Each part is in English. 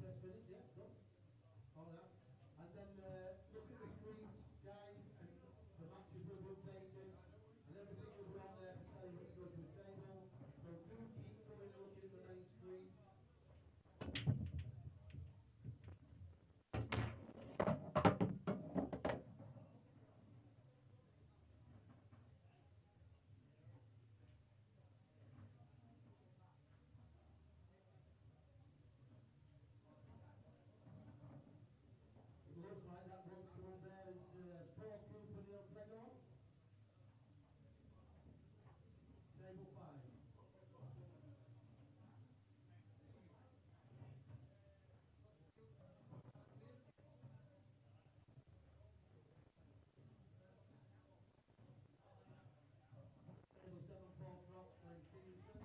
Test finish, yeah, done. All that. And then look at the screens, guys, and the matches will be updated. And everything will be on there to tell you when to go to the table. So do keep coming and looking at the main screen. Looks like that one's coming there. It's Paul Cooper, Neil Gregor. Table 5. Table 7, Paul Croft, Glenn Stevenson.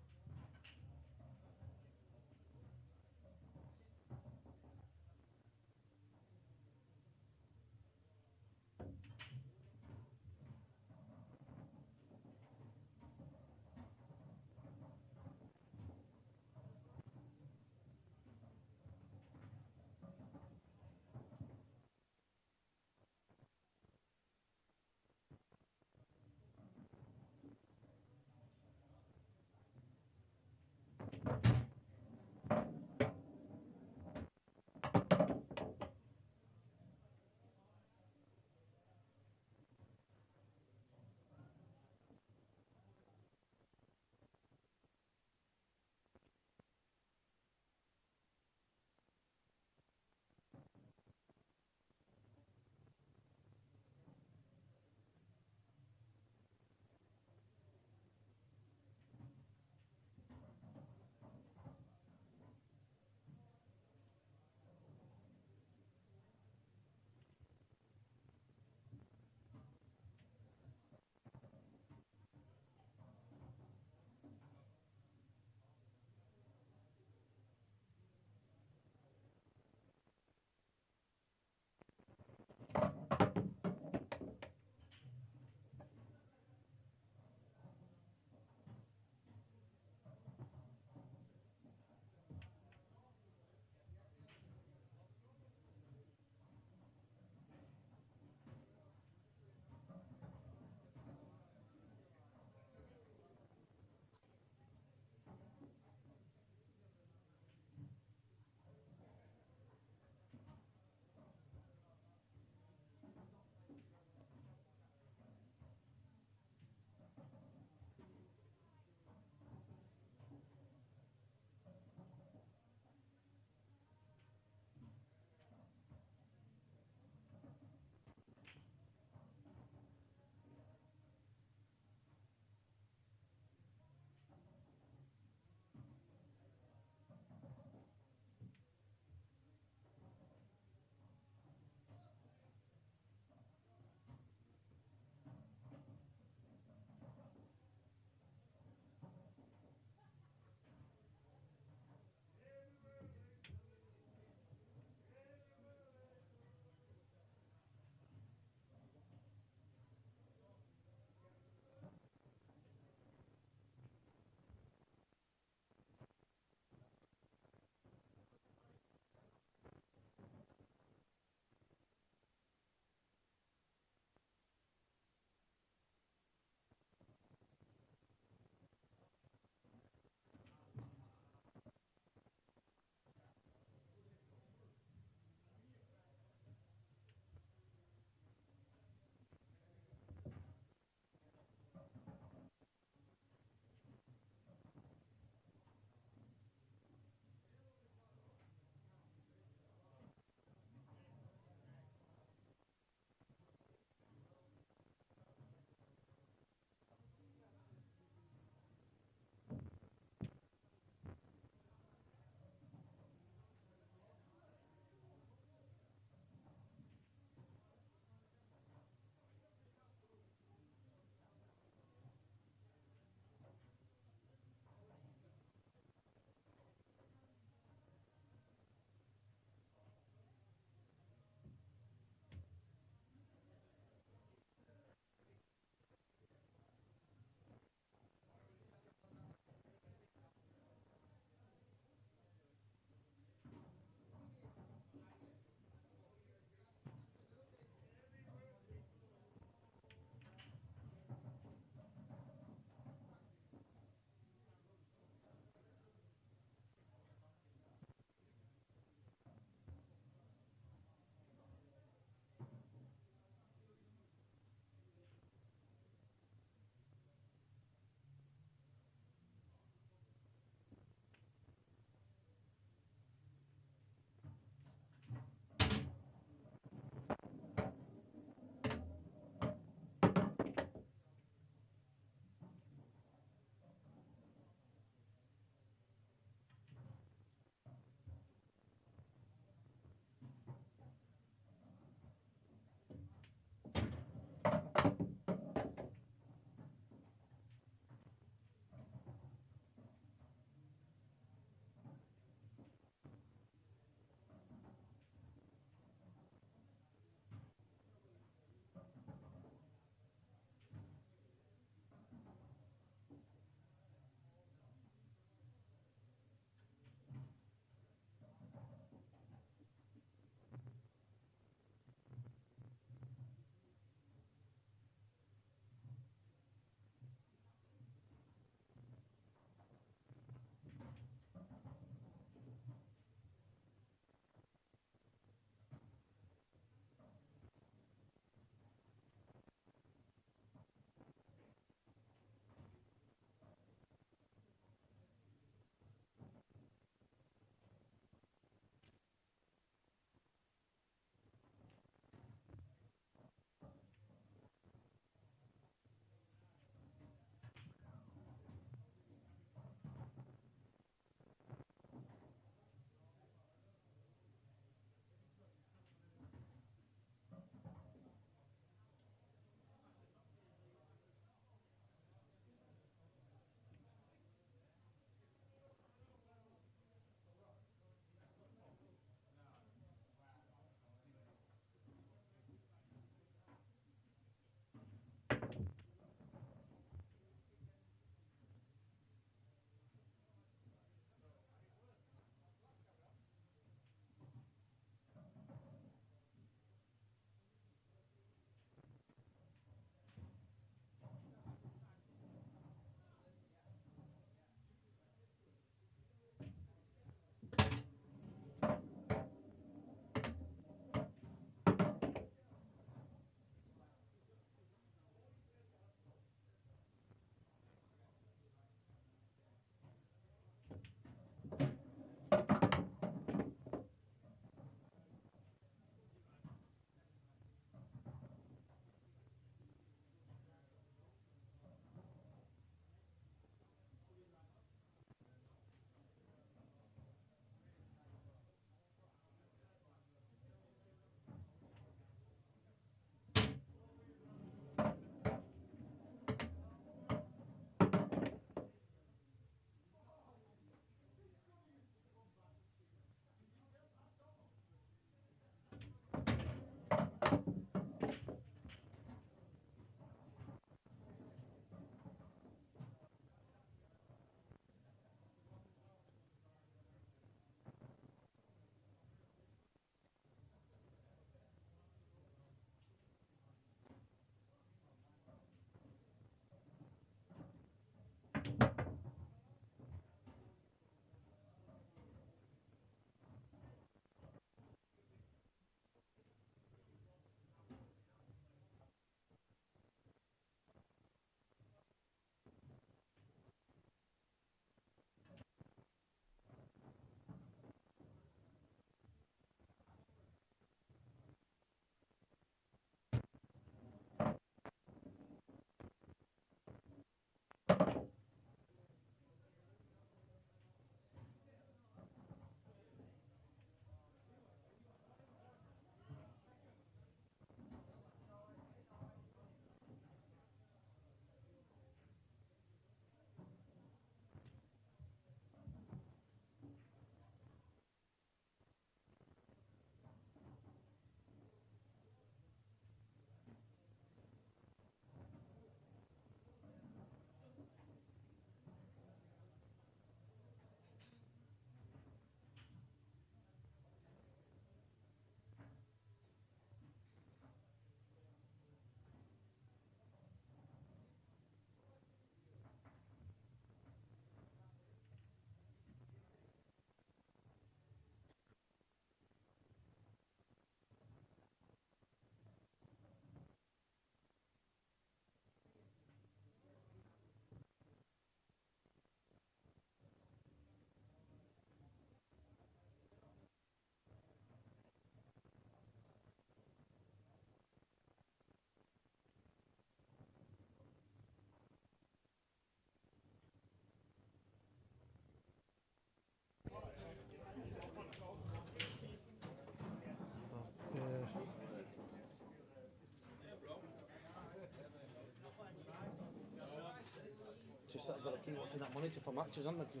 just got to keep watching that monitor for matches, haven't they?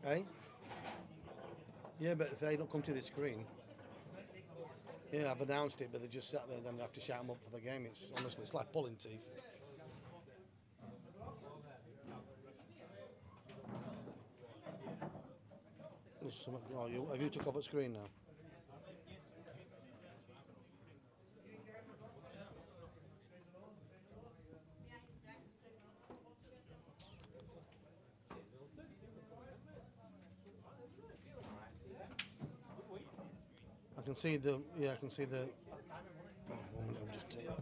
Hey? Yeah, but if they don't come to the screen, yeah, I've announced it, but they just sat there, then they have to shout them up for the game. It's honestly, it's like pulling teeth. Oh, have you took off at screen now? I can see the, I can see the, oh, 1 minute, I'll just take that.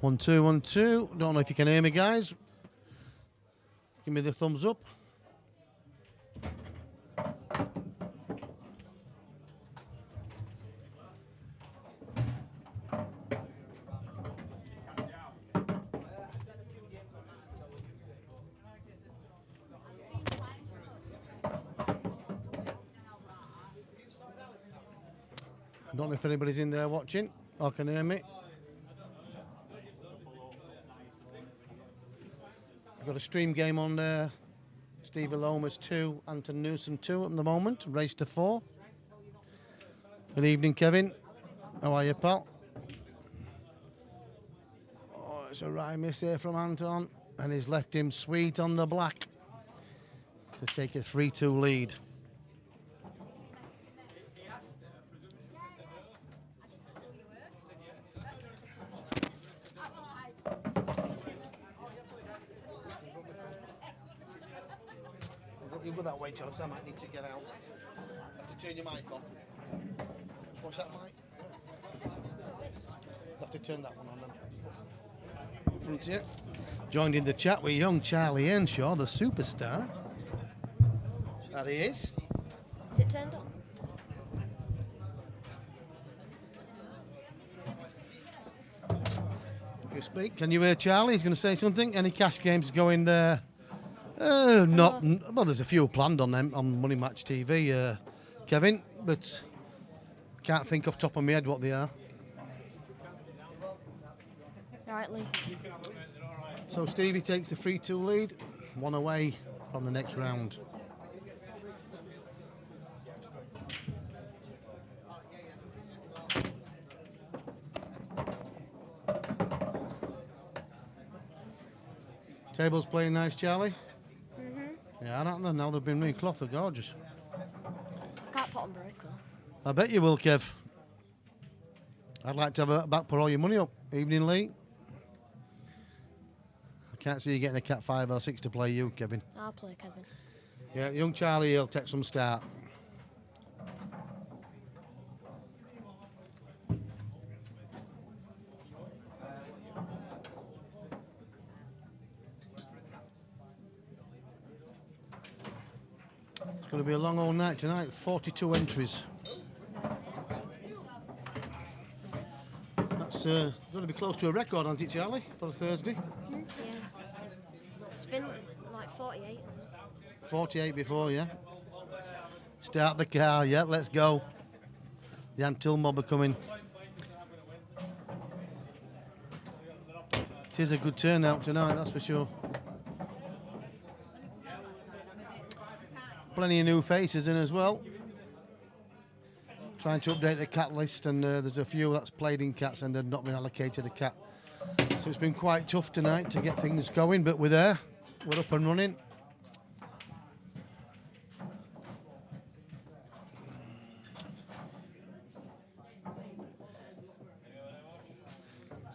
1, 2, 1, 2. Don't know if you can hear me, guys. Give me the thumbs up. I don't know if anybody's in there watching or can hear me. I've got a stream game on there. Stevie Lomas 2, Anton Newsom 2 at the moment. Race to 4. Good evening, Kevin. How are you, pal? Oh, it's a right miss here from Anton. And he's left him sweet on the black to take a 3-2 lead. You go that way, Charles. I might need to get out. Have to turn your mic on. What's that mic? Have to turn that one on then. Front here. Joined in the chat with young Charlie Earnshaw, the superstar. That he is. Is it turned on? If you speak, can you hear Charlie? He's going to say something. Any cash games going there? Well, there's a few planned on them on Money Match TV, Kevin, but can't think off the top of my head what they are. Right, Lee. So Stevie takes the 3-2 lead, 1 away from the next round. Tables playing nice, Charlie? Yeah, I don't know. Now they've been recloth, they're gorgeous. I can't put on breaker. I bet you will, Kev. I'd like to have a back, put all your money up. Evening, Lee. I can't see you getting a cat 5 or 6 to play you, Kevin. I'll play Kevin. Yeah, young Charlie, he'll take some start. It's going to be a long old night tonight, 42 entries. That's going to be close to a record, aren't it, Charlie, for a Thursday? Yeah. It's been like 48. 48 before, yeah. Start the car, yeah, let's go. The Antil mob are coming. It is a good turnout tonight, that's for sure. Plenty of new faces in as well. Trying to update the cat list, and there's a few that's played in cats and they've not been allocated a cat. So it's been quite tough tonight to get things going, but we're there. We're up and running.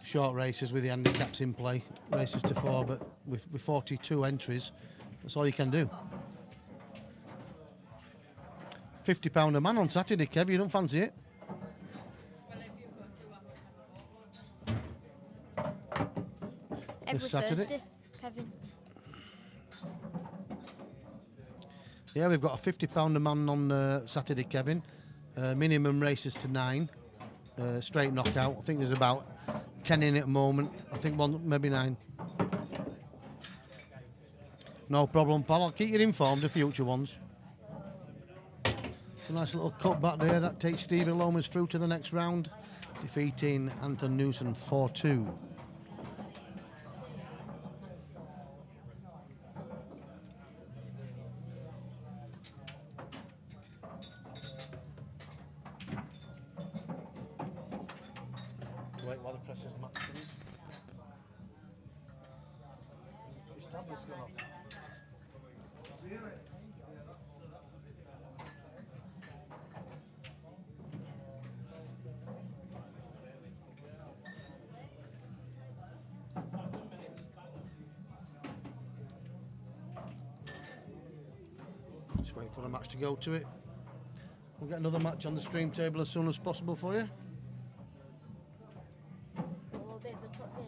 Short races with the handicaps in play. Races to 4, but with 42 entries, that's all you can do. £50 a man on Saturday, Kev. You don't fancy it? Every This Saturday? Thursday, Kevin. Yeah, we've got a £50 a man on Saturday, Kevin. Minimum races to 9. Straight knockout. I think there's about 10 in at the moment. I think one, maybe 9. No problem, pal. I'll keep you informed of future ones. It's a nice little cut back there. That takes Stephen Lomas through to the next round, defeating Anton Newsom 4-2. Wait while the presses match comes. His tablet's gone off. Just wait for the match to go to it. We'll get another match on the stream table as soon as possible for you. Will be at the top there.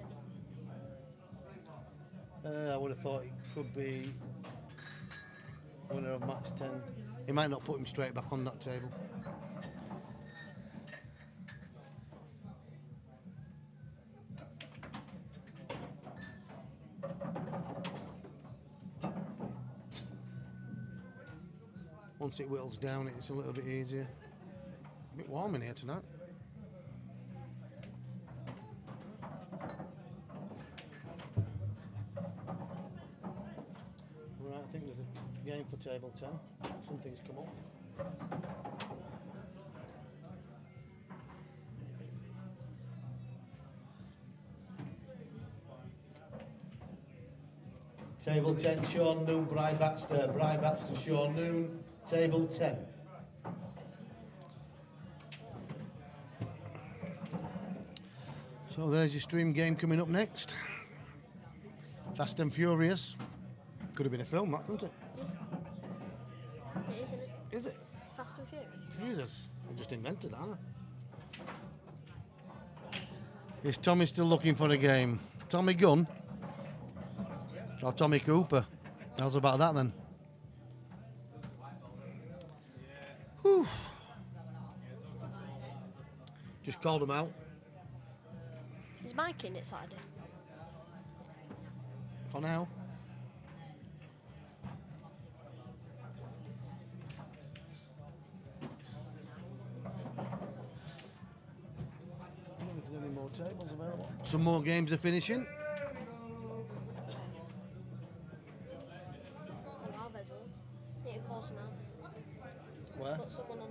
could be winner of match 10. He might not put him straight back on that table. Once it whittles down, it's a little bit easier. A bit warm in here tonight. Right, I think there's a game for table 10. Something's come up. Table 10, Sean Noon, Baxter, Sean Noon, table 10. So there's your stream game coming up next. Fast and Furious. Could have been a film, that, couldn't it? It is, isn't it? Is it? Fast and Furious. Jesus, I just invented that, haven't I? Is Tommy still looking for a game? Tommy Gunn? Or Tommy Cooper? How's about that then? Whew. Just called him out. Is Mike in it Saturday? For now. If there's any more tables available. Some more games are finishing. Oh, there's loads. Need to call some out. Where? Put someone on.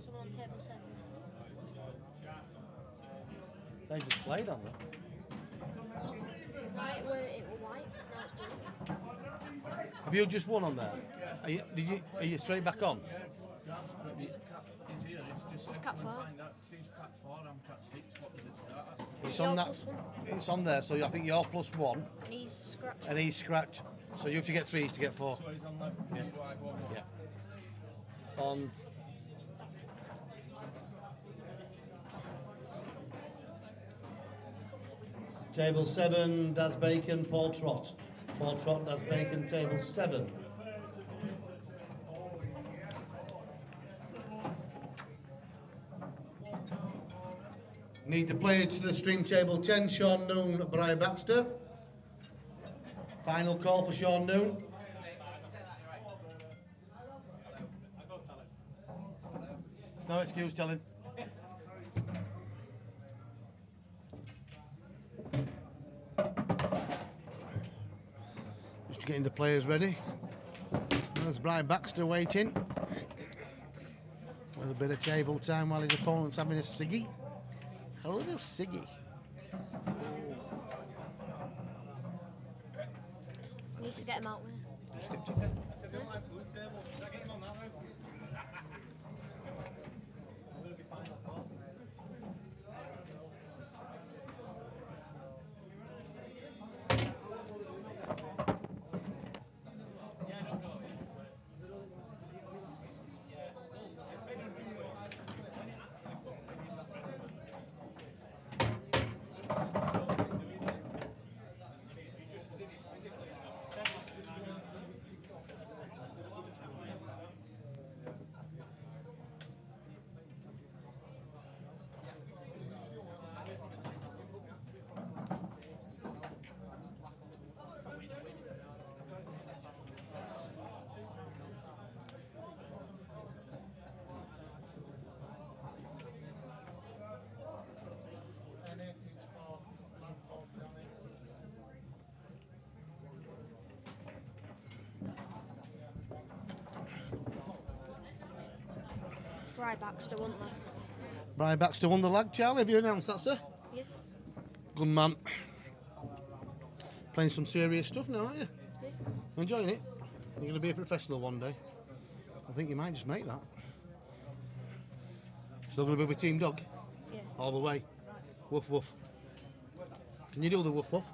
Someone on table 7. They just played on them. Right, it was white. Now it's blue. Have you just won on there? Are you straight back on? He's here, it's It's cat 4. He's cat 4, I'm cat 6, what does it start at? It's You're on that. +1. It's on there, so I think you're +1 And he's scratched. and he's scratched. So you have to get 3 to get 4. So he's on left, Yeah. do I go on one? Yeah. On. Table 7, Daz Bacon, Paul Trott. Paul Trott, Daz Bacon, table 7. Need the players to the stream table 10, Sean Noon, Brian Baxter. Final call for Sean Noon. It's no excuse, tell him. Just getting the players ready. There's Brian Baxter waiting. With a bit of table time while his opponent's having a ciggy. A little ciggy. Needs to get him out with. Brian Baxter, wouldn't they? Brian Baxter won the lag, Charlie. Have you announced that, sir? Yeah. Good man. Playing some serious stuff now, aren't you? Yeah. Enjoying it? You're going to be a professional one day. I think you might just make that. Still going to be with Team Dog? Yeah. All the way. Woof woof. Can you do the woof woof?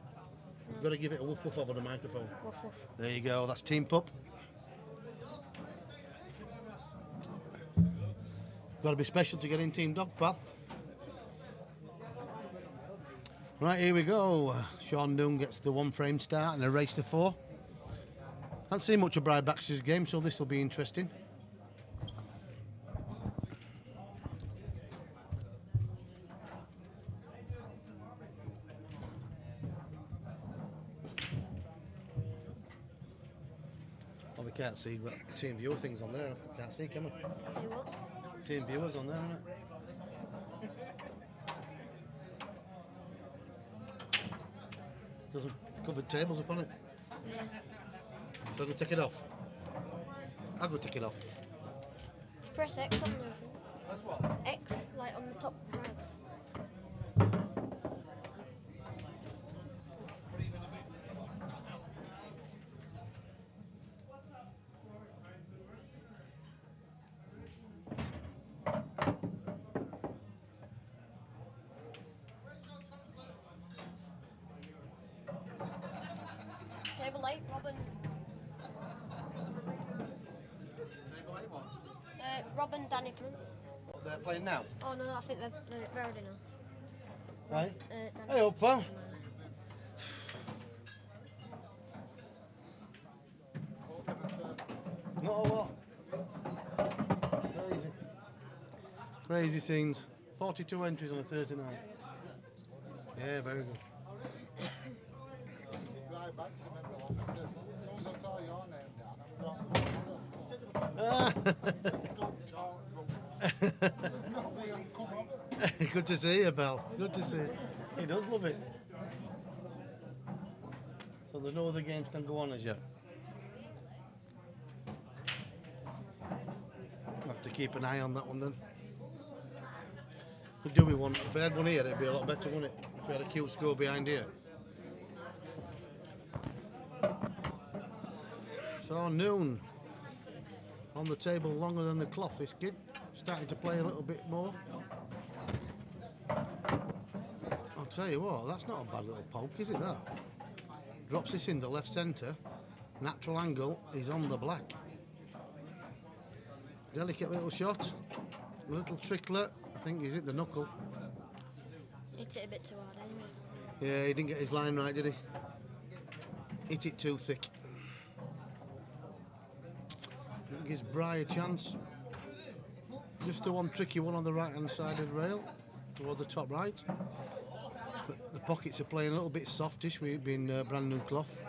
You've got to give it a woof woof over the microphone. Woof woof. There you go, that's Team Pup. Got to be special to get in Team Dog, pal. Right, here we go. Sean Noon gets the one frame start and a race to 4. Haven't seen much of Brian Baxter's game, so this will be interesting. Well, we can't see what team viewer things on there. Can't see, can we? See what? Team viewers on there, isn't it? Doesn't cover tables upon it. Yeah. So I could take it off. I'll go take it off. Just press X on the That's what? X, like on the top right. Table 8, Robin. Robin, Danny Plum. What, they're playing now? Oh no, I think they're already now. Right. Danny. Hey up, pal. Not a lot. Crazy. Crazy scenes. 42 entries on a Thursday night. Yeah, very good. Right back to remember what it says. As soon as I saw your name down, I forgot. Good to see you, Bell. Good to see you. He does love it. So there's no other games can go on as yet. I'll have to keep an eye on that one then. Could do with one. If I had one here, it'd be a lot better, wouldn't it? If we had a cute score behind here. So Noon on the table longer than the cloth, this kid. Starting to play a little bit more. I'll tell you what, that's not a bad little poke, is it that? Drops this in the left centre. Natural angle is on the black. Delicate little shot. A little trickler. I think he's hit the knuckle. Hit it a bit too hard anyway. Yeah, he didn't get his line right, did he? Hit it too thick. That gives Bry a chance. Just the one tricky one on the right hand side of the rail, toward the top right. But the pockets are playing a little bit softish with it being brand new cloth.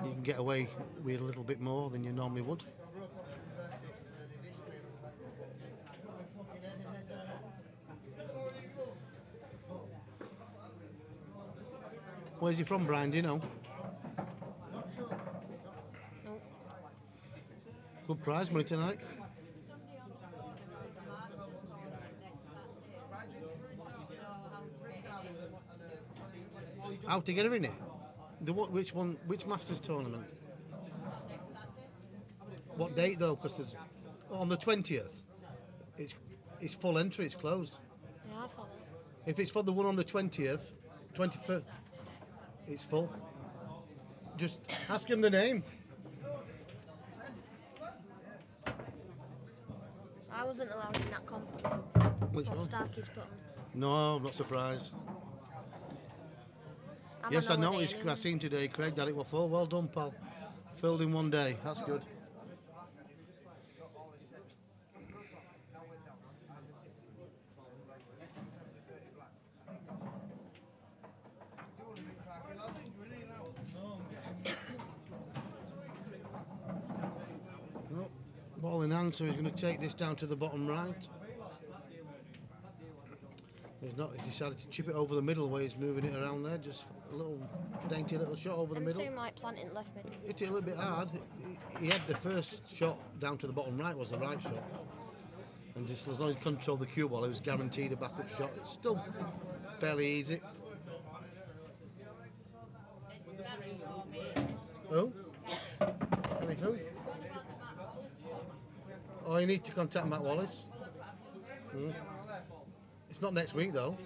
You can get away with a little bit more than you normally would. Where's he from, Brian? Do you know? No. Good prize money tonight. Out together in it. Which one? Which Masters tournament? What date though? Because there's on the 20th. It's full entry. It's closed. Yeah, I thought that. If it's for the one on the 20th, 21st, it's full. Just ask him the name. I wasn't allowed in that comp. Which What one? Starkey's put on. No, I'm not surprised. I'm Yes, I on holiday noticed. anyway. I seen today, Craig, that it was full. Well done, pal. Filled in one day. That's good. Oh, ball in hand, so he's going to take this down to the bottom right. He's not. He's decided to chip it over the middle where he's moving it around there. Just a little dainty little shot over the Them middle. two might plant in left mid. Hit it a little bit hard. He had the first shot down to the bottom right was the right shot. And just as long as he controlled the cue ball, he was guaranteed a backup shot. It's still fairly easy. Who? Harry who? Oh, you need to contact Matt Wallace. It's not next week though.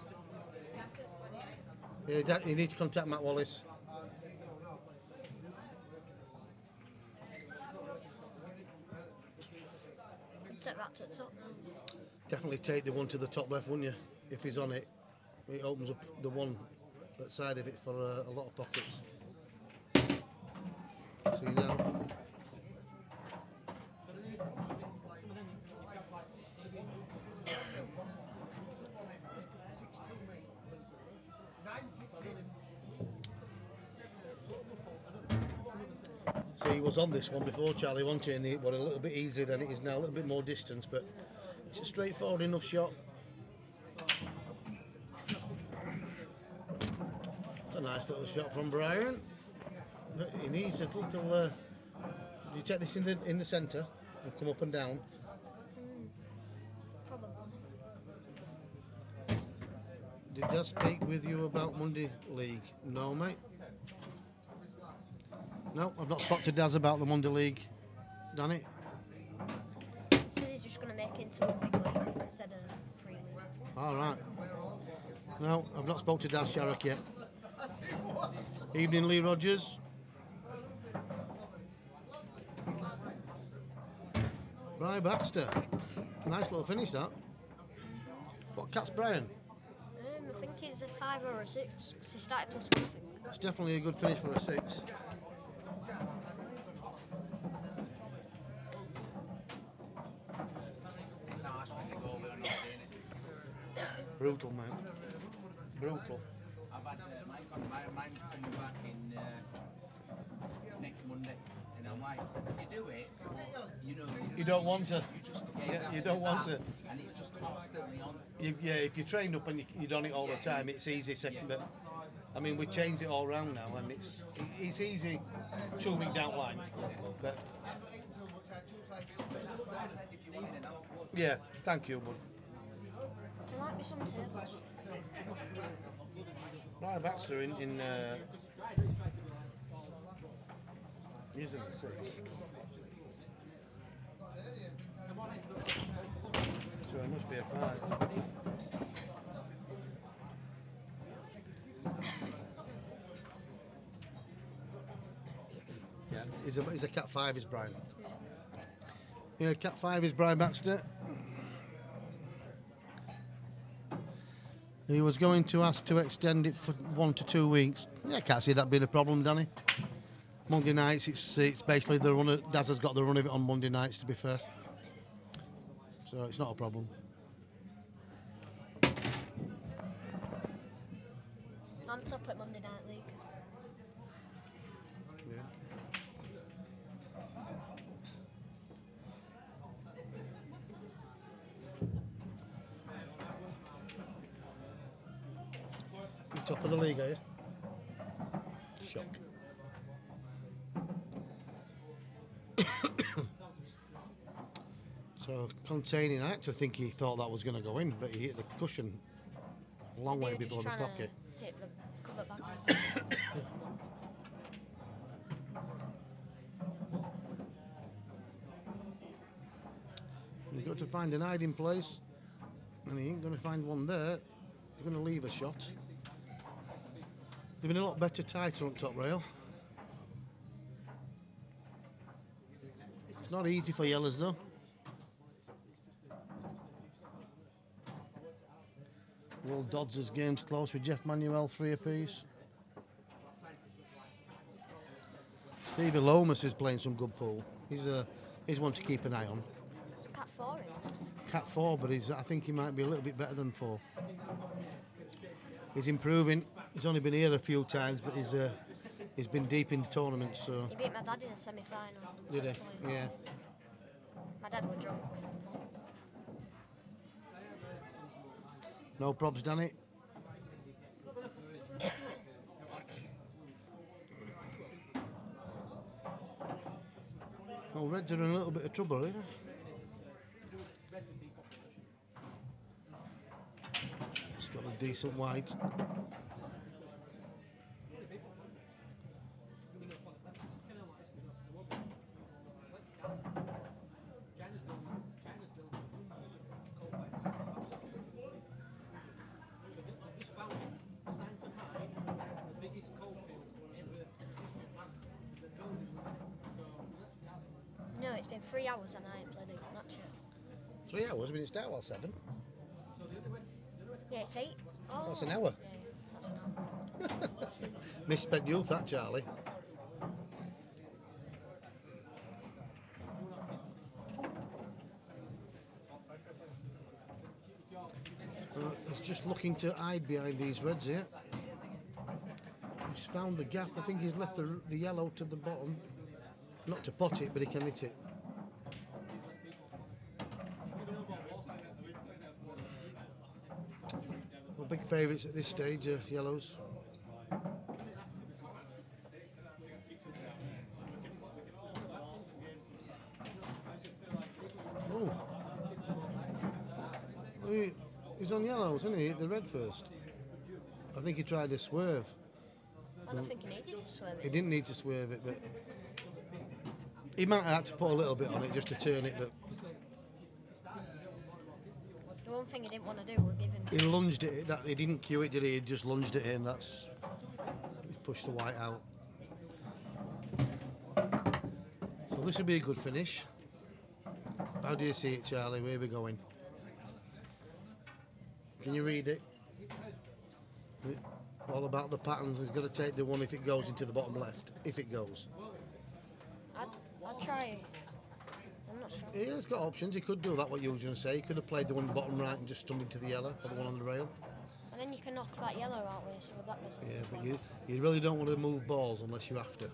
Yeah, you need to contact Matt Wallace. Take that to the top. Definitely take the one to the top left, wouldn't you? If he's on it, it opens up the one that side of it for a lot of pockets. See now. See, he was on this one before, Charlie, wasn't he? And it was a little bit easier than it is now, a little bit more distance, but it's a straightforward enough shot. It's a nice little shot from Brian, but he needs a little. You take this in the centre and come up and down. Probably. Did Dad speak with you about Monday League? No, mate. No, I've not spoken to Daz about the Monday League, Danny. He says he's just going to make it into a big league instead of 3 leagues. All right. No, I've not spoken to Daz Sharrock yet. Evening, Lee Rogers. Right, Baxter. Nice little finish, that. What cat's Brian? I think he's a 5 or a 6, because he started +1, I think. It's definitely a good finish for a 6. It's harsh when they go over and not doing it. Brutal, man. Brutal. I've had mine's coming back in next Monday, and I'm like, you do it, but you know, You don't want to. You just Yeah, you don't want to. and it's just constantly on. Yeah, if you're trained up and you're on it all the time, it's easy. But I mean, we changed it all round now, and it's easy 2 week down the line. But yeah, thank you, bud. There might be some tables. Right, Baxter in using the 6. So it must be a 5. Yeah, he's a cat 5 is Brian. Yeah, cat 5 is Brian Baxter. He was going to ask to extend it for 1 to 2 weeks. Yeah, I can't see that being a problem, Danny. Monday nights, it's basically the run. Daz has got the run of it on Monday nights, to be fair. So it's not a problem. On top at Monday Night League. Yeah. You're top of the league, are you? Shock. So containing, I actually think he thought that was going to go in, but he hit the cushion a long way Maybe before just the trying pocket. to hit the cover back. You've got to find an hiding place, and he ain't going to find one there. You're going to leave a shot. They've been a lot better tighter on top rail. It's not easy for yellows though. Will Dodds' game's close with Jeff Manuel 3 apiece. Stevie Lomas is playing some good pool. He's one to keep an eye on. It's cat 4 in. Cat 4, but I think he might be a little bit better than 4. He's improving. He's only been here a few times, but he's been deep in the tournament. So He beat my dad in a semi-final. did he? Hopefully. Yeah. My dad was drunk. No probs, Danny. Oh, Reds are in a little bit of trouble here. He's got a decent white. No, it's been 3 hours and I ain't played a match yet. 3 hours. We didn't start well 7. Yeah, it's 8. Oh, That's an hour. Yeah, that's an hour. Misspent youth, that, Charlie. He's just looking to hide behind these reds here. He's found the gap. I think he's left the yellow to the bottom. Not to pot it, but he can hit it. Well, big favourites at this stage are yellows. Oh. He's on yellows, isn't he? Hit the red first. I think he tried to swerve. I don't think he needed to swerve He it. didn't need to swerve it, but he might have had to put a little bit on it just to turn it, but The one thing he didn't want to do was give him. he lunged at it. He didn't cue it, did he? He just lunged at it, and that's he pushed the white out. So this will be a good finish. How do you see it, Charlie? Where are we going? Can you read it? All about the patterns. He's got to take the one if it goes into the bottom left. If it goes. I'd try. I'm not sure. Yeah, he's got options. He could do that, what you were going to say. He could have played the one bottom right and just stunned into the yellow for the one on the rail. And then you can knock that yellow out with, so that goes. Yeah, but you really don't want to move balls unless you have to.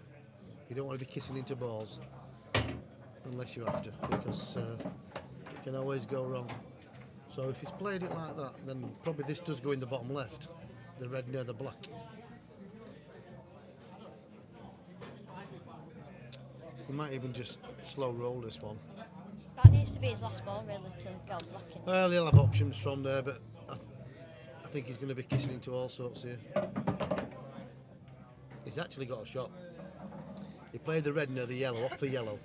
You don't want to be kissing into balls unless you have to, because it can always go wrong. So if he's played it like that, then probably this does go in the bottom left, the red near the black. He might even just slow roll this one. That needs to be his last ball, really, to go black in. Well, he'll have options from there, but I think he's going to be kissing into all sorts here. He's actually got a shot. He played the red near the yellow, off the yellow.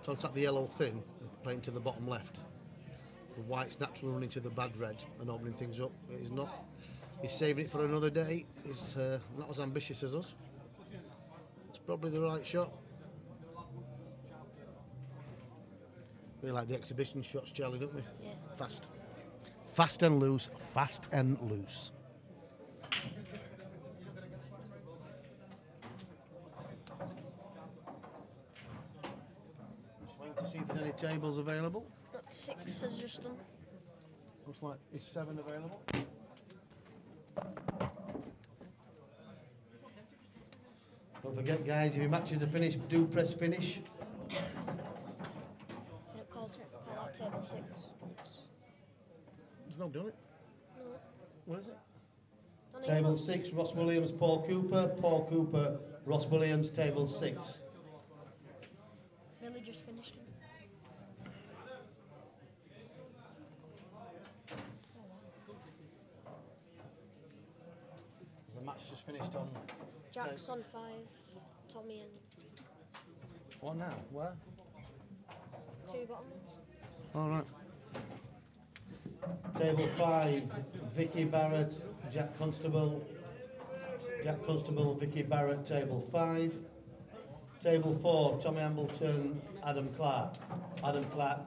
Contact the yellow thin and play into the bottom left. The white's naturally running to the bad red and opening things up. But he's not. He's saving it for another day. He's not as ambitious as us. It's probably the right shot. We like the exhibition shots, Charlie, don't we? Yeah. Fast. Fast and loose. Fast and loose. Just waiting to see if there's any tables available. 6 has just done. Looks like is 7 available. Don't forget, guys, if your matches are finished, do press finish. You don't call out table 6. There's no done it. No. What is it? Only Table one. 6, Ross Williams, Paul Cooper, Ross Williams, table 6. Really just finished him. The match just finished on. Jack's on 5. Tommy and What now? Where? 2 bottom ones. All right. Table 5, Vicky Barrett, Jack Constable, Vicky Barrett, table 5. Table 4, Tommy Ambleton, Adam Clark,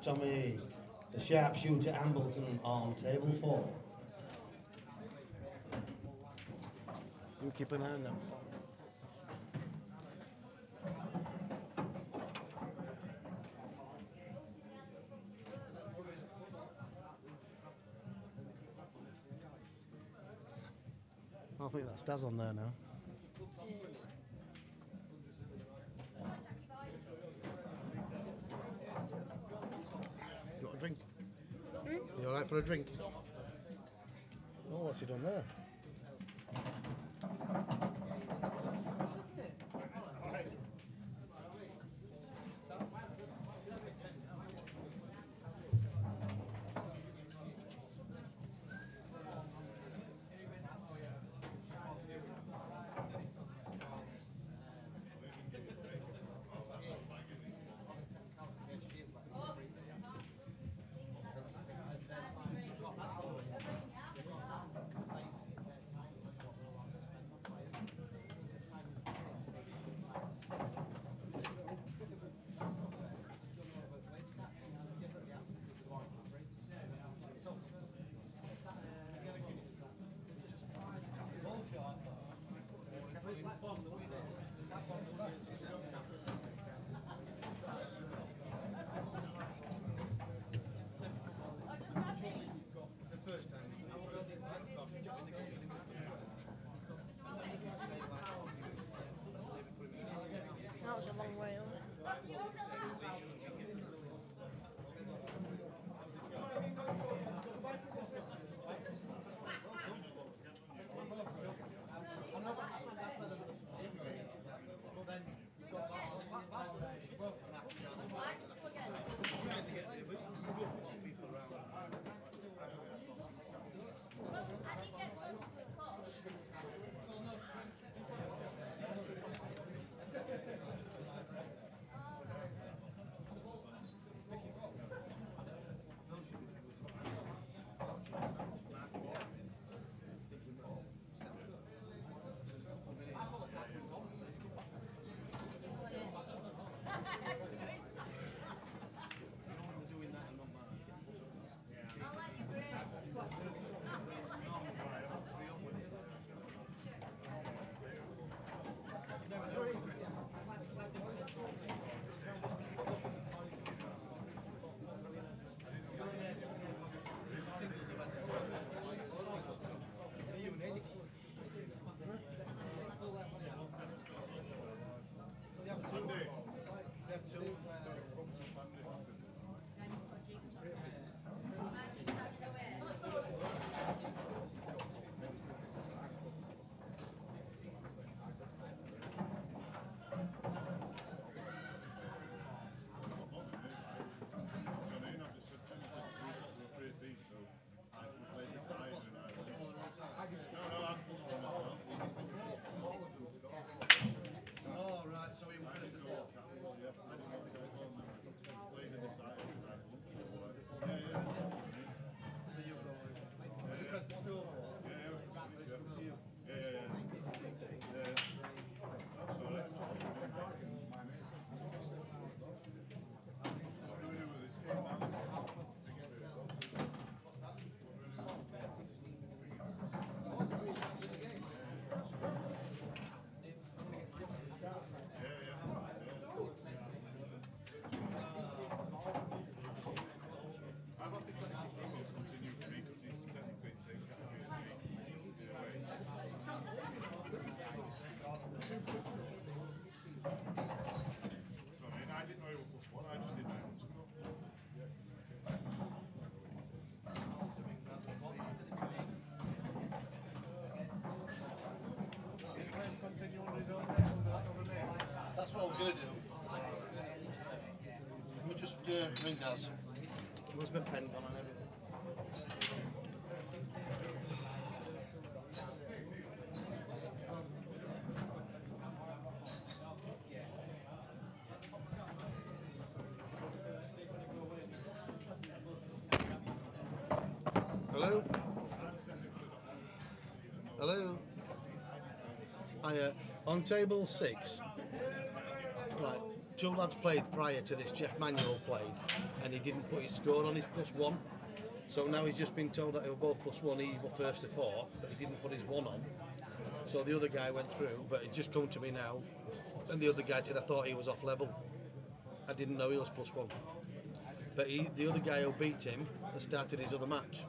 Tommy, the sharpshooter Ambleton on table 4. You keep an eye on them. I think that's Daz on there now. Yes. You want a drink? Hmm? You alright for a drink? Yeah. Oh, what's he done there? a long way away. That's what we're going to do. We'll just ring Gaz. Where's my pen gone and everything? Hello? Hello? Hiya. On table 6, right, 2 lads played prior to this. Jeff Manuel played, and he didn't put his score on his +1. So now he's just been told that they were both +1, he was first to 4, but he didn't put his 1 on. So the other guy went through, but he's just come to me now, and the other guy said I thought he was off level. I didn't know he was +1. But the other guy who beat him has started his other match.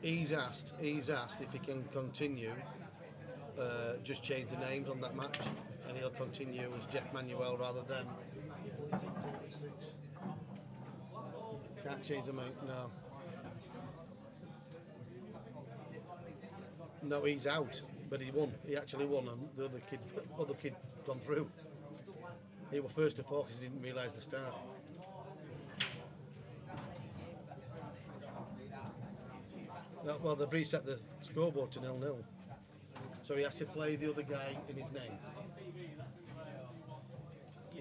He's asked if he can continue, just change the names on that match, and he'll continue as Jeff Manuel rather than. Can't change the name, no. No, he's out, but he won. He actually won, and the other kid gone through. He was first to 4 because he didn't realise the start. Well, they've reset the scoreboard to 0-0. So he has to play the other guy in his name.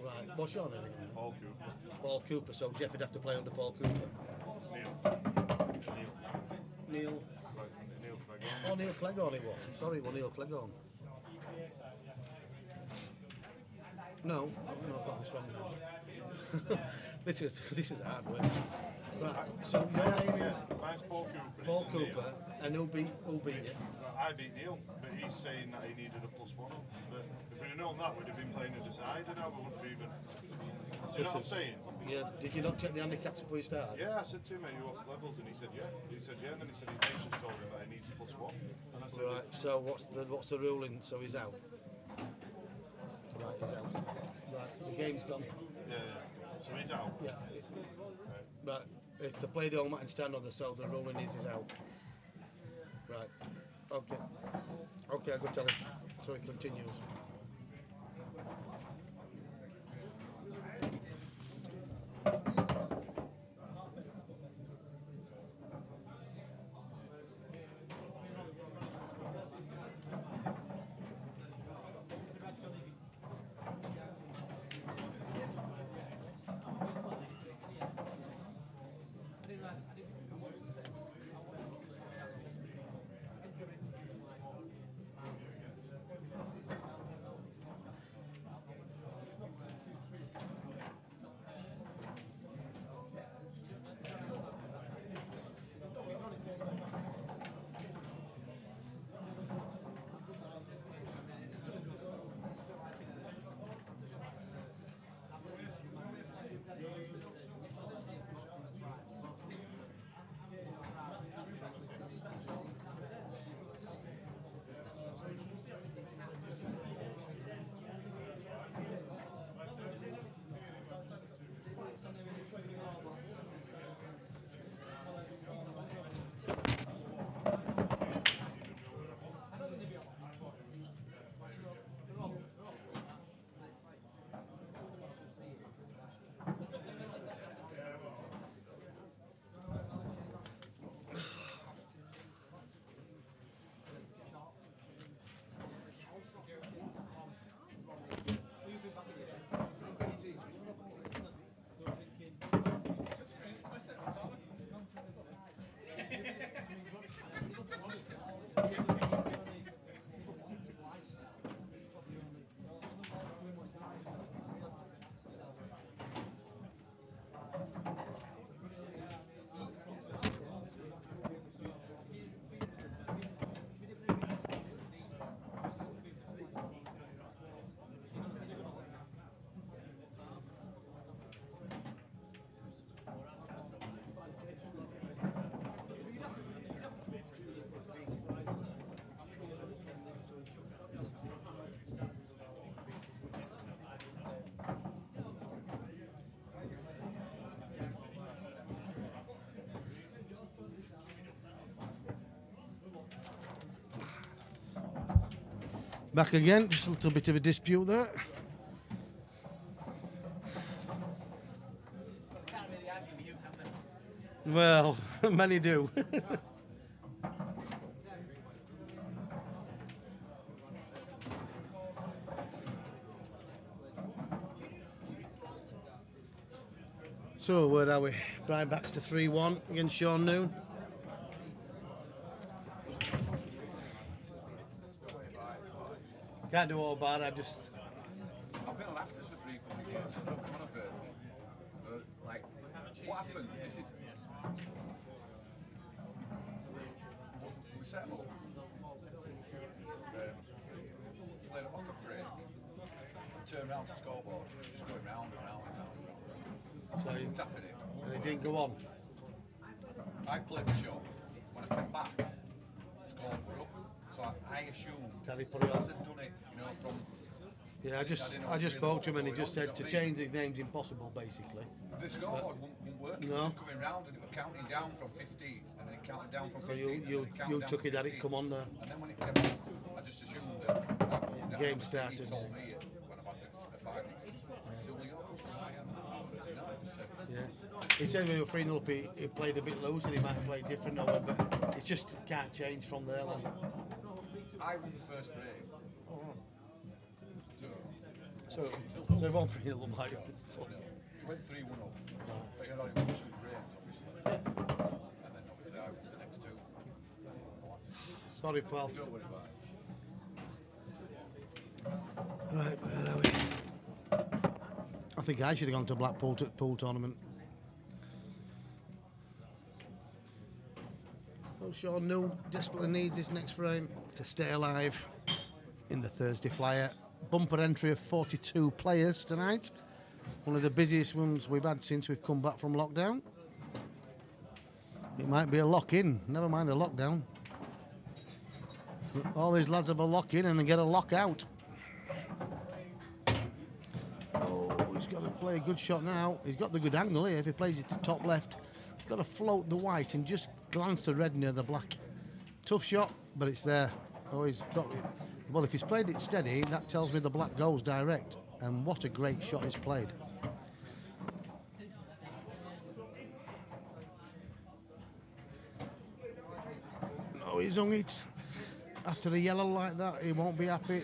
Right, what's your name again? Paul Cooper. Paul Cooper, so Jeff would have to play under Paul Cooper. Neil. Neil Clegg. Oh, Neil Clegg it was. Sorry, well, Neil Clegg on. No, I've got this wrong. This is hard work. Right, so your name is Mine's Paul Cooper. Paul Cooper, and who beat you? I beat Neil, but he's saying that he needed a +1. But if we'd have known that, we'd have been playing a decider now. We wouldn't have even. Do you know what I'm saying? Yeah. Did you not check the handicaps before you started? Yeah, I said to him, are you off levels? And he said, yeah. And then he said his agent told him that he needs a +1. And I said, Right. So what's the ruling? So he's out. Right, he's out. Right, the game's gone. Yeah. So he's out. Yeah. Right. If they play the all match stand on the so the ruling is he's out. Right. Okay. Okay, I'll go tell him. So he continues. Back again, just a little bit of a dispute there. Can't really argue with you, can they? Well, many do. So, where are we? Brian Baxter 3-1 against Sean Noon. Can't do all bad, I've just... I've been on afters for 3-4 years, so don't come on a Thursday. Like, what happened? This is... We set them up. Played them off a break. Turned round to scoreboard. Just going round and round and round and round. So you, Tapping it. and it didn't go on. I played the shot. When I came back, the scores were up. So I assumed Tell he put it on. had done it, you know, from... Yeah, I just spoke to him and he just said to change the name's impossible, basically. The scoreboard wouldn't work. It No. was coming round and it was counting down from 15, and then it counted down from So 15. you and then it counted you down took from it that it 15. come on there. And then when it came up, I just assumed that The game He started. told me it when I've had a 5. So we got up from my end. No, I just said, Yeah. He said when we were 3-0 up, he played a bit loose and he might have played different, but it's just can't change from there. Like. I won the first frame. So he won 3-0 up like We went 3-1 up. But you only won 2 frames, obviously. And then obviously I won the next 2. Sorry, pal. Don't worry about it. Right, where are we? I think I should have gone to Blackpool pool tournament. Well, Sean Noon desperately needs this next frame to stay alive in the Thursday Flyer. Bumper entry of 42 players tonight. One of the busiest ones we've had since we've come back from lockdown. It might be a lock-in, never mind a lockdown. All these lads have a lock in and they get a lock out. Oh, he's got to play a good shot now. He's got the good angle here. If he plays it to top left, he's got to float the white and just glance the red near the black. Tough shot, but it's there. Oh, he's dropped it. Well, if he's played it steady, that tells me the black goes direct. And what a great shot he's played. Oh, he's hung it. After a yellow like that, he won't be happy.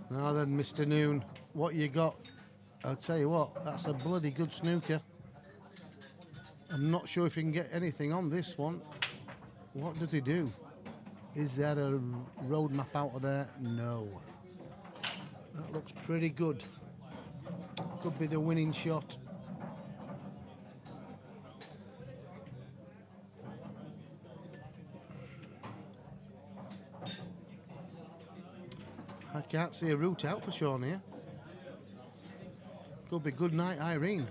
Now then, Mr. Noon, what you got? I'll tell you what, that's a bloody good snooker. I'm not sure if he can get anything on this one. What does he do? Is there a road map out of there? No. That looks pretty good. Could be the winning shot. I can't see a route out for Sean here. Could be good night, Irene.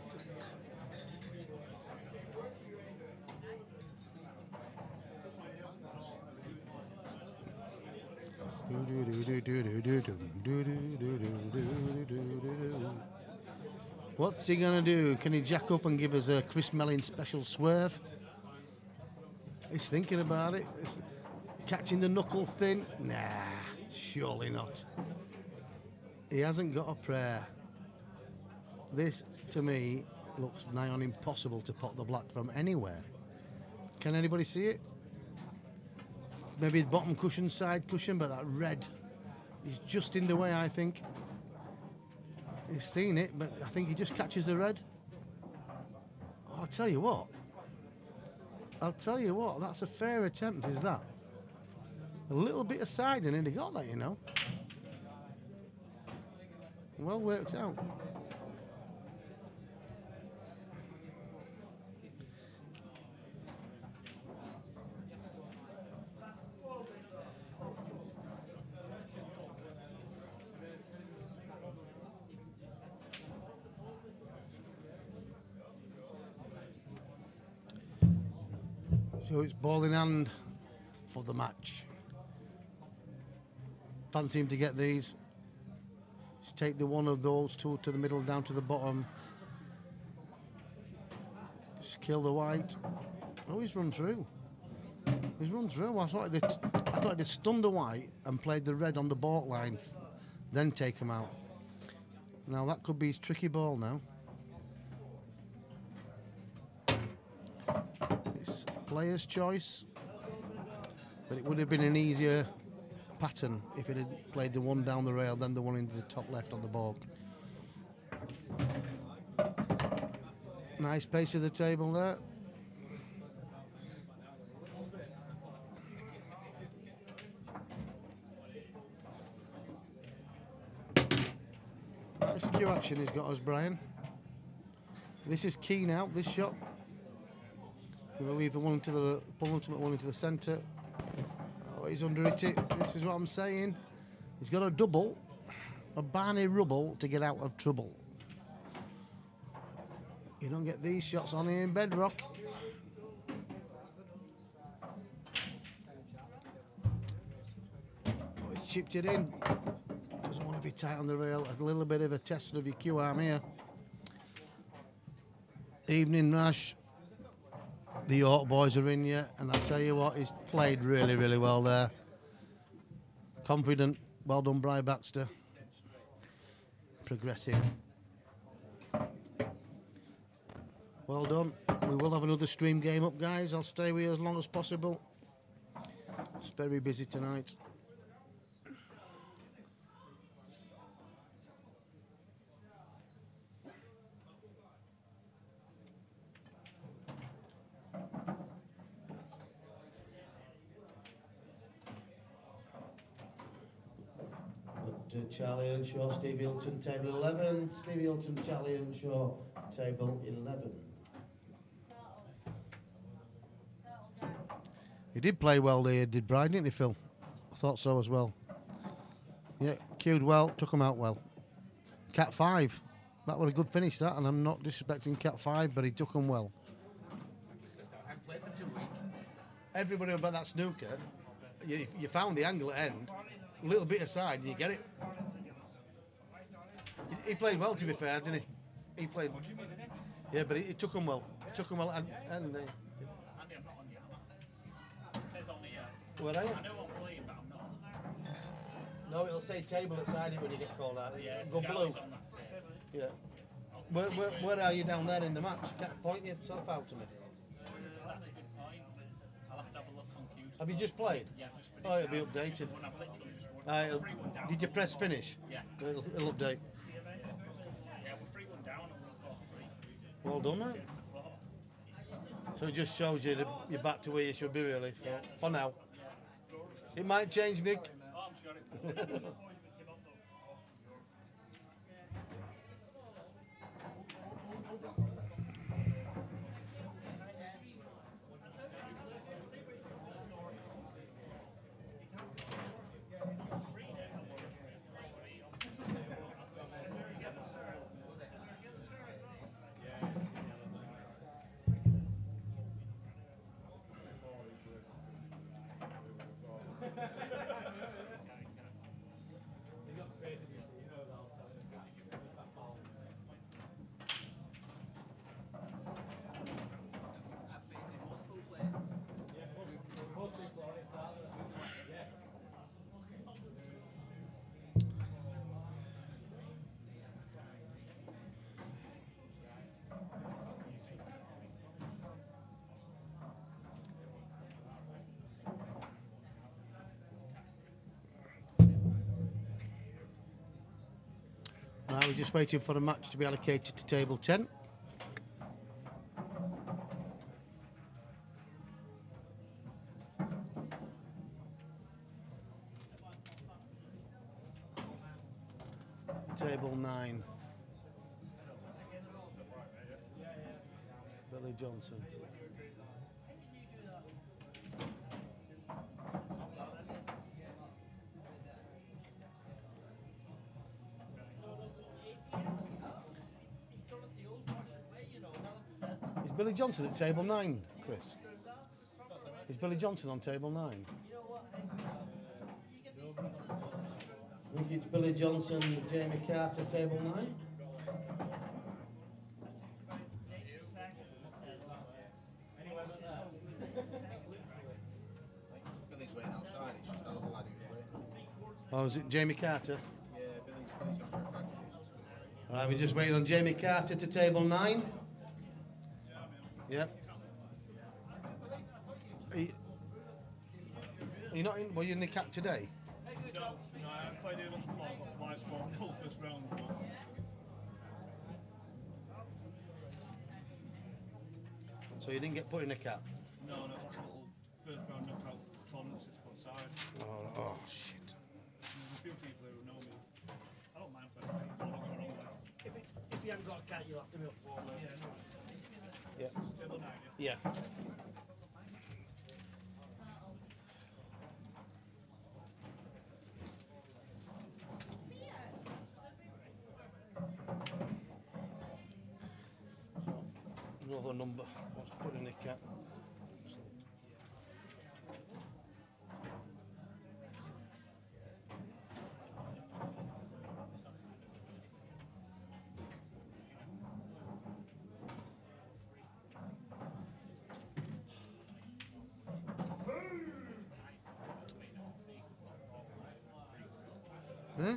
What's he gonna do? Can he jack up and give us a Chris Mellin special swerve? He's thinking about it. Catching the knuckle thin? Nah, surely not. He hasn't got a prayer. This, to me, looks nigh on impossible to pot the black from anywhere. Can anybody see it? Maybe the bottom cushion, side cushion, but that red is just in the way, I think. He's seen it, but I think he just catches the red. Oh, I'll tell you what, that's a fair attempt, is that? A little bit of siding and he got that, you know. Well worked out. So it's ball in hand for the match. Fancy him to get these. Just take the one of those two to the middle, down to the bottom. Just kill the white. Oh, he's run through. He's run through. I thought he'd stunned the white and played the red on the baulk line, then take him out. Now that could be his tricky ball now. It's player's choice, but it would have been an easier pattern if it had played the one down the rail, then the one into the top left on the baulk. Nice pace of the table there. Nice cue action he's got us, Brian. This is key now, this shot. We'll leave the one to the penultimate one into the centre. Oh, he's under it. This is what I'm saying. He's got a double, a Barney rubble to get out of trouble. You don't get these shots on here in bedrock. Oh, he's chipped it in. Doesn't want to be tight on the rail. A little bit of a test of your cue arm here. Evening Rash. The York boys are in you, and I tell you what, he's played really, really well there. Confident. Well done, Brian Baxter. Progressive. Well done. We will have another stream game up, guys. I'll stay with you as long as possible. It's very busy tonight. Charlie Earnshaw, Steve Hilton, table 11. Steve Hilton, Charlie Earnshaw, table 11. He did play well there, did Brian, didn't he, Phil? I thought so as well. Yeah, queued well, took him out well. Cat 5, that was a good finish, that, and I'm not disrespecting Cat 5, but he took him well. I've played for 2 weeks. Everybody about that snooker, you found the angle at end, a little bit aside, and you get it. He played well, to be fair, didn't he? He played. Yeah, but he took him well. Took him well, and Andy, I'm not on the hammer. It says on the. where are you? I know I'm playing, but I'm not. No, it'll say table outside it when you get called out. Yeah, Go blue. Charlie's on that table. Yeah. Where are you down there in the match? Can't point yourself out to me. That's a good point. I'll have to have a look on Q. Have you just played? Yeah, I've just finished. Oh, it'll be now. updated. Just one, I've literally just won. Free one down. Did you press finish? Yeah. It'll update. Yeah, we're 3-1 down and we're 4-3. Well done, mate. So it just shows you that you're back to where you should be, really, for now. It might change, Nick. Oh, I'm sure it will. Now we're just waiting for a match to be allocated to table 10. Table 9. Billy Johnson. Is Billy Johnson at table 9, Chris? Is Billy Johnson on table 9? I think it's Billy Johnson, Jamie Carter, table 9. Billy's waiting outside, it's just another lad who's waiting. Oh, is it Jamie Carter? Yeah, Billy's gone for a fag. All right, we're just waiting on Jamie Carter to table 9. Yep. Are you not in? Were you in the cap today? No, I played here once before, but White's 4-0 first round. So you didn't get put in the cap? No, like a little first round knockout tournament 6 foot side. Oh shit. There's a few people who know me. I don't mind playing. If you haven't got a cat, you'll have to be up for it. Yeah, no. Yeah. Table 9, Yeah. Another number wants to put in the cap. Huh?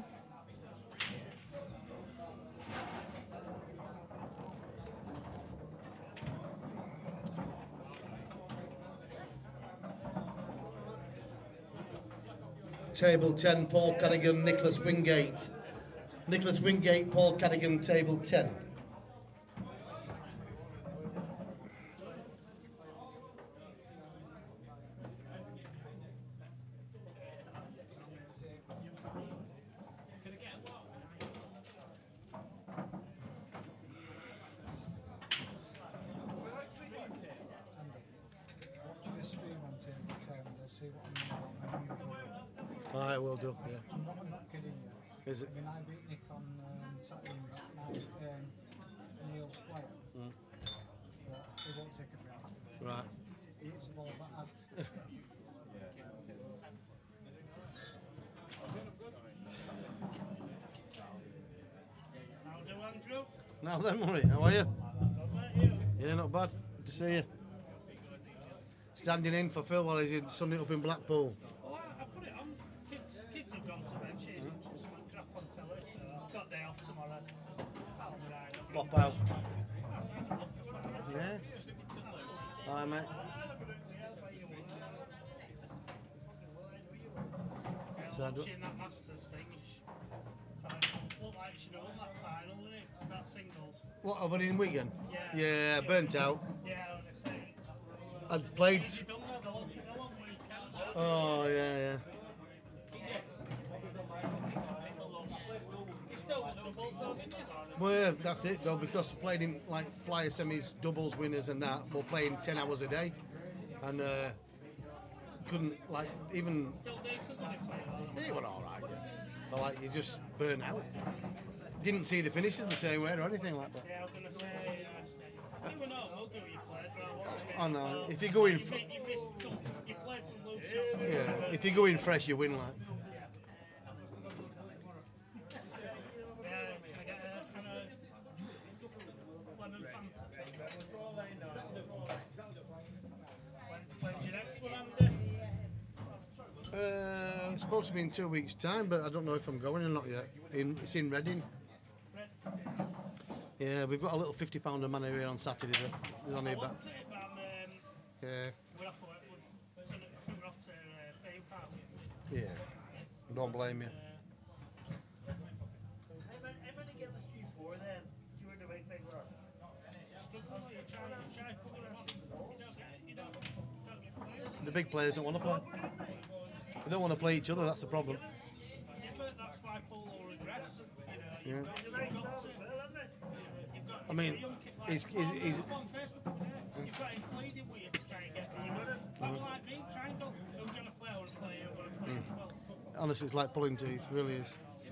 Table 10, Paul Cadigan, Nicholas Wingate. Nicholas Wingate, Paul Cadigan, table 10. Can see what I'm doing. Alright, we'll do. Yeah. I'm not kidding you. Is it? I mean, I beat Nick on Saturday night, Neil White. Mm. But he won't take it for granted. Right. He hits the ball bad. How do Andrew? Now then, Murray, how are you? Not you. Yeah, not bad. Good to see you. Standing in for Phil while he's in sunning up in Blackpool. Well, I put it on. Kids have gone to bed. She's just crap on telly. So I've got day off tomorrow. So I'll be right. Pop out. That's how I look at it. Yeah. Alright, mate. So I do- Watching that Masters thing, looked like she won that final, didn't it? That singles. What, over in Wigan? Yeah. Yeah, burnt out. Yeah, honestly. I'd played. You done that the long weekend. Oh, yeah. You still got doubles though, didn't you? Well, yeah, that's it though, because I played in like flyer semis, doubles winners and that. We're playing 10 hours a day, and couldn't like even. Still decent when you play. It went all right, yeah. But like you just burn out. Didn't see the finishes the same way or anything like that. Yeah, I was going to say, you were not look who you played, but I watched it. Oh no, if you go in, You missed some, you played some loose shots. yeah, if you go in fresh, you win like. Yeah, can I get a kind of lemon Fanta? When's your next one, Andy? It's supposed to be in 2 weeks' time, but I don't know if I'm going or not yet. It's in Reading. Yeah, we've got a little £50 a man here on Saturday. That on I here back. want it, but Yeah, we're off work. I think we're off to theme park. yeah. Don't blame you. How many games before then during the week they were? Struggling, you try to put them on. You don't get players. The big players don't want to play. They don't want to play each other. That's the problem. Yeah, but that's why Paul will regress. Yeah. You've got I mean, he's on Facebook today. You've got him pleading with you to try and get right. Not like me, triangle. Who's going to play or play who's going to play? Well, Honestly, it's like pulling teeth. Really is. you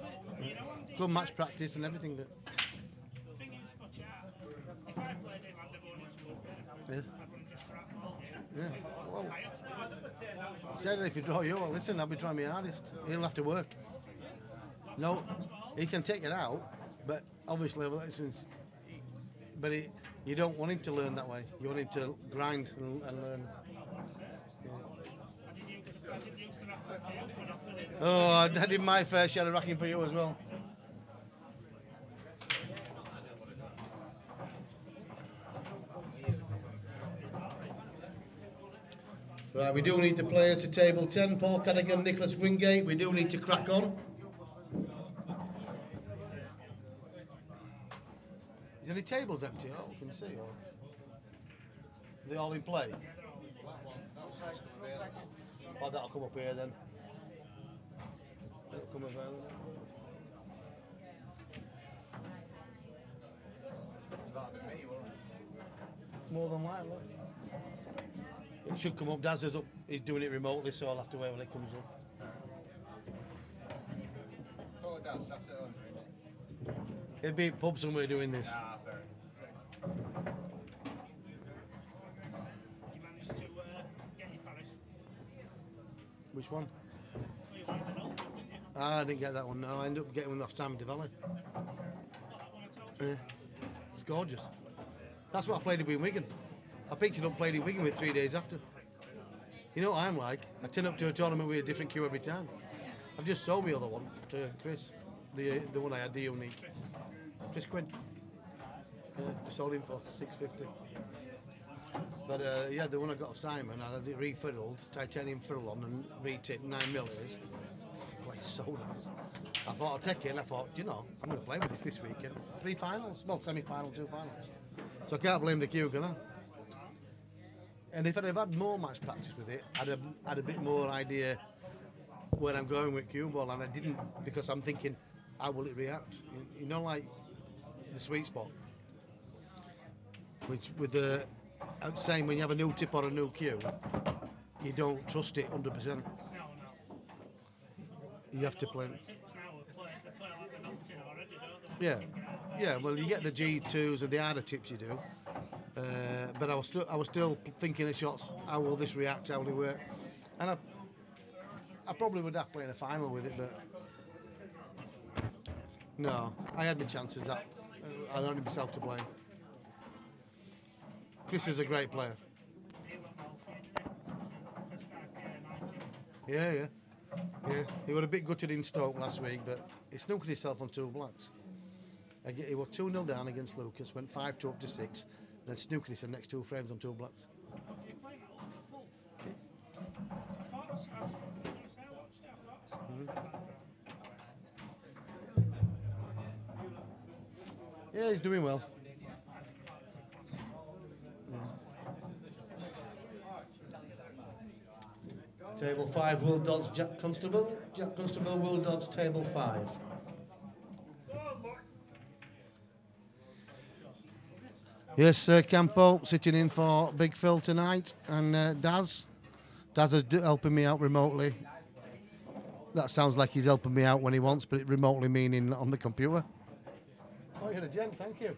know, Andy, Good match practice and everything, but the thing is for chat, if I played him, I'd never wanted to go for it. yeah, I'd run just for that ball. yeah. Well, I had to do it. he said if you draw you, well, listen, I'll be trying my hardest. He'll have to work. No, he can take it out, but obviously, well, listen, but you don't want him to learn that way. You want him to grind and learn. I didn't use the racket for you for nothing. Did I? Oh, I did my fair share of racking for you as well. Right, we do need the players to table 10. Paul Cadigan, Nicholas Wingate. We do need to crack on. Is any tables empty? Oh, we can see. Or are they all in play? Oh, that'll come up here then. That'll come up there. More than likely. It should come up. Daz is up. He's doing it remotely, so I'll have to wait when it comes up. Oh, it does. That's it. It'd be a pub somewhere doing this. Ah, fair. You managed to get your Paris. Which one? Well, you wanted an old one, didn't you? Ah, I didn't get that one. No, I ended up getting one off Sam Valley. Not that one I told you. Yeah. It's gorgeous. That's what I played in Wigan. I picked it up, played in Wigan with 3 days after. You know what I'm like? I turn up to a tournament with a different cue every time. I've just sold my other one to Chris, the one I had, the unique. Chris Quinn. Yeah, just sold him for $6.50. But yeah, the one I got off Simon, I had it refiddled, titanium fiddle on and re-tipped 9mm. Place so nice. I thought I'll take it, and I thought, you know, I'm going to play with this weekend. 3 finals, well, semi-final, 2 finals. So I can't blame the queue, can I? And if I'd have had more match practice with it, I'd have had a bit more idea where I'm going with cue ball, and I didn't, because I'm thinking, how will it react? You know, like the sweet spot, which with the same when you have a new tip or a new cue, you don't trust it 100%. No, no. You have to play. Tips now are play like they're knocked in already, don't they? Yeah, yeah. Well, you get the G2s and the harder tips you do. But I was still thinking of shots. How will this react? How will it work? And I probably would have played a final with it, but no, I had my chances. That I only myself to blame. Chris is a great player. He went well for you, didn't he? First time, Yeah. He was a bit gutted in Stoke last week, but he snookered himself on 2 blacks. He was 2-0 down against Lucas, went 5-2 up to 6, then snookered himself next 2 frames on 2 blacks. You playing at Liverpool? I thought I watched it. I thought Yeah, he's doing well. Table 5, Will Dodds, Jack Constable. Jack Constable, Will Dodds, table 5. Yes, Campo sitting in for Big Phil tonight, and Daz. Daz is helping me out remotely. That sounds like he's helping me out when he wants, but it remotely meaning on the computer. Oh, you're a gent, thank you.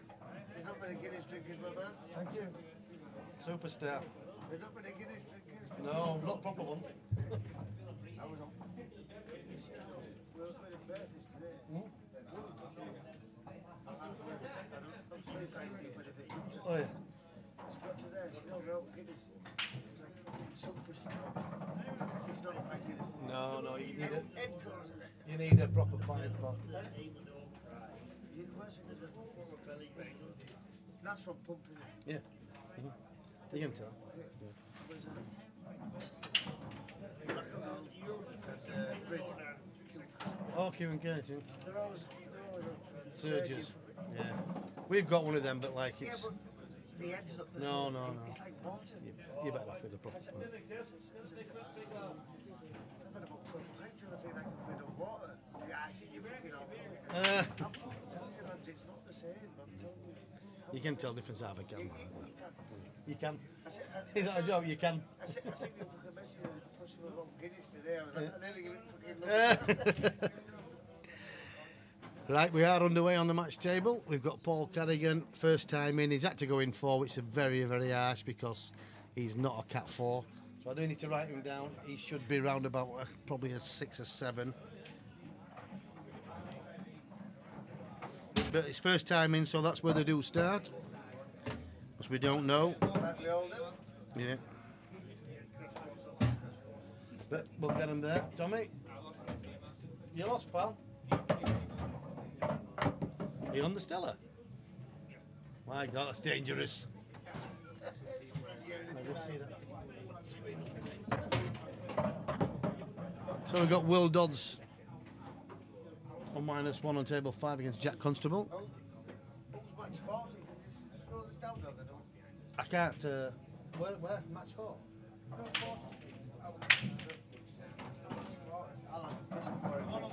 There's not many Guinness drinkers, my man. Thank you. Superstar. There's not many Guinness drinkers. No, not proper ones. I was on. Well, we're in Burfist today. Well done. I'm sorry, guys, they put a bit into it. Oh, yeah. It's got to there, it's no real Guinness. It's like fucking superstar. It's not quite Guinness. No, you need Ed goes in it. you need a proper pint pot. That's from pumping. Yeah. You can tell. Where's that? Bridge. Oh, Q and Kitchen. They're always up for Surges. Yeah. We've got one of them, but like Yeah, it's. but the end's not the No, same. no. It's like water. You better off with the proper I've pint. had about 12 pints and I feel like I've been on water. Yeah, I see you fucking alcoholic. I'm fucking telling you, lads, it's not the same. I'm telling you. You can tell difference out of a can. You You can. I said, Is that a joke? You can. I sent you a fucking message and pushed him about Guinness today. I was like, I nearly give it fucking look. Right, we are underway on the match table. We've got Paul Cadigan, first time in. He's had to go in 4, which is very, very harsh because he's not a cat 4. So I do need to write him down. He should be round about probably a 6 or 7. But it's first time in, so that's where they do start. Because we don't know. Like we all do. Yeah. But we'll get him there. Tommy? You lost, pal? You on the Stella? My God, that's dangerous. I just see that. So we've got Will Dodds on -1 on table 5 against Jack Constable. Who's match 40? Throw this down there, they don't. I can't. Where? Match 4? No, 40.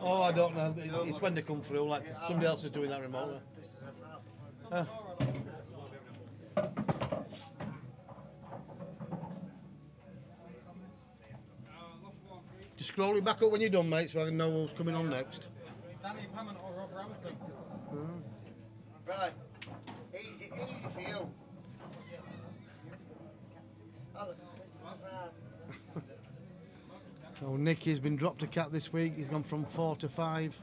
Oh, I don't know. It's when they come through. Like somebody else is doing that remotely. This is a foul. Just scroll it back up when you're done, mate, so I can know who's coming on next. Danny Pammon or Rob Ramsden. Right. Easy for you. Oh, this is bad. So Nicky's been dropped a cat this week. He's gone from 4 to 5.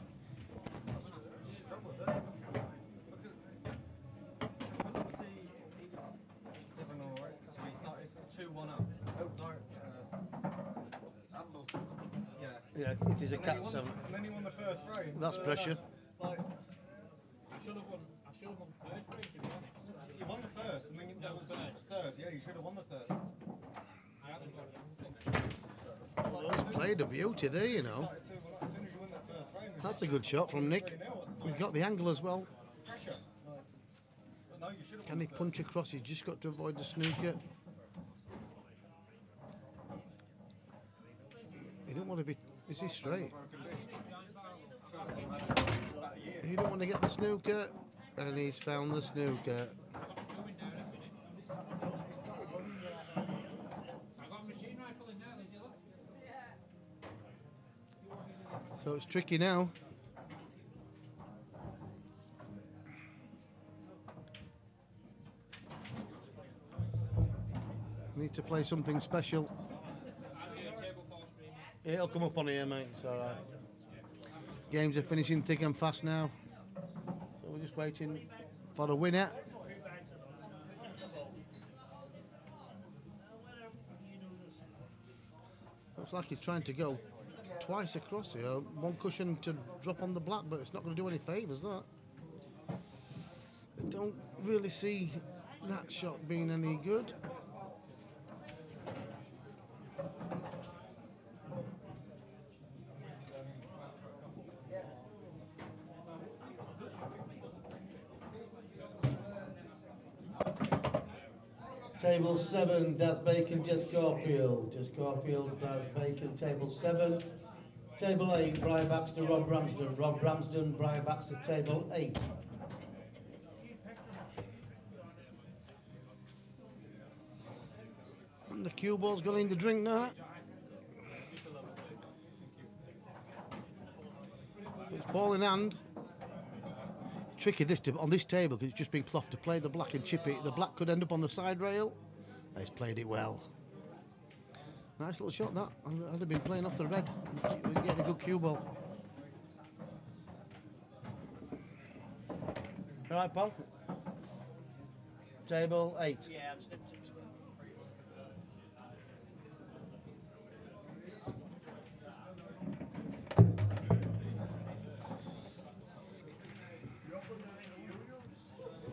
Yeah, it is a cat 7. And then he won the first frame. That's pressure. Like, I should have won third frame, to be honest. You won the first, and then that was third. Yeah, you should have won the third. I haven't got it. He's played a beauty there, you know. As soon as you win that first frame, That's a good shot from Nick. He's got the angle as well. pressure. Like, but no, you should have Can he punch across? He's just got to avoid the snooker. He don't want to be... Is he straight? He don't want to get the snooker. And he's found the snooker. So it's tricky now. Need to play something special. It'll come up on here, mate. It's all right. Games are finishing thick and fast now. So we're just waiting for the winner. Looks like he's trying to go twice across here. One cushion to drop on the black, but it's not going to do any favours, that. I don't really see that shot being any good. Table 7, Daz Bacon, Jess Caulfield. Jess Caulfield, Daz Bacon, table 7. Table 8, Brian Baxter, Rob Bramsden. Rob Bramsden, Brian Baxter, table 8. And the cue ball's gone in the drink now. It's ball in hand. Tricky this on this table because it's just been cloth to play the black and chip it. The black could end up on the side rail. He's played it well. Nice little shot that. I'd have been playing off the red. We're getting a good cue ball. All right, Paul. Table 8. Yeah, I'm snipped into it.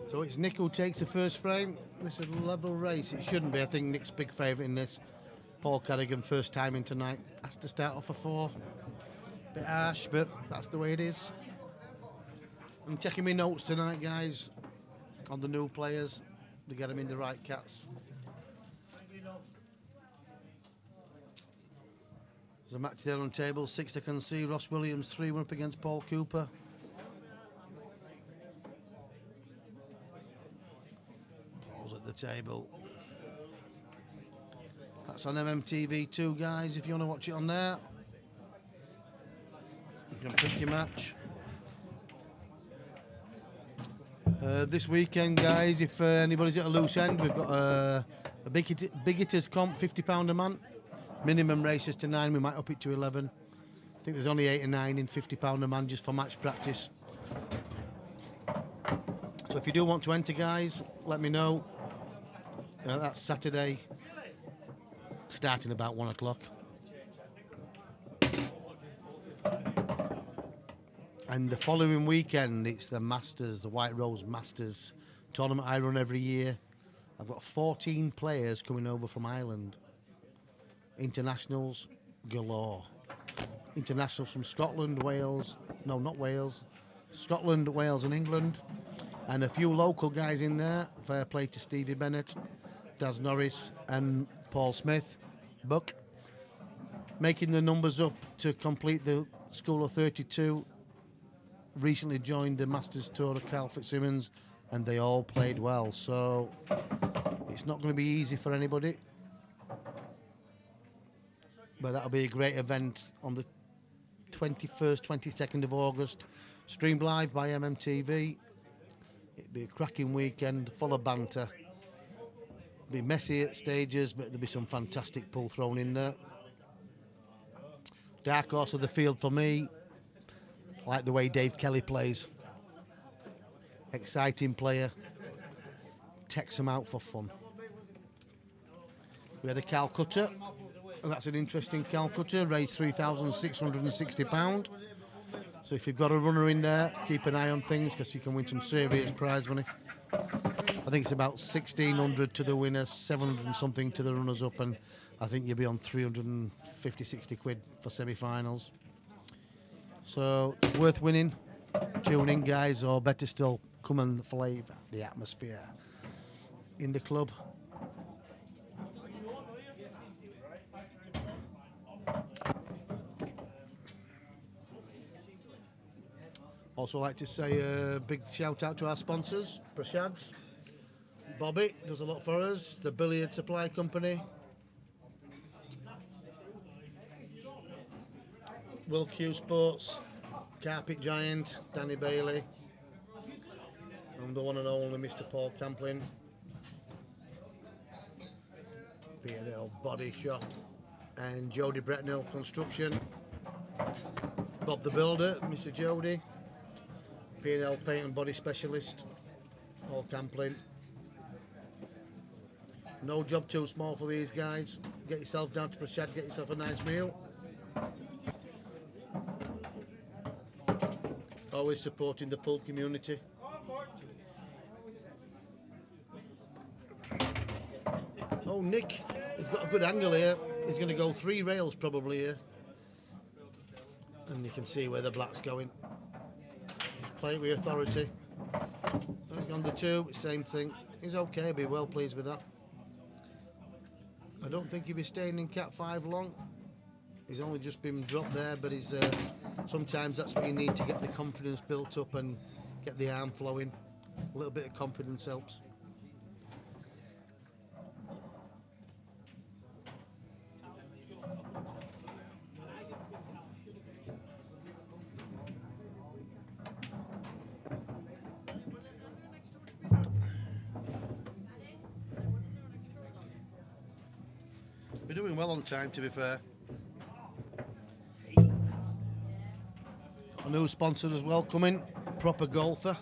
So it's Nick who takes the first frame. This is a level race. It shouldn't be. I think Nick's big favourite in this. Paul Cadigan, first time in tonight. Has to start off a 4. Bit harsh, but that's the way it is. I'm checking my notes tonight, guys, on the new players to get them in the right cats. There's a match there on table 6. I can see Ross Williams 3-1 up against Paul Cooper. Paul's at the table. That's on MMTV2, guys, if you want to watch it on there. You can pick your match. This weekend, guys, if anybody's at a loose end, we've got a big hitters comp, £50 a man. Minimum races to 9, we might up it to 11. I think there's only 8 or 9 in £50 a man just for match practice. So if you do want to enter, guys, let me know. That's Saturday, starting about 1 o'clock. And the following weekend, it's the Masters, the White Rose Masters tournament I run every year. I've got 14 players coming over from Ireland. Internationals galore. Internationals from Scotland, Wales, no, not Wales, Scotland, Wales and England. And a few local guys in there. Fair play to Stevie Bennett, Daz Norris and Paul Smith, Buck. Making the numbers up to complete the School of 32. Recently joined the Masters Tour of Carl Fitzsimmons, and they all played well. So it's not going to be easy for anybody. But that'll be a great event on the 21st, 22nd of August. Streamed live by MMTV. It'll be a cracking weekend, full of banter. It'll be messy at stages, but there'll be some fantastic pull thrown in there. Dark horse of the field for me. I like the way Dave Kelly plays. Exciting player. Takes him out for fun. We had a Calcutta. That's an interesting Calcutta. Raised £3,660. So if you've got a runner in there, keep an eye on things because you can win some serious prize money. I think it's about 1,600 to the winner, 700 and something to the runners up, and I think you'll be on 350, 60 quid for semi-finals. So worth winning. Tune in, guys, or better still, come and flavour the atmosphere in the club. Also like to say a big shout out to our sponsors, Prashad's. Bobby does a lot for us, the Billiard Supply Company. Will Q Sports, Carpet Giant, Danny Bailey, and the one and only Mr. Paul Camplin. P&L Body Shop, and Jody Bretnell Construction. Bob the Builder, Mr. Jody. P&L Paint and Body Specialist, Paul Camplin. No job too small for these guys. Get yourself down to Prashad, get yourself a nice meal. Always supporting the pool community. Oh, Nick, he's got a good angle here. He's going to go 3 rails probably here. And you can see where the black's going. Just play it with authority. He's gone to 2, same thing. He's okay, I'll be well pleased with that. I don't think he'll be staying in Cat 5 long. He's only just been dropped there, but he's sometimes that's what you need to get the confidence built up and get the arm flowing. A little bit of confidence helps. We're doing well on time, to be fair. A new sponsor as well coming, Proper Golfer.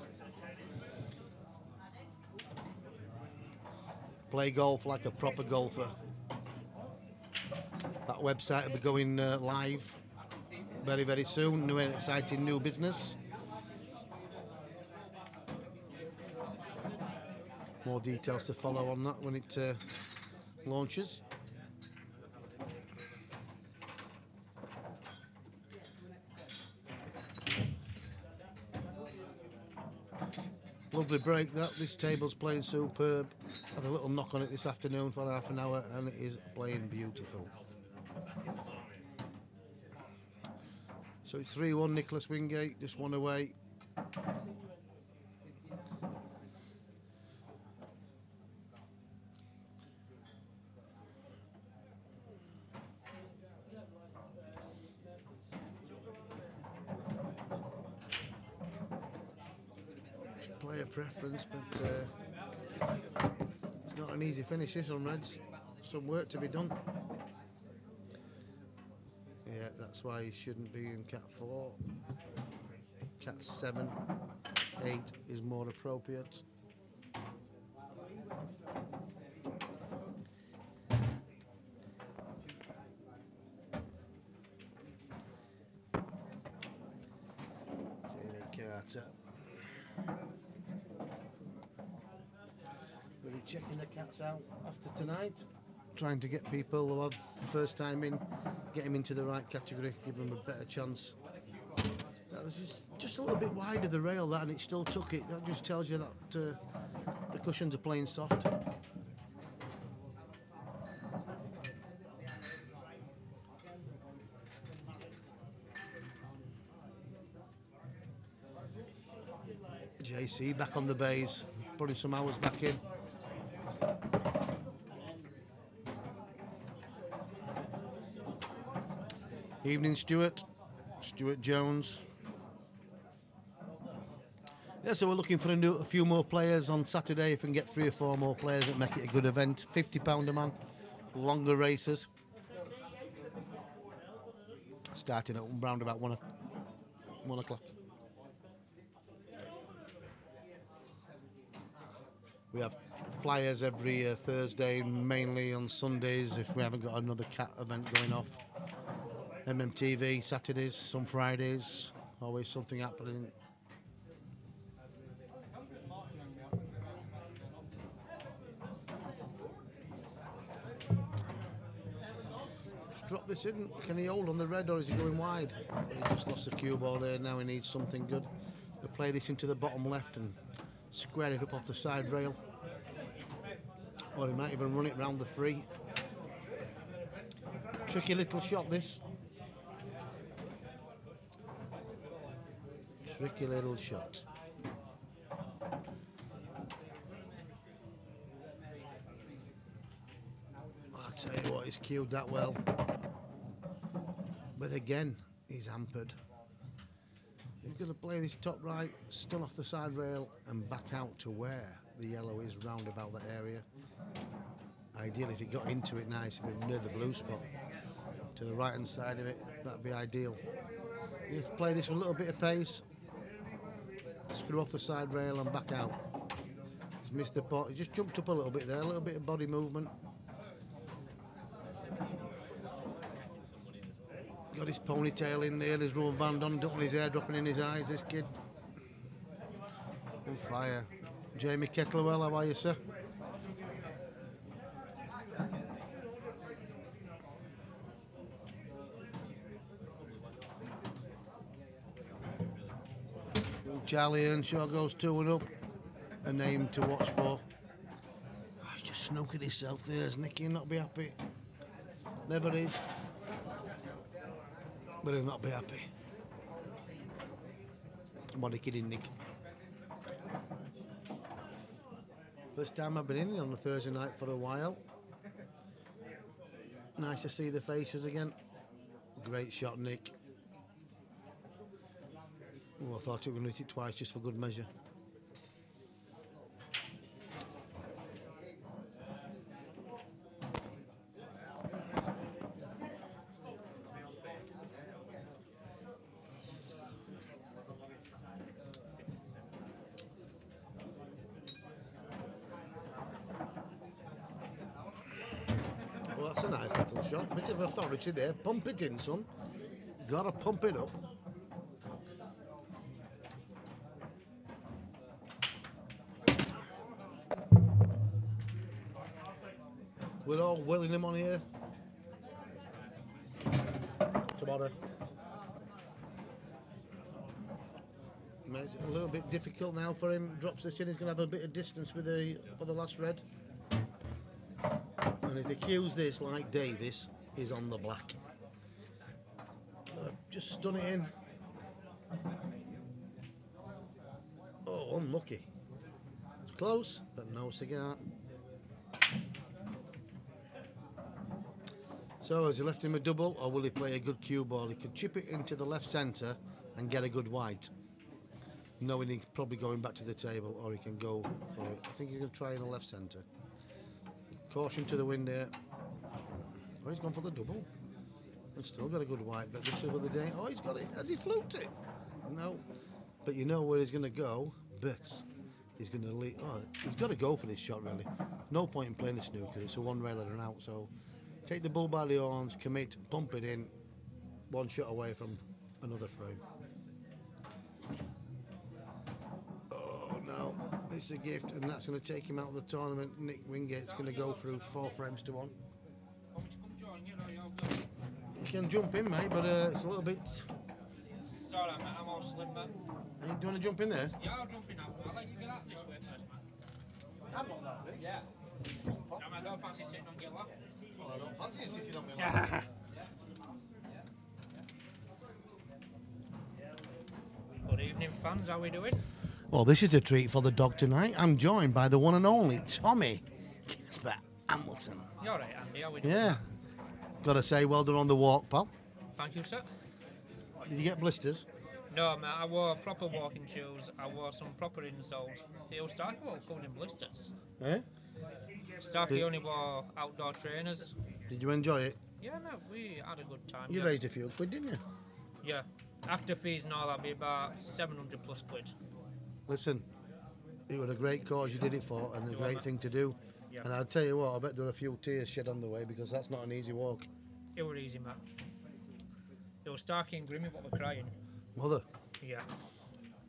Play golf like a proper golfer. That website will be going live very, very soon. New and exciting new business. More details to follow on that when it launches. Lovely break that. This table's playing superb. Had a little knock on it this afternoon for half an hour and it is playing beautiful. So it's 3-1 Nicholas Wingate, just one away. Player preference, but it's not an easy finish this on Reds. Some work to be done. Yeah, that's why he shouldn't be in Cat 4. Cat 7, 8 is more appropriate. Jamie Carter. Really checking the cats out after tonight. Trying to get people who have first time in, get them into the right category, give them a better chance. That was just a little bit wide of the rail, that, and it still took it. That just tells you that the cushions are playing soft. JC back on the bays, putting some hours back in. Evening, Stuart Jones. Yeah, so we're looking for a few more players on Saturday. If we can get 3 or 4 more players, it'll make it a good event. £50 a man, longer races. Starting at around about 1 o'clock. We have flyers every Thursday, mainly on Sundays if we haven't got another cat event going off. MMTV Saturdays, some Fridays, always something happening. Just drop this in. Can he hold on the red or is he going wide? He just lost the cue ball there, now he needs something good. We'll play this into the bottom left and square it up off the side rail. Or he might even run it round the free. Tricky little shot this. Tricky little shot. I'll tell you what, he's cued that well. But again, He's hampered. He's going to play this top right, still off the side rail and back out to where the yellow is, round about that area. Ideally, if he got into it nice, if it was near the blue spot, to the right hand side of it, that'd be ideal. You have to play this with a little bit of pace, screw off the side rail and back out. He's missed the pot, he just jumped up a little bit there, a little bit of body movement. Got his ponytail in there, his rubber band on, don't want his hair dropping in his eyes, this kid. On fire. Jamie Kettlewell, how are you, sir? Charlie Earnshaw goes 2-1 up. A name to watch for. Oh, he's just snookered himself there, as Nicky, not be happy. Never is. But he'll not be happy. What a kidding, Nick. First time I've been in on a Thursday night for a while. Nice to see the faces again. Great shot, Nick. Oh, I thought you were going to hit it twice just for good measure. Well, that's a nice little shot. Bit of authority there. Pump it in, son. Gotta pump it up. We're all willing him on here. Tomorrow. Makes it a little bit difficult now for him. Drops this in, he's going to have a bit of distance with for the last red. And if he cues this like Davis, he's on the black. Just stun it in. Oh, unlucky. It's close, but no cigar. So has he left him a double, or will he play a good cue ball? He could chip it into the left centre and get a good white, knowing he's probably going back to the table, or he can go for it. I think he's going to try in the left centre. Caution to the wind here. Oh, he's gone for the double. He's still got a good white, but this is the day. Oh, he's got it. Has he fluked it? No. But you know where he's going to go, but he's going to leave. Oh, he's got to go for this shot, really. No point in playing the snooker. It's a one railer and out, so take the bull by the horns, commit, pump it in, one shot away from another frame. Oh no, it's a gift, and that's going to take him out of the tournament. Nick Wingate's going to go through 4 frames to 1. You can jump in, mate, but it's a little bit. It's alright, mate, I'm all slim, man. Hey, do you want to jump in there? Yeah, I'll jump in now. I'll let you get out this way first, man. I'm not that big. Yeah. No, man, I don't fancy sitting on your lap. Well, I don't fancy sitting on my lap. Good evening, fans. How we doing? Well, this is a treat for the dog tonight. I'm joined by the one and only Tommy Casper Hamilton. You alright, Andy? How we doing? Yeah. Got to say, well done on the walk, pal. Thank you, sir. Did you get blisters? No, mate, I wore proper walking shoes. I wore some proper insoles. The old Starkey was covered in blisters. Eh? Starkey only wore outdoor trainers. Did you enjoy it? Yeah, no, we had a good time. You yeah. raised a few quid, didn't you? Yeah. After fees and all, that'd be about 700 plus quid. Listen, it was a great cause you did it for, and a great thing to do. Yeah. And I'll tell you what, I bet there were a few tears shed on the way, because that's not an easy walk. It was easy, man. It was Starkey and Grimmy what were crying. Mother? Yeah.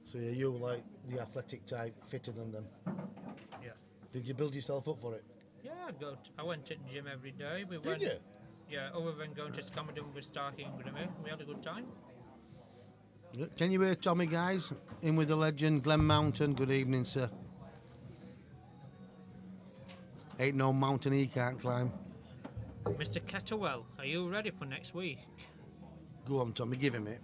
So you were like the athletic type, fitter than them. Yeah. Did you build yourself up for it? Yeah, good. I went to the gym every day. We Did went, you? Yeah, other than going to Scoreboard with Starkey and Grimmy, we had a good time. Can you hear Tommy, guys? In with the legend, Glen Mountain. Good evening, sir. Ain't no mountain he can't climb. Mr. Kettlewell, are you ready for next week? Go on, Tommy, give him it.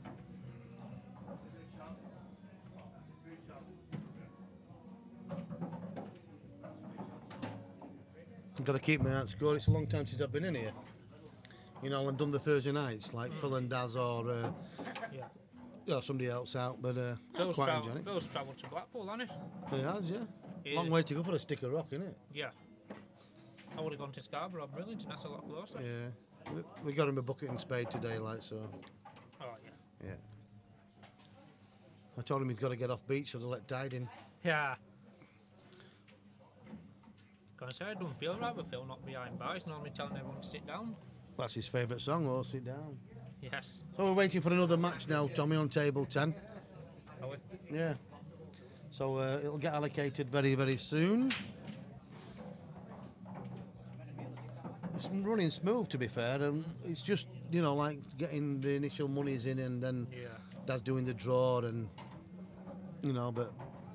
I've got to keep my eye on score. It's a long time since I've been in here. you know, and done the Thursday nights like Phil and Daz or Yeah. you know, somebody else out. But Phil's, quite enjoying it. Phil's travelled to Blackpool, hasn't he? He has, yeah. He- Long way to go for a stick of rock, isn't it? Yeah. I would have gone to Scarborough, Bridlington, that's a lot closer. Yeah. We got him a bucket and spade today, like so. Oh, yeah. Yeah. I told him he's got to get off beach, so to let Tide in. Yeah. Gonna say, I don't feel right with Phil not behind bar. He's normally telling everyone to sit down. That's his favourite song, oh, sit down. Yes. So we're waiting for another match now, Tommy, on table 10. Are we? Yeah. So it'll get allocated very, very soon. It's running smooth, to be fair, and it's just, you know, like getting the initial monies in and then Yeah. Dad's doing the draw and, you know, but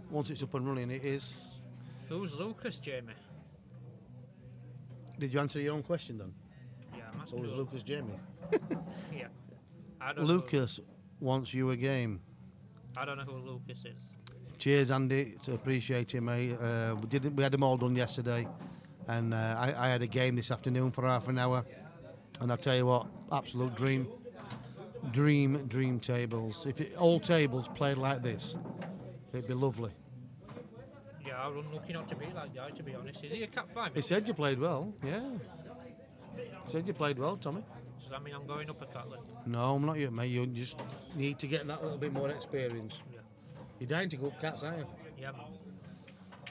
once it's up and running, it is. Who's Lucas, Jamie? Did you answer your own question then? Yeah, I'm So asking was who- Lucas Jamie. Yeah. I don't Lucas wants you a game. Know, I don't know who Lucas is. Cheers, Andy. It's appreciated, mate. We had them all done yesterday, and I had a game this afternoon for half an hour. And I tell you what, absolute dream tables. If all tables played like this, it'd be lovely. Yeah, I'm lucky not to be that guy, to be honest. Is he a Cat 5? He said you played well. Yeah. He said you played well, Tommy. Does that mean I'm going up a cat then? No, I'm not yet, mate. You just need to get that little bit more experience. Yeah. You're dying to go up cats, aren't you? Yeah.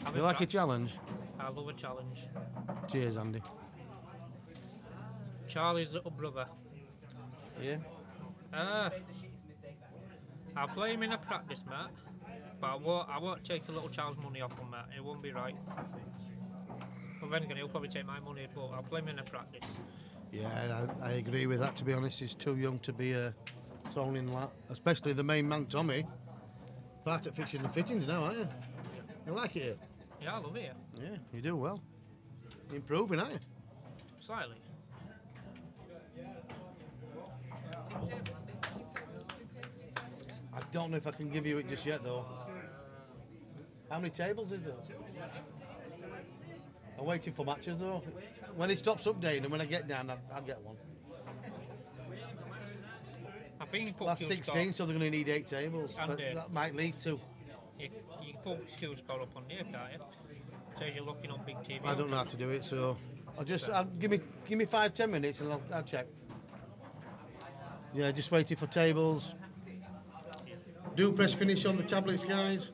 I'm You in like a fact- challenge? I love a challenge. Cheers, Andy. Charlie's little brother. Yeah. I'll play him in a practice, Matt. But I won't take a little child's money off him, Matt. It won't be right. Well, then again, he'll probably take my money, but I'll play him in a practice. Yeah, I agree with that, to be honest. He's too young to be thrown in that. Especially the main man, Tommy. Part at fixings and fittings now, aren't you? You like it here? Yeah, I love it here. Yeah, you do well. You're improving, aren't you? Slightly. I don't know if I can give you it just yet, though. How many tables is there? I'm waiting for matches, though. When it stops updating and when I get down, I'll get one. I think you put That's Q 16, so they're going to need 8 tables. And, But that might leave 2. You can put Q score up on there, can't you? Says you're looking on big TV. I don't know how to do it, so I'll give me 5-10 minutes and I'll check. Yeah, just waiting for tables. Do press finish on the tablets, guys.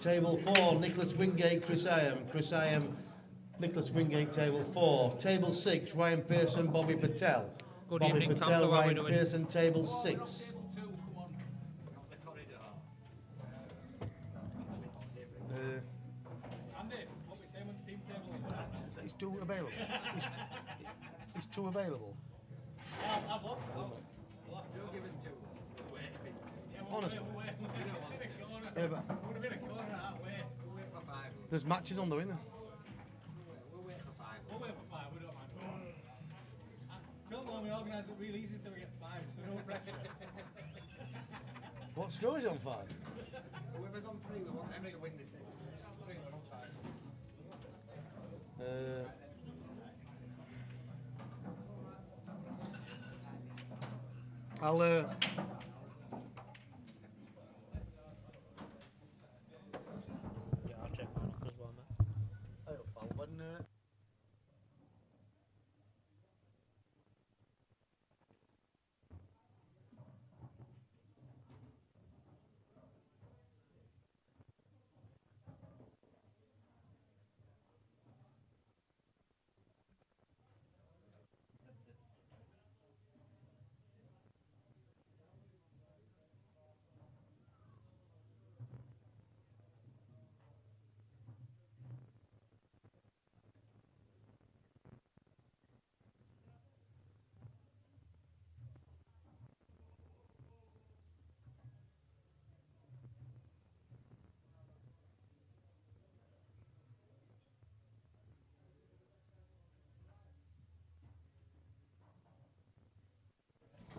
Table 4, Nicholas Wingate, Chris Iam, Nicholas Wingate, table 4. Table 6, Ryan Pearson, Bobby Patel. Good Bobby evening, Patel, Campbell, how are we Ryan doing? Pearson, table 6. It's two available. It's two available. Honestly. Yeah, but there's matches on though, isn't there? We organise it real easy so we get 5, so no pressure. What score is it on 5? Whoever's on 3, we want them to win this thing. 3, we're on 5. I'll Yeah, I'll check mine up as well, Matt. when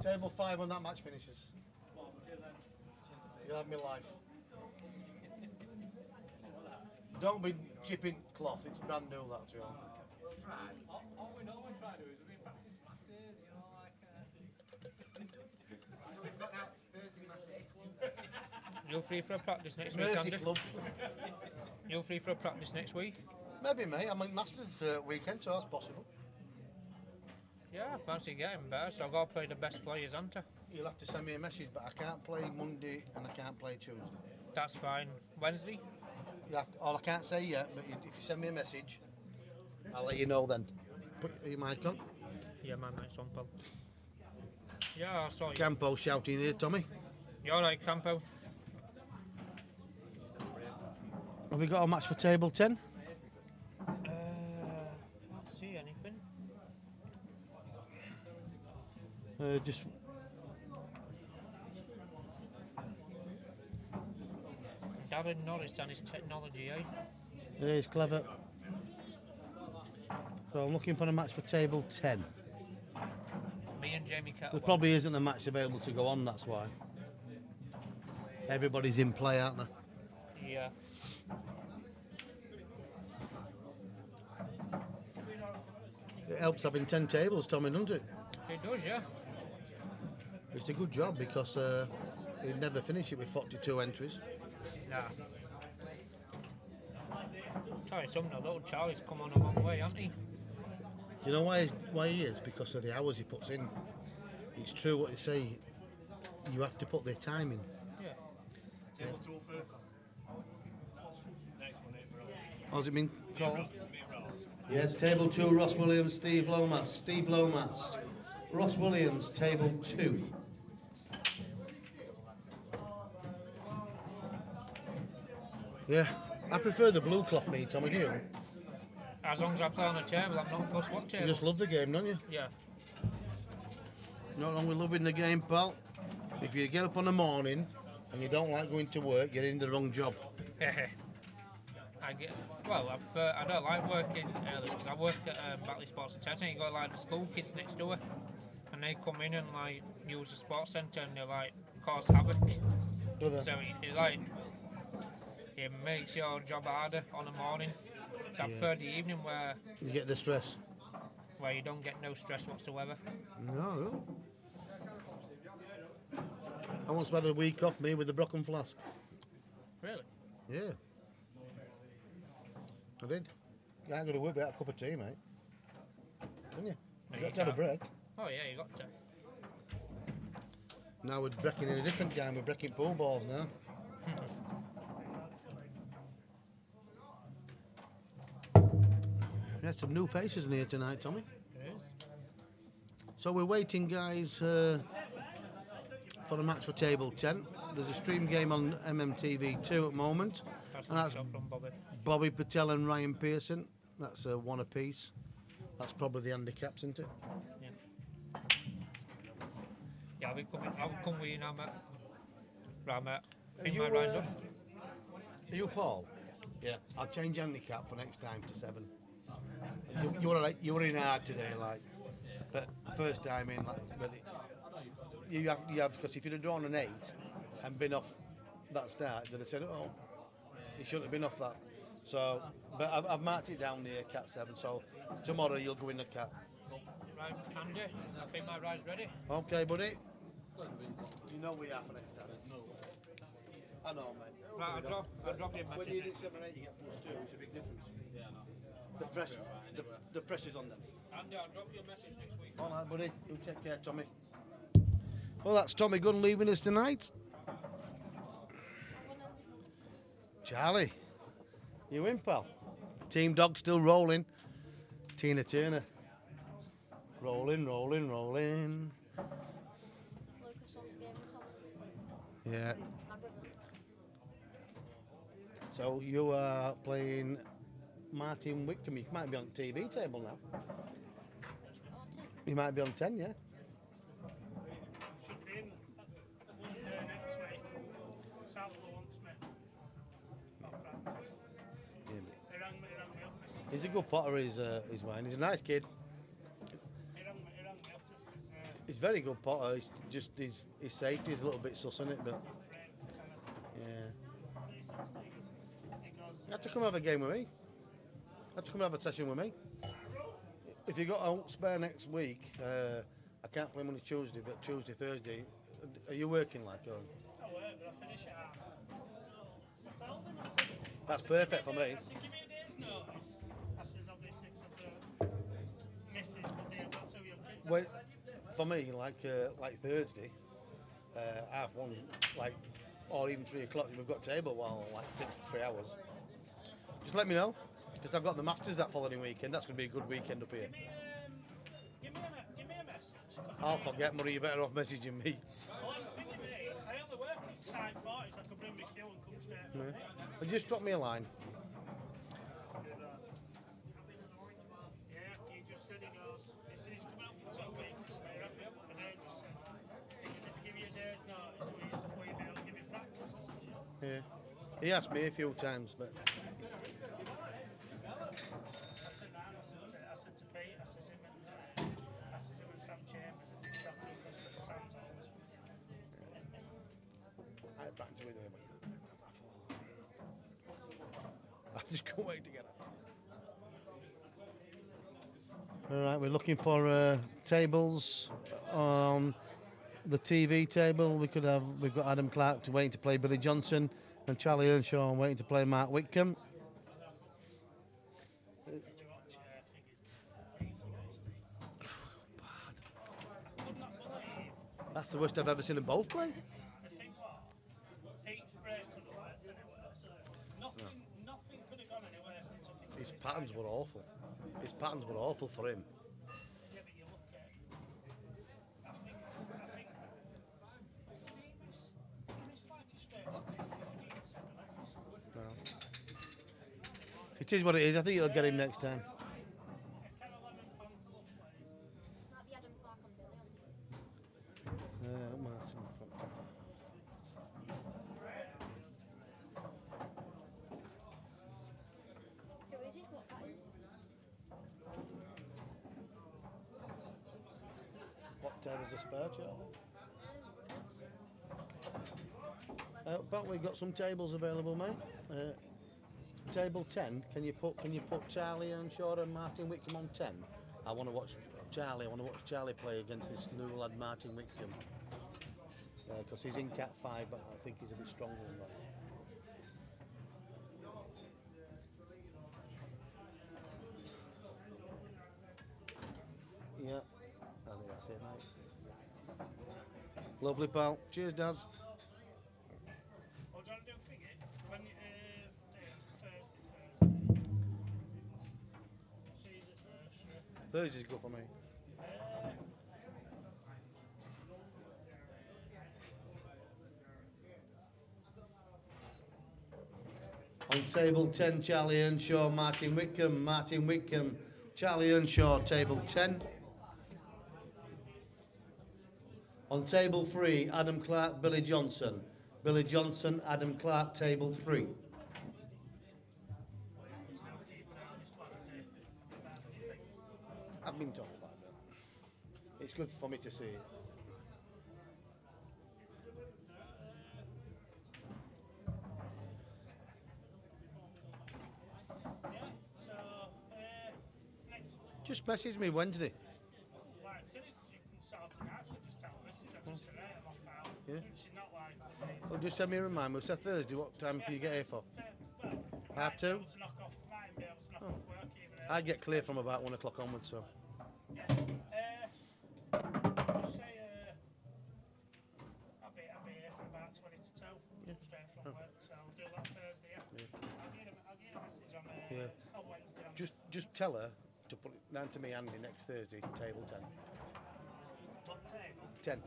table 5 when that match finishes. You'll have me life. Don't be chipping cloth, it's brand new, that's all. All we normally try to do is we practice masses, you know, like. We've got now Thursday massage. You're free for a practice next week, Mercy Andy? Club. You're free for a practice next week? Maybe, mate. I'm in Masters weekend, so that's possible. Yeah, I fancy getting better, so I've got to play the best players, haven't I? You'll have to send me a message, but I can't play Monday and I can't play Tuesday. That's fine. Wednesday? You have to, all I can't say yet, but if you send me a message, I'll let you know then. Put your mic on. Yeah, my mic's on, pal. Yeah, I saw you. Campo shouting here, Tommy. You alright, Campo? Have we got a match for table 10? Can't see anything. Just Darren Norris and his technology, eh? he's clever. So I'm looking for a match for table 10. Me and Jamie There Kettlewell. probably isn't a match available to go on, that's why. Everybody's in play, aren't they? Yeah. It helps having 10 tables, Tommy, doesn't it? It does, yeah. It's a good job because you'd never finish it with 42 entries. Nah. Tell you something, little Charlie's come on a long way, hasn't he? You know why he is? Because of the hours he puts in. It's true what you say. You have to put the time in. Yeah. Table 2 first. Next one, What does it mean, Colin? Yes, table 2, Ross Williams, Steve Lomas. Steve Lomas. Ross Williams, table 2. Yeah, I prefer the blue cloth me, Tommy, do you? As long as I play on a table, I'm not fussed what You table. just love the game, don't you? Yeah. Not wrong with loving the game, pal. If you get up on the morning and you don't like going to work, you're in the wrong job. I don't like working early because I work at Batley Sports and Testing. You got like the school kids next door, and they come in and like use the sports centre and they like cause havoc. Do they? So it makes your job harder on the morning. So I prefer the evening where You get the stress. you don't get no stress whatsoever. No. I once had a week off me with the Brocken flask. Really? Yeah. I did. You ain't got to work without a cup of tea, mate. Didn't you? No, You got to have a can't. break. Oh yeah, you got to. Now we're breaking in a different game. We're breaking pool balls now. We had some new faces in here tonight, Tommy. It is. So we're waiting, guys, for the match for table 10. There's a stream game on MMTV2 at the moment. And that's Shot from Bobby. Bobby Patel and Ryan Pearson. That's one apiece. That's probably the handicaps, isn't it? Yeah, I'll come with you now, mate. Right, mate. Are Think you, my rise up. Are you Paul? Yeah. I'll change handicap for next time to 7. You were in hard today, like. But first time in, like. But you have because if you'd have drawn an 8 and been off that start, they'd have said, oh, you shouldn't have been off that. So, but I've marked it down here, cat 7. So tomorrow you'll go in the cat. Right, Andy, I think my ride's ready. Okay, buddy. You know we are for next time. No. I know, mate. Right, I'll drop you a When you message. do 7 and 8, you get +2. It's a big difference. Yeah, I know. The pressure's on them. Andy, I'll drop you a message next week. All right, buddy. You take care, Tommy. Well, that's Tommy Gunn leaving us tonight. Charlie, you in, pal? Team dog still rolling. Tina Turner. Rolling, rolling, rolling. Lucas wants a game with Tommy. Yeah. My brother. So you are playing Martin Wickham. You might be on the TV table now. Which party? You might be on 10, yeah? Should be in one next week. Sal wants me. For practice. Yeah. He rang me up. He's a good potter, he's Wayne. He's a nice kid. He rang me up to say He's very good potter. He's just his safety is a little bit sus, isn't it? But yeah. he goes, You have to come have a game with me. You have to come have a session with me. If you got out spare next week, I can't play Monday, Tuesday, but Tuesday, Thursday, are you working like? Or? I work, but I finish at half. I told him, I said, That's perfect for me. I said, give me a day's notice. I says, obviously, because of the missus, but I've got 2 young kids. Well, for me, like Thursday, 1:30, like, or even 3 o'clock, we've got table while like 3 hours. Just let me know, because I've got the Masters that following weekend. That's going to be a good weekend up here. Give me a message. I'll forget, Murray. You're better off messaging me. Well, I'm thinking, mate, I only work at site 40, so I can bring my queue and come straight from here. But just drop me a line. Yeah, he just said, he goes, he said he's coming up for 2 weeks, but and then just says, because if I give you a day's notice, will you be able to give me practice? I said, yeah. Yeah. He asked me a few times, but I said to Pete, I says him and Sam Chambers are big shock because Sam's always I practice with him. I just can't wait to get it. All right, we're looking for tables on the TV table. We've got Adam Clark waiting to play Billy Johnson, and Charlie Earnshaw waiting to play Mark Wickham. That's the worst I've ever seen them both play. I think what? Pete's break could have worked anyway, so nothing could have gone any worse than took it. His patterns were awful. His patterns were awful for him. Yeah, but you look at I think he missed like a straight look at 15 seconds. It is what it is. I think he'll get him next time. Might be Adam Clark on Billy on Martin. Who is it? What guy? What time is the spare, Charlie? But we've got some tables available, mate. Table 10. Can you put Charlie Earnshaw and Martin Wickham on 10? I want to watch Charlie. I want to watch Charlie play against this new lad Martin Wickham. Because he's in Cat 5, but I think he's a bit stronger than that. Yeah, I think that's it, mate. Lovely, pal. Cheers, Daz. Well, do you want to do a figure? When Thursday. Thursday's good for me. On table 10, Charlie Earnshaw, Martin Wickham. Martin Wickham, Charlie Earnshaw, table 10. On table 3, Adam Clark, Billy Johnson. Billy Johnson, Adam Clark, table 3. I've been told about that. It's good for me to see it. Just message me Wednesday. Like I said, you can sort it out, so just tell the missus, I just said, hey, I'm off out. Yeah. She's not like, Well, just send me a reminder. We'll say Thursday. What time can you get here for? well, Half two? to knock off, might be able to knock off work even I get clear from about 1 o'clock onwards, so. Yeah. Just say, I'll be here for about 20 to 2, straight from work, so I'll do that Thursday, yeah. I'll get a message on Wednesday. Just tell her to put it down to me, Andy, next Thursday, table 10. What table? 10.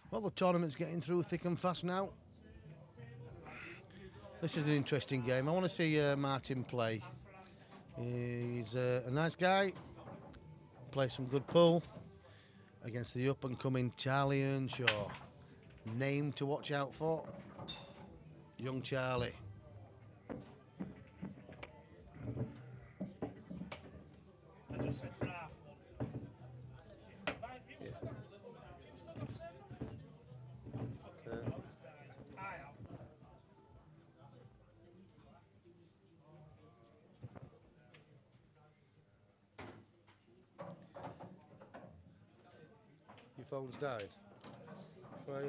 Well, the tournament's getting through thick and fast now. This is an interesting game. I want to see Martin play. He's a nice guy. Plays some good pool against the up-and-coming Charlie Earnshaw. Name to watch out for. Young Charlie. I just said for half one. phone's died. Try,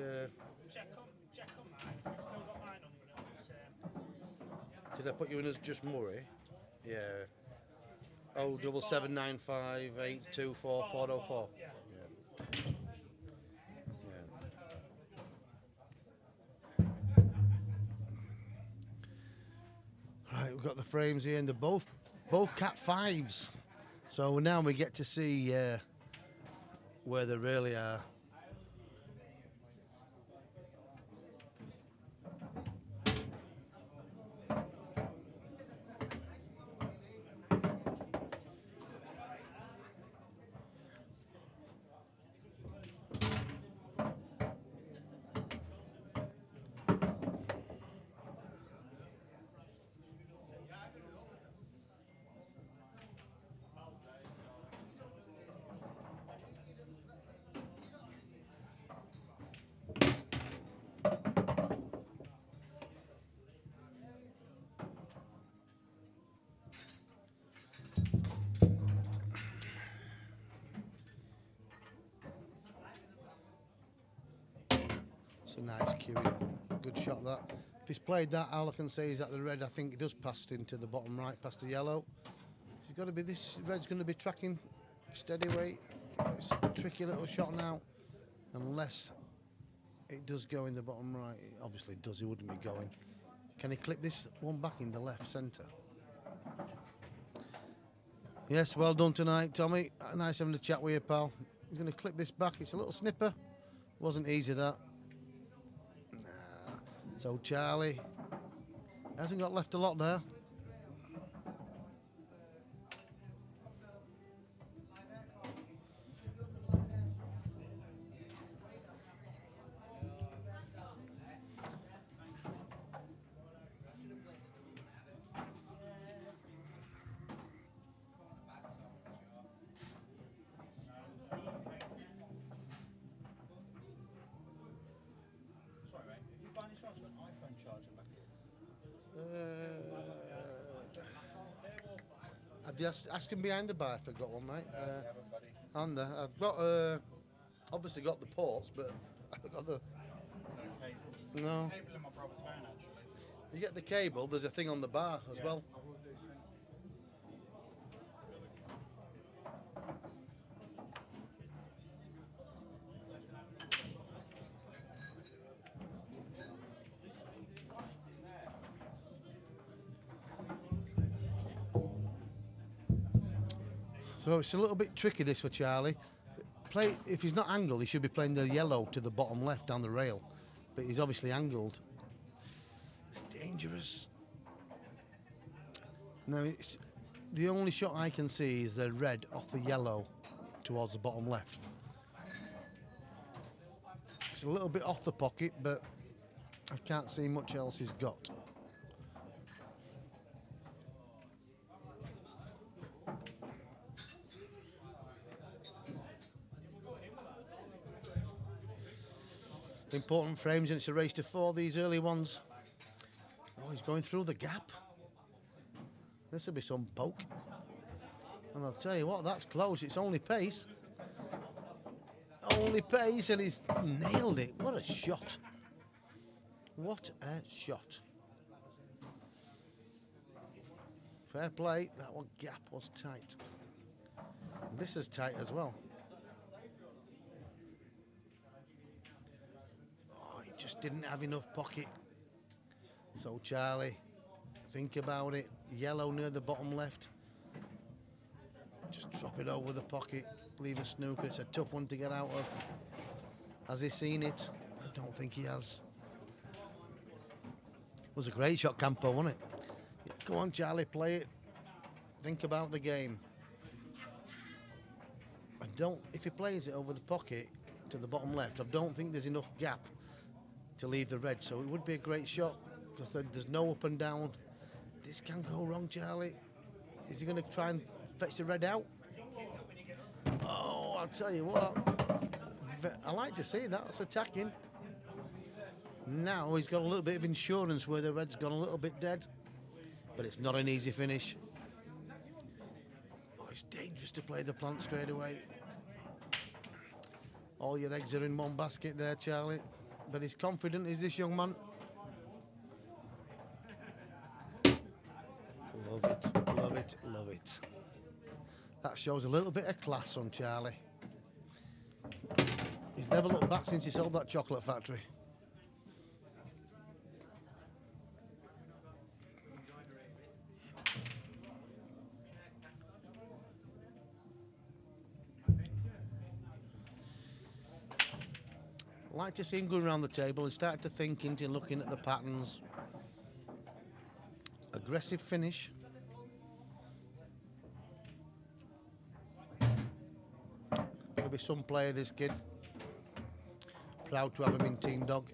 Check on mine. If you've still got my number, it'll be the same. did I put you in as just Murray? Yeah. 07795 824 404. Yeah. Right, we've got the frames here, and they're both Cat 5s. So now we get to see where they really are. A nice cueing, good shot that. If he's played that, all I can say is that the red, I think, it does pass into the bottom right, past the yellow. It's got to be this red's going to be tracking steady weight. It's a tricky little shot now, unless it does go in the bottom right. It obviously does. It wouldn't be going. Can he clip this one back in the left centre? Yes, well done tonight, Tommy. Nice having a chat with you, pal. He's going to clip this back. It's a little snipper. Wasn't easy, that. So Charlie hasn't got left a lot there. Have you asked him behind the bar if I've got one, mate? And I've got obviously got the ports, but I've got the no. Cable in my brother's van, actually. You get the cable. There's a thing on the bar as well. I will do. So it's a little bit tricky this for Charlie. If he's not angled, he should be playing the yellow to the bottom left down the rail. But he's obviously angled. It's dangerous. Now, the only shot I can see is the red off the yellow towards the bottom left. It's a little bit off the pocket, but I can't see much else he's got. Important frames, and it's a race to 4, these early ones. Oh, he's going through the gap. This will be some poke. And I'll tell you what, that's close. It's only pace. Only pace, and he's nailed it. What a shot. What a shot. Fair play. That one gap was tight. And this is tight as well. Just didn't have enough pocket. So Charlie, think about it. Yellow near the bottom left. Just drop it over the pocket. Leave a snooker. It's a tough one to get out of. Has he seen it? I don't think he has. It was a great shot, Campo, wasn't it? Yeah, go on, Charlie, play it. Think about the game. If he plays it over the pocket to the bottom left, I don't think there's enough gap to leave the red, so it would be a great shot because there's no up and down. This can go wrong, Charlie. Is he going to try and fetch the red out? Oh, I'll tell you what. I like to see that. That's attacking. Now he's got a little bit of insurance where the red's gone a little bit dead, but it's not an easy finish. Oh, it's dangerous to play the plant straight away. All your eggs are in one basket there, Charlie. But he's confident, is this young man? Love it, love it, love it. That shows a little bit of class on Charlie. He's never looked back since he sold that chocolate factory. I like to see him going around the table and start to think into looking at the patterns. Aggressive finish. There'll be some player, this kid. Proud to have him in Team Dog.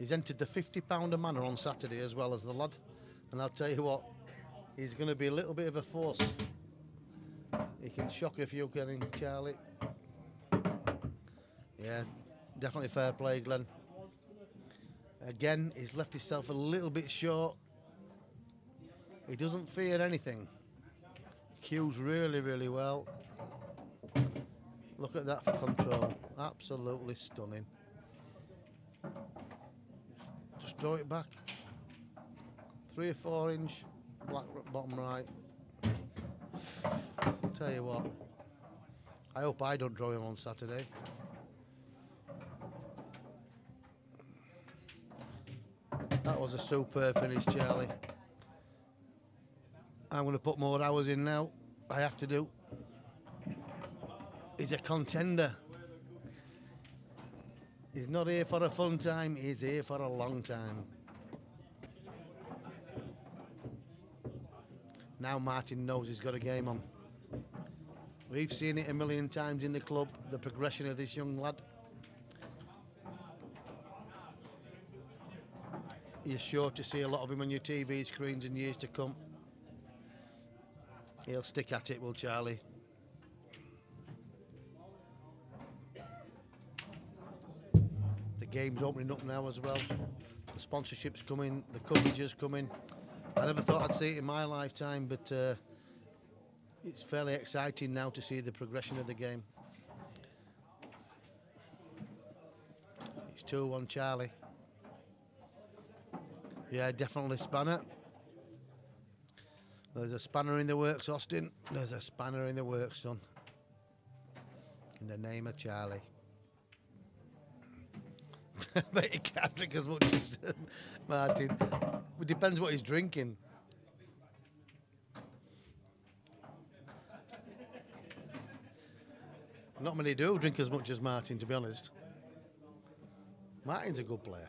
He's entered the 50-pounder manor on Saturday as well as the lad. And I'll tell you what, he's going to be a little bit of a force. He can shock a few, can he, Charlie? Yeah, definitely fair play, Glenn. Again, he's left himself a little bit short. He doesn't fear anything. Cues really, really well. Look at that for control. Absolutely stunning. Just draw it back. 3 or 4 inch, black bottom right. Tell you what, I hope I don't draw him on Saturday. That was a superb finish, Charlie. I'm going to put more hours in now. I have to do. He's a contender. He's not here for a fun time, he's here for a long time. Now Martin knows he's got a game on. We've seen it a million times in the club, the progression of this young lad. You're sure to see a lot of him on your TV screens in years to come. He'll stick at it, will Charlie? The game's opening up now as well. The sponsorship's coming, the coverage is coming. I never thought I'd see it in my lifetime, but it's fairly exciting now to see the progression of the game. It's 2-1 Charlie. Yeah, definitely spanner. There's a spanner in the works, Austin. There's a spanner in the works, son. In the name of Charlie. But he can't drink as much as Martin. It depends what he's drinking. Not many do drink as much as Martin, to be honest. Martin's a good player.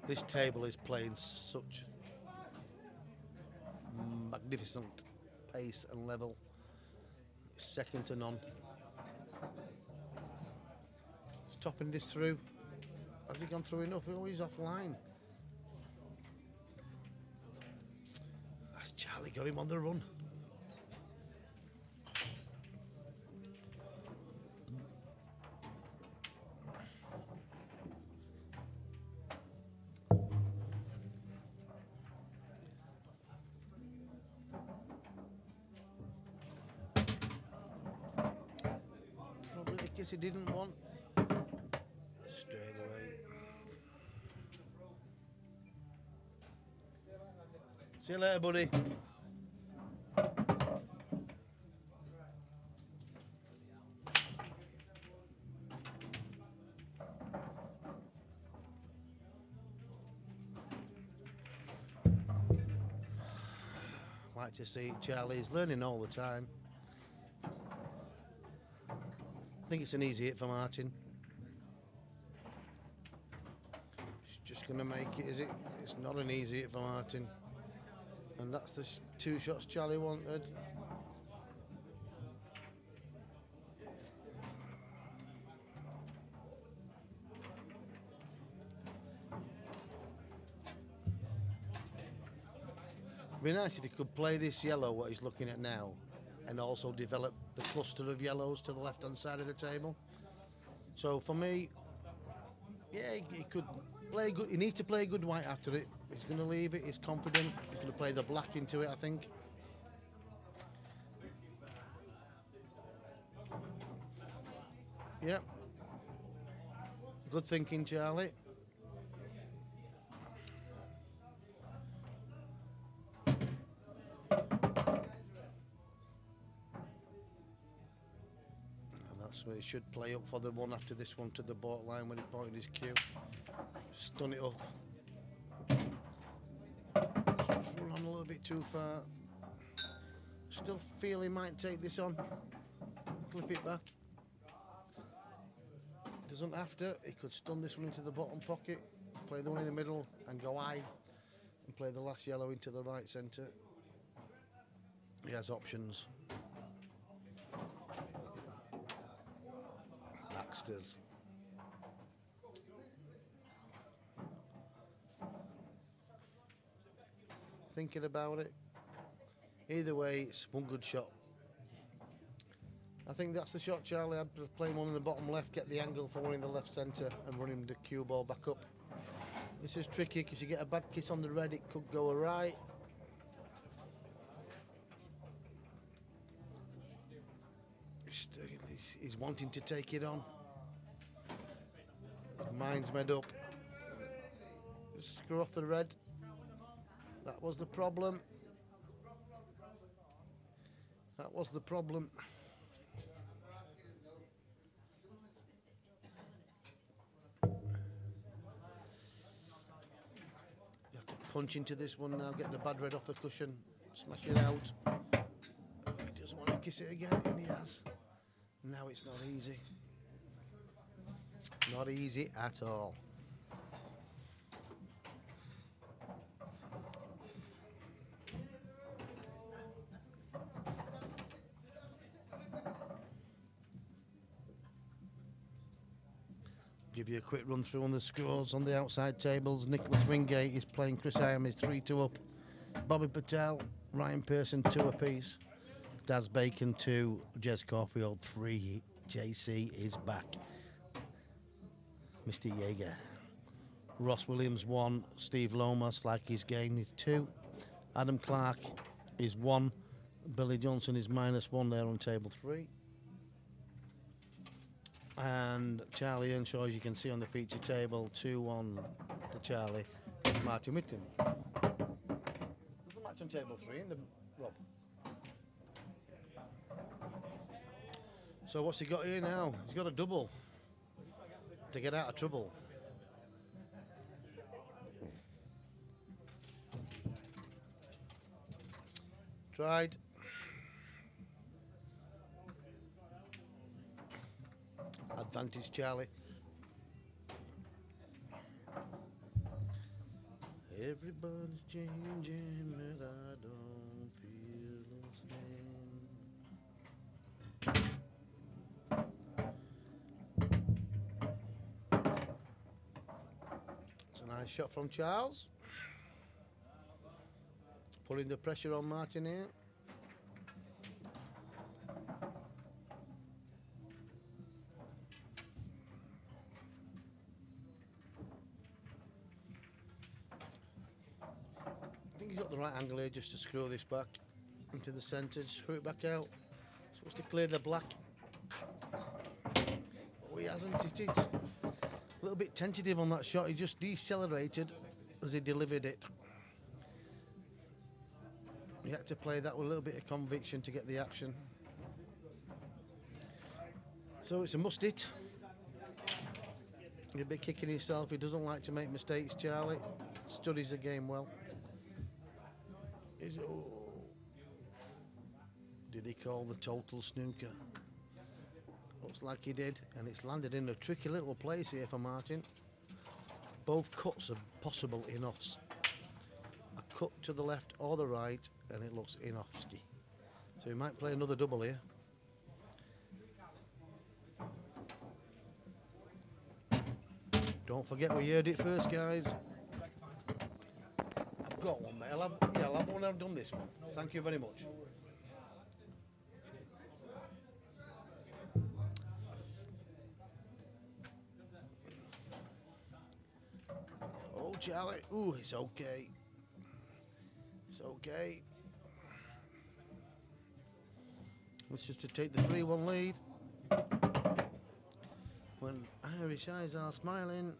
This table is playing such magnificent pace and level. Second to none. He's topping this through. Has he gone through enough? Oh, he's offline. That's Charlie got him on the run. Probably the kiss he didn't want. Straight away. See you later, buddy. Like to see Charlie's learning all the time. I think it's an easy hit for Martin. He's just going to make it, is it? It's not an easy hit for Martin. And that's the 2 shots Charlie wanted. It'd be nice if he could play this yellow, what he's looking at now, and also develop the cluster of yellows to the left-hand side of the table. So for me, yeah, he could play good. He needs to play good white after it. He's going to leave it. He's confident. He's going to play the black into it, I think. Yep. Good thinking, Charlie. So he should play up for the one after this one to the baulk line when he pointed his cue. Stun it up. Just run on a little bit too far. Still feel he might take this on. Clip it back. Doesn't have to. He could stun this one into the bottom pocket, play the one in the middle and go high and play the last yellow into the right centre. He has options. Baxter's. Thinking about it. Either way, it's one good shot. I think that's the shot, Charlie. I'd play one in the bottom left, get the angle for one in the left centre and run him the cue ball back up. This is tricky because you get a bad kiss on the red, it could go awry. He's wanting to take it on. His mind's made up. Screw off the red. That was the problem. That was the problem. You have to punch into this one now, get the bad red off the cushion, smash it out. Oh, he doesn't want to kiss it again, and he has. Now it's not easy. Not easy at all. Give you a quick run through on the scores on the outside tables. Nicholas Wingate is playing Chris Iam is 3-2 up. Bobby Patel, Ryan Pearson 2 apiece. Daz Bacon 2, Jez Caulfield 3. JC is back. Mr. Yeager. Ross Williams 1. Steve Lomas, like his game, is 2. Adam Clark is 1. Billy Johnson is -1 there on table 3. And Charlie Earnshaw, as you can see on the feature table, 2-1 to Charlie. It's Martin Whitton. There's a match on table 3 in the Rob. So what's he got here now? He's got a double to get out of trouble. Tried. Advantage Charlie. Everybody's changing, but I don't feel the same. It's a nice shot from Charles. Putting the pressure on Martin here. He's got the right angle here just to screw this back into the centre, screw it back out. Supposed to clear the black. Oh, he hasn't hit it. A little bit tentative on that shot. He just decelerated as he delivered it. He had to play that with a little bit of conviction to get the action. So it's a must hit. He'll be kicking himself. He doesn't like to make mistakes, Charlie. Studies the game well. Oh. Did he call the total snooker? Looks like he did, and it's landed in a tricky little place here for Martin. Both cuts are possible in-offs. A cut to the left or the right, and it looks in-offsky. So he might play another double here. Don't forget we heard it first, guys. Got one, mate. I'll have one when I've done this one. Thank you very much. Charlie. Ooh, it's okay. It's okay. Which is to take the 3-1 lead. When Irish eyes are smiling.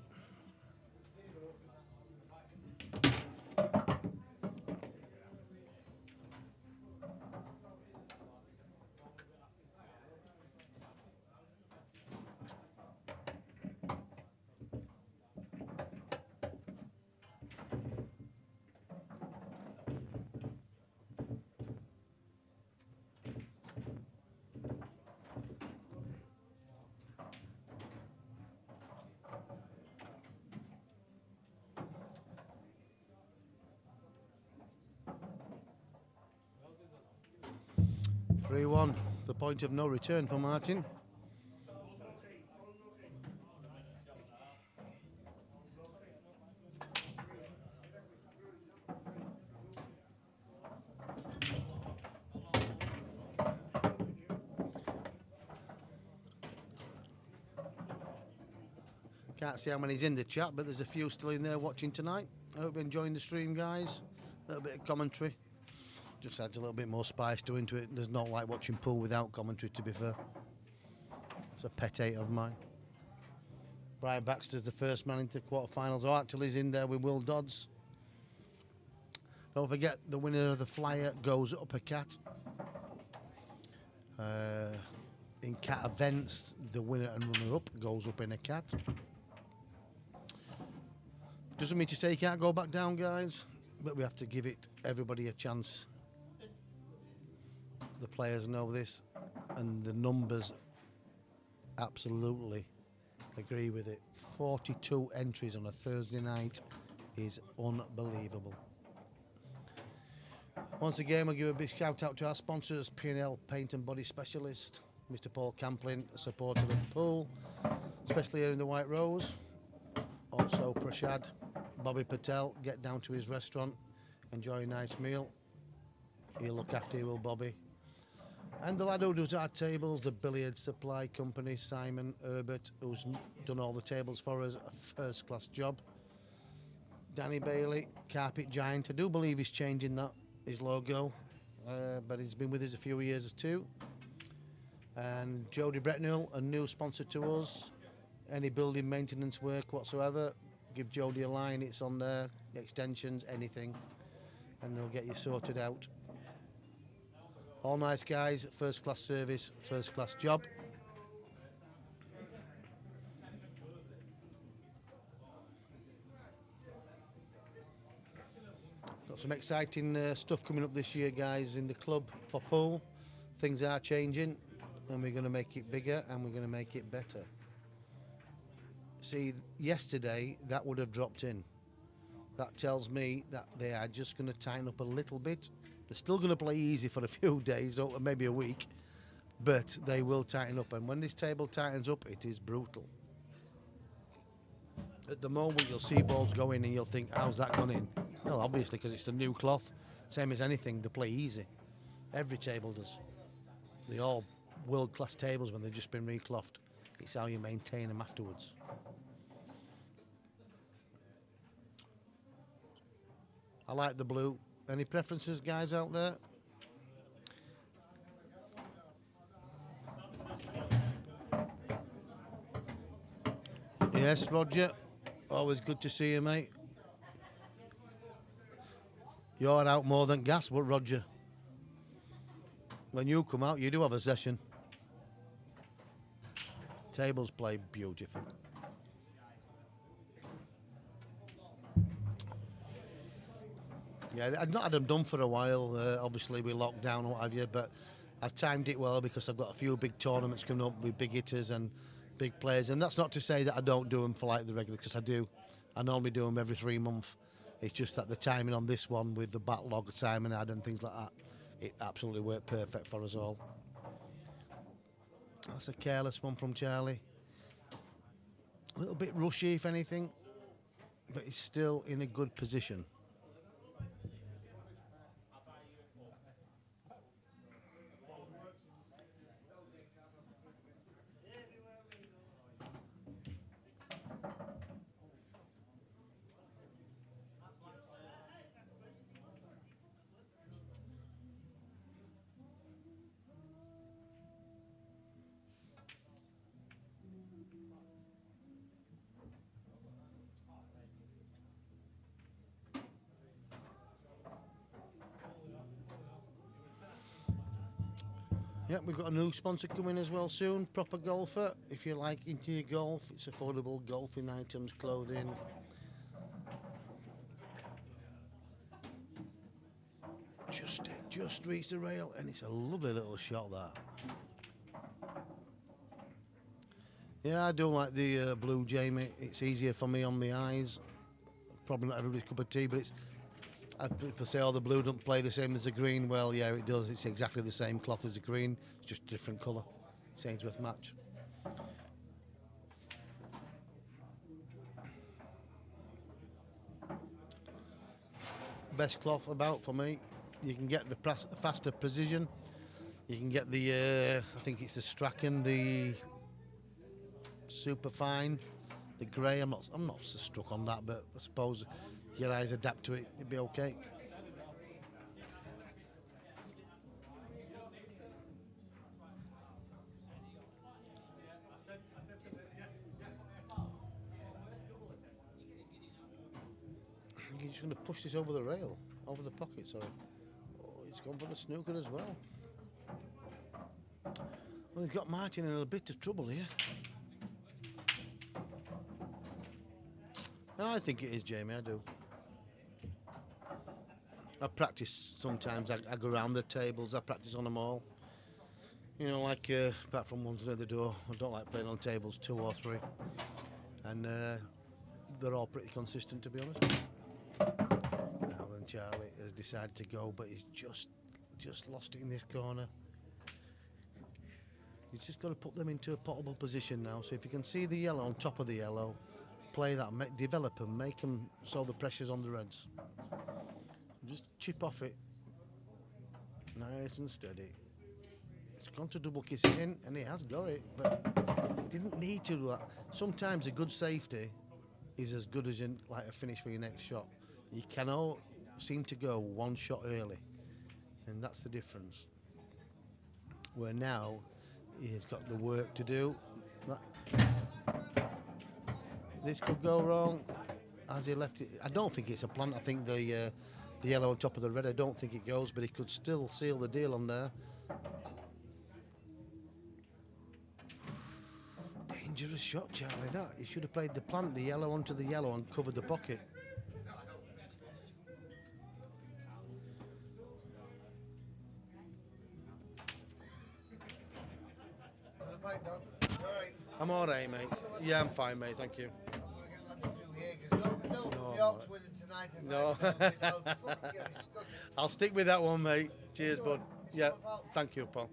The point of no return for Martin. Can't see how many's in the chat, but there's a few still in there watching tonight. I hope you're enjoying the stream, guys. A little bit of commentary. Just adds a little bit more spice into it. There's not like watching pool without commentary, to be fair. It's a pet hate of mine. Brian Baxter's the first man into quarterfinals. Oh, actually, he's in there with Will Dodds. Don't forget, the winner of the flyer goes up a cat. In cat events, the winner and runner-up goes up in a cat. Doesn't mean to say you can't go back down, guys, but we have to give everybody a chance. The players know this, and the numbers absolutely agree with it. 42 entries on a Thursday night is unbelievable. Once again, we'll give a big shout out to our sponsors, P&L Paint and Body Specialist, Mr. Paul Camplin, a supporter of the pool, especially here in the White Rose. Also Prashad, Bobby Patel, get down to his restaurant, enjoy a nice meal. He'll look after you, will Bobby. And the lad who does our tables, the Billiard Supply Company, Simon Herbert, who's done all the tables for us, a first-class job. Danny Bailey, Carpet Giant, I do believe he's changing his logo, but he's been with us a few years too. And Jody Bretnell, a new sponsor to us. Any building maintenance work whatsoever, give Jody a line, it's on there, extensions, anything, and they'll get you sorted out. All nice guys, first class service, first class job. Got some exciting stuff coming up this year, guys, in the club for pool. Things are changing, and we're going to make it bigger and we're going to make it better. See, yesterday that would have dropped in. That tells me that they are just going to tighten up a little bit. They're still going to play easy for a few days, or maybe a week, but they will tighten up. And when this table tightens up, it is brutal. At the moment, you'll see balls go in and you'll think, how's that gone in? Well, obviously, because it's the new cloth. Same as anything, they play easy. Every table does. They're all world-class tables when they've just been reclothed. It's how you maintain them afterwards. I like the blue. Any preferences, guys, out there? Yes, Roger. Always good to see you, mate. You're out more than gas, but Roger, when you come out, you do have a session. Tables play beautiful. Yeah, I've not had them done for a while. Obviously, we locked down and what have you, but I've timed it well because I've got a few big tournaments coming up with big hitters and big players. And that's not to say that I don't do them for like the regular, because I do. I normally do them every 3 months. It's just that the timing on this one with the backlog Simon had and things like that, it absolutely worked perfect for us all. That's a careless one from Charlie. A little bit rushy, if anything, but he's still in a good position. Yep, we've got a new sponsor coming as well soon, Proper Golfer. If you like into your golf, it's affordable golfing items, clothing. Just reached the rail, and it's a lovely little shot, that. Yeah, I do like the blue, Jamie. It's easier for me on the eyes. Probably not everybody's cup of tea, but it's... People say, oh, the blue don't play the same as the green. Well, yeah, it does. It's exactly the same cloth as the green. It's just a different colour. Sainsworth match. Best cloth about for me. You can get the faster precision. You can get the, I think it's the Strachan, the super fine, the grey. I'm not so struck on that, but I suppose your eyes adapt to it, it'd be okay. I think he's just going to push this over the rail, over the pocket, sorry. Oh, he's gone for the snooker as well. Well, he's got Martin in a bit of trouble here. No, I think it is, Jamie, I do. I practice sometimes, I go around the tables, I practice on them all. You know, like, apart from ones near the door, I don't like playing on tables 2 or 3. And they're all pretty consistent, to be honest. Now then, Charlie has decided to go, but he's just lost it in this corner. He's just got to put them into a potable position now. So if you can see the yellow on top of the yellow, play that, develop them, make them so the pressure's on the reds. Just chip off it, nice and steady. It's gone to double kiss it in, and he has got it, but he didn't need to do that. Sometimes a good safety is as good as like a finish for your next shot. You cannot seem to go one shot early, and that's the difference. Where now he's got the work to do. This could go wrong. Has he left it? I don't think it's a plant. I think the yellow on top of the red, I don't think it goes, but he could still seal the deal on there. Dangerous shot, Charlie, that. He should have played the plant, the yellow onto the yellow, and covered the pocket. I'm all right, mate. Yeah, I'm fine, mate. Thank you. No. I'll stick with that one, mate. Cheers, bud. Yeah, thank you, Paul.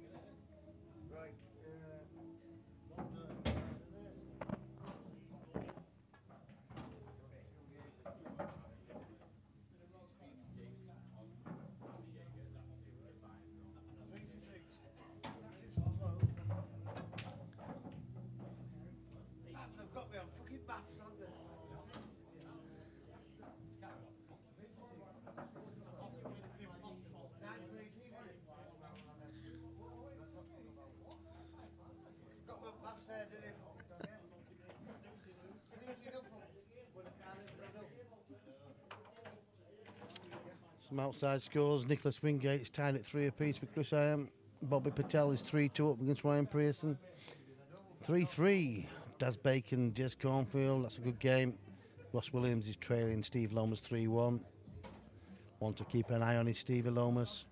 Some outside scores. Nicholas Wingate's tied at 3 apiece with Chris Iam. Bobby Patel is 3-2 up against Ryan Pearson. 3-3. Daz Bacon, Jez Cornfield. That's a good game. Ross Williams is trailing Steve Lomas 3-1. One to keep an eye on is Stevie Lomas.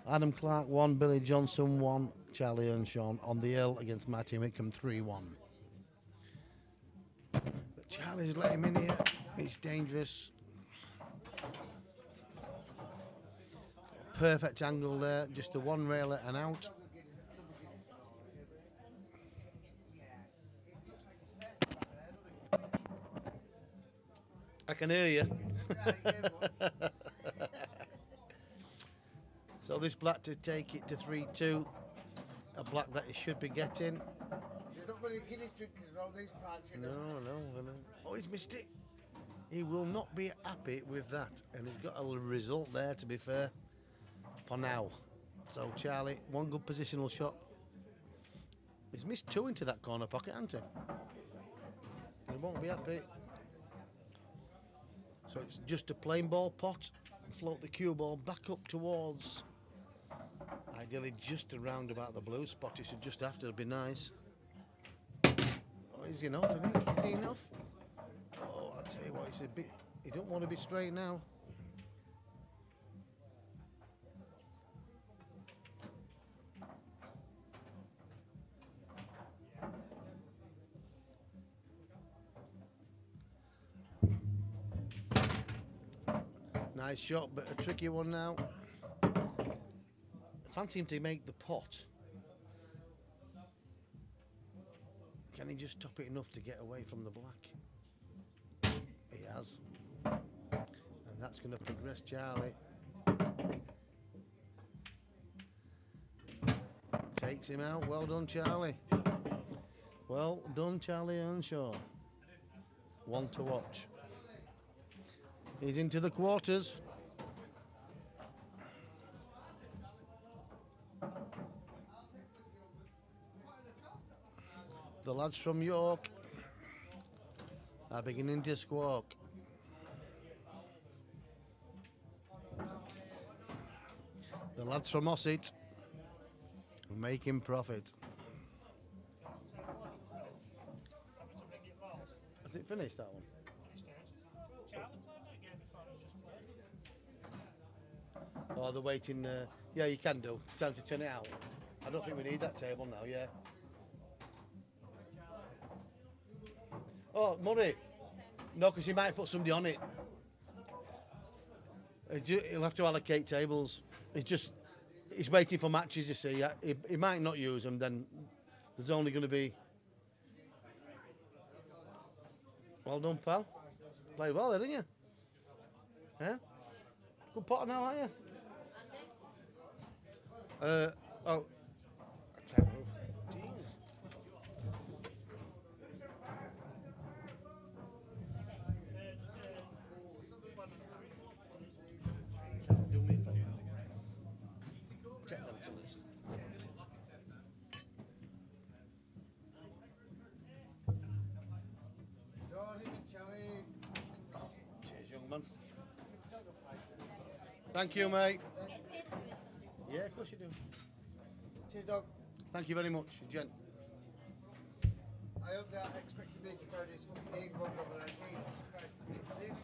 Adam Clark 1, Billy Johnson 1, Charlie Earnshaw on the hill against Martin Wickham 3-1. But Charlie's let him in here. It's dangerous. Perfect angle there, just a one railer and out. I can hear you. So this black to take it to 3-2, a black that he should be getting. There's not many Guinness drinkers around these parts, you know. No. Oh, he's missed it. He will not be happy with that, and he's got a result there, to be fair. For now. So Charlie, one good positional shot. He's missed 2 into that corner pocket, hasn't he? He won't be happy. So it's just a plain ball pot. Float the cue ball back up towards Ideally, just around about the blue spot. He should just after. It'd be nice. Oh, is he enough? Is he enough? Oh, I tell you what, he's a bit. He don't want to be straight now. Nice shot, but a tricky one now. Fancy him to make the pot. Can he just top it enough to get away from the black? He has. And that's going to progress Charlie. Takes him out. Well done, Charlie. Well done, Charlie Earnshaw. One to watch. He's into the quarters. The lads from York are beginning to squawk. The lads from Ossett are making profit. Has it finished, that one? Oh, they're waiting. Yeah, you can do. Time to turn it out. I don't think we need that table now, yeah. Oh, Murray. No, because he might put somebody on it. He'll have to allocate tables. He's waiting for matches, you see. He might not use them, then there's only going to be... Well done, pal. Played well there, didn't you? Yeah? Good potter now, aren't you? Oh, I can't move. Jesus. Do me a favour. Check them to us. Cheers, young man. Thank you, mate. Yeah, of course you do. Cheers, dog. Thank you very much, gent. I hope that expected me to carry this fucking egg one over there. Jesus Christ. This.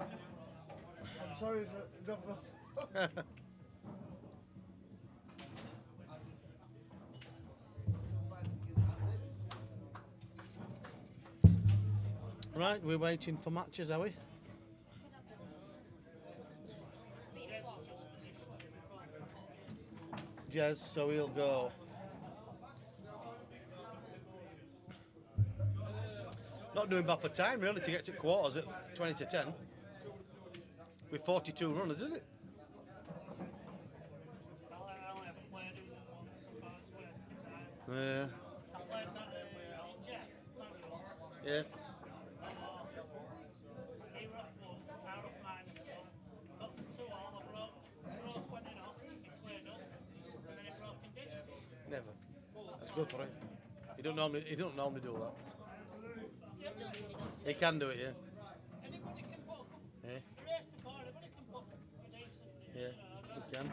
I'm sorry for dropping off. Right, we're waiting for matches, are we? Jez, so he'll go. Not doing bad for time, really, to get to quarters at 20 to 10. With 42 runners, is it? Yeah. Yeah. Never. That's good for him. He don't normally do that. He can do it, yeah. Yeah. Yeah, he can.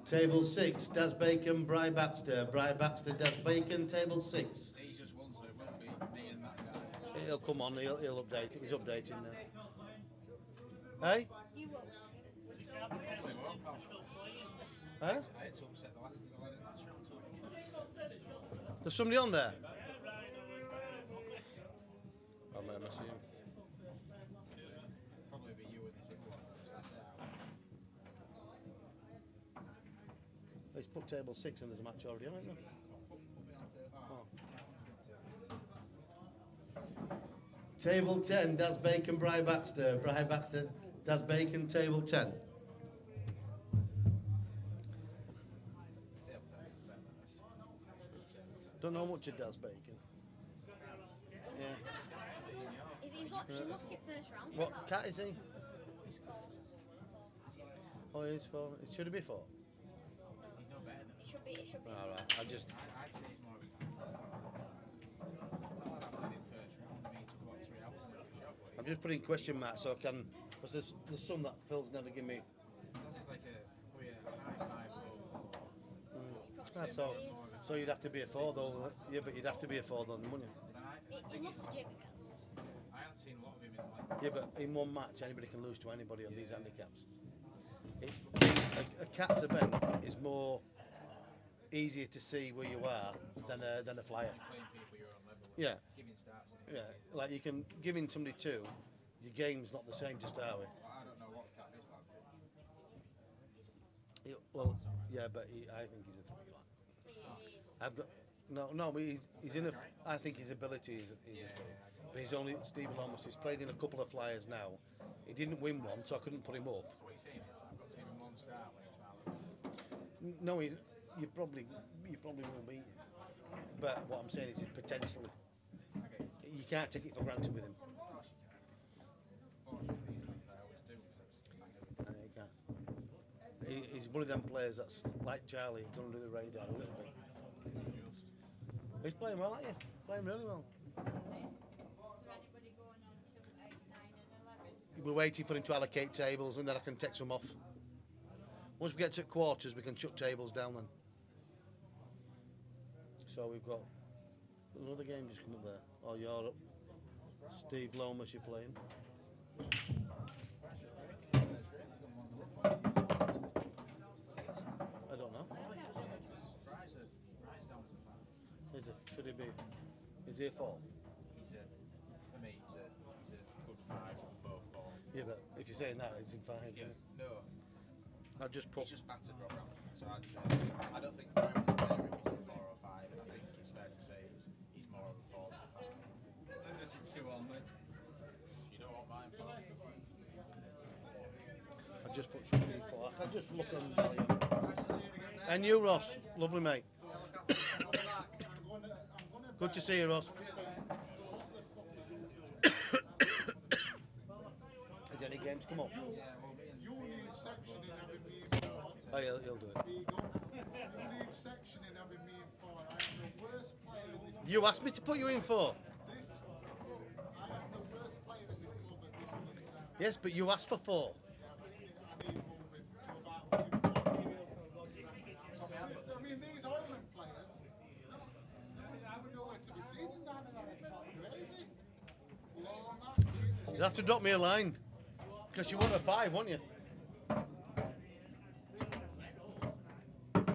Table 6, Des Bacon, Bry Baxter. Bry Baxter, Des Bacon, table 6. He's just one, so it won't be me and that guy. He'll come on, he'll update it. He's updating now. Hey? You won't. Huh? I had to upset the last guy in that shot. There's somebody on there? I'll let him see him. Probably be you and this other one. He's put table 6 and there's a match already on it, no? Table 10, Des Bacon, Bry Baxter. Bry Baxter, Des Bacon, table 10. Don't know much of Des Bacon. Yeah. He's lost it first round. What cat is he? Oh, he's 4. It should have been 4. It should be. Alright, I'd say he's more of a... I'm just putting question marks so I can, because there's some that Phil's never given me That's all. So you'd have to be a 4 though. Yeah, but you'd have to be a 4 though, wouldn't you? He lost to Jamie Kell. I haven't seen a lot of him in like. Yeah, but in one match, anybody can lose to anybody on these handicaps. A cat's event is more easier to see where you are than a flyer. Playing people you're on level with. Yeah. Giving starts. Yeah, like you can giving somebody 2, your game's not the same to start with. Well, I don't know what cat this lad did. Well, yeah, but I think he's a 3 lad. I've got no, but he's in a. I think his ability is a 3. But he's only Stephen Lomas. He's played in a couple of flyers now. He didn't win one, so I couldn't put him up. So what you're saying is I've got to give him 1 start when he's Marlon. No, you probably will be. But what I'm saying is he's potentially. Okay. You can't take it for granted with him. Fortunately, these things I always do because You can't. He's one of them players that's like Charlie. He's under the radar a little bit. He's playing well, aren't you? Playing really well. We're waiting for him to allocate tables and then I can take some off. Once we get to quarters, we can shut tables down then. So we've got another game just come up there. Oh, you're up. Steve Lomas, you're playing. I don't know. Is it? Should he be? Is he a 4? He's for me, he's a good 5 on both 4. Yeah, but if you're saying that, it's in 5. Yeah, no. I'll just put. He's just battered Rob Ramsey, so I'd say I don't think Darren would play if he's a 4 or 5. I think it's fair to say he's more of a 4 than a 5. And there's a 2 on me. You don't want mine for that. I just put should be 4. I can just look and value. And you, Ross, lovely mate. Good to see you, Ross. Is there any games come up? You need sectioning having me in 4. Oh, he'll do it. There you go. You need sectioning having me in 4. I am the worst player in this. You asked me to put you in 4. I am the worst player in this club at this moment in time. Yes, but you asked for 4. I need moving to about 3, 4. I mean, these Ireland players, I would know where to be seen in down in that crazy. Long ass You'll have to drop me a line. Because you want a 5, won't you?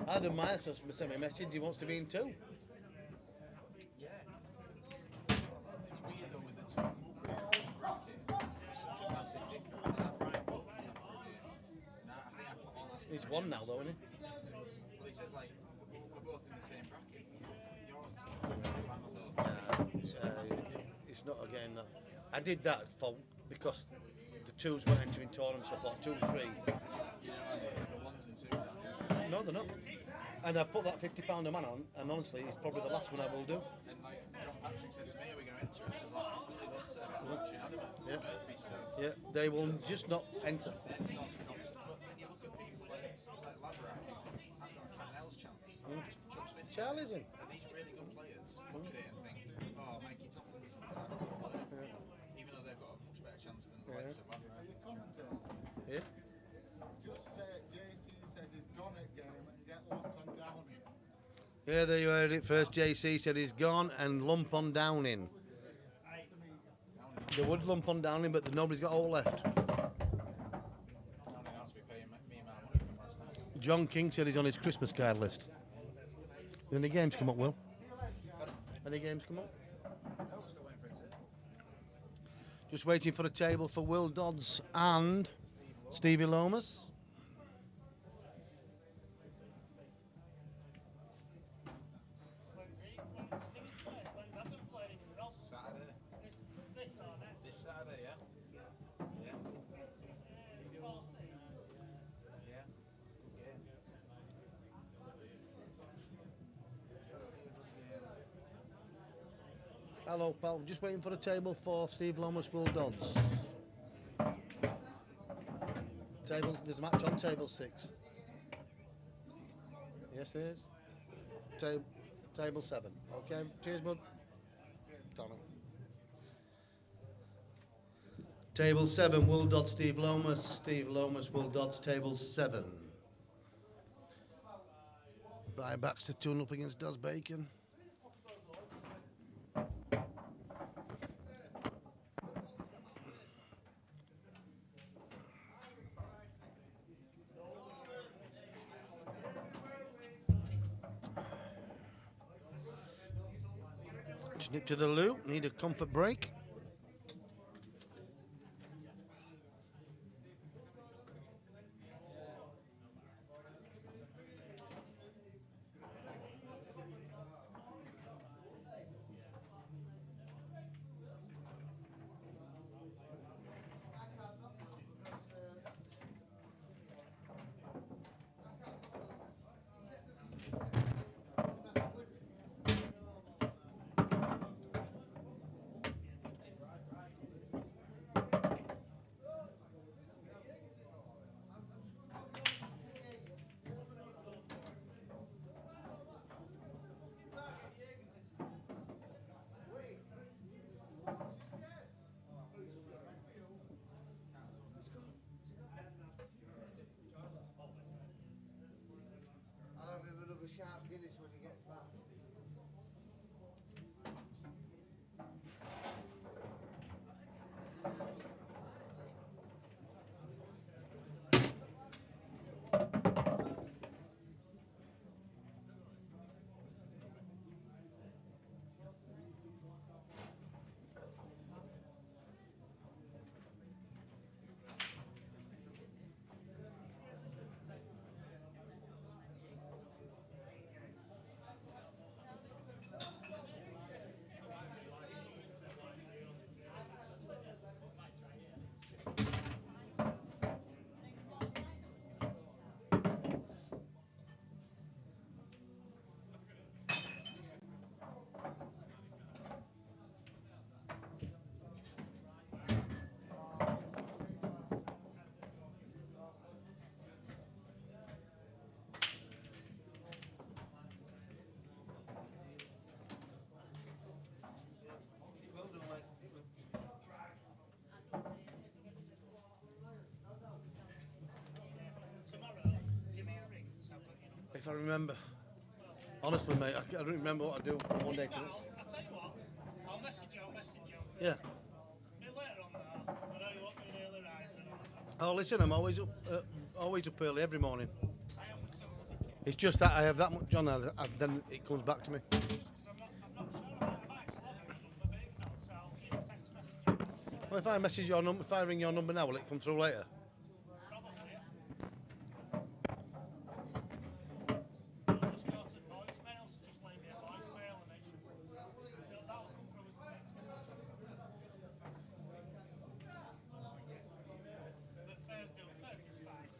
Adam Myers just sent me a message. He wants to be in 2. Yeah. It's weird though with the 2 bracket. It's such a massive difference. That right book is after a game. Nah, I think I put on last. He's 1 now, though, isn't he? Well, he says like we're both in the same bracket. Yours. It's not a game that I did that for because the 2s were entering tournaments. I thought 2, 3. You know, the 1s and 2s. No, they're not. And I put that £50 a man on, and honestly, it's probably the last one I will do. And like John Patrick said to me, are we going to enter? I said, like, I really love to watching Adamant. Yeah. Murphy, so. Yeah, they will just not enter. Then it's also constant. But when you look at people like Laverack, I've got a Cannell's chance. Just chucks 50. Charlie's in. And these really good players look at it and think, oh, Mikey Tompkins, something like that. Yeah. Even though they've got a much better chance than the Yeah. likes of Laverack. Are you commentating? Yeah. Just say JC says he's gone at game and get locked on down. Yeah, there you heard it first. JC said he's gone and lump on down in. They would lump on down in, but nobody's got all left. John King said he's on his Christmas card list. Any games come up, Will? Any games come up? Just waiting for a table for Will Dodds and Stevie Lomas. This Saturday, yeah? Yeah. Yeah. Hello, pal. Just waiting for a table for Steve Lomas, Will Dodds. There's a match on table 6. Yes, there is. Table 7. Okay, cheers, bud. Tommy. Table 7, Will Dodds, Steve Lomas. Steve Lomas, Will Dodds, table 7. Brian Baxter 2 up against Daz Bacon. Snip to the loop, need a comfort break. I'll have him another sharp Guinness when he gets back. If I remember. Honestly, mate, I don't remember what I do from one day to the next. I'll tell you what, I'll message you. Yeah. A bit later on that, I know you want me an early riser. Oh, listen, I'm always up early every morning. I am with somebody. It's just that I have that much on, then it comes back to me. Just because I'm not sure. I might slot it number, but if not, so I'll give a text message. Well, if I message your number, if I ring your number now, will it come through later? Probably, yeah. It'll just go to voicemail, so just leave me a voicemail and that'll come through as a text message. But Thursday's fine.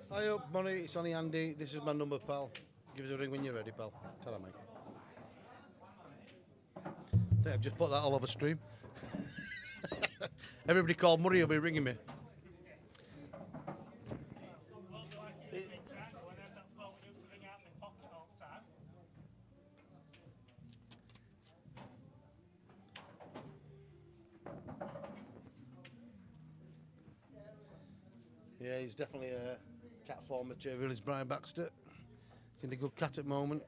Hi up, Money, it's only Andy. This is my number, pal. Give us a ring when you're ready, pal. Tell her, mate. I think I've just put that all over stream. Everybody called Murray will be ringing me. Won't be like it was big time when I had that phone used to ring out my pocket all the time. Yeah, he's definitely a cat form material, is Brian Baxter. He's in a good cat at the moment.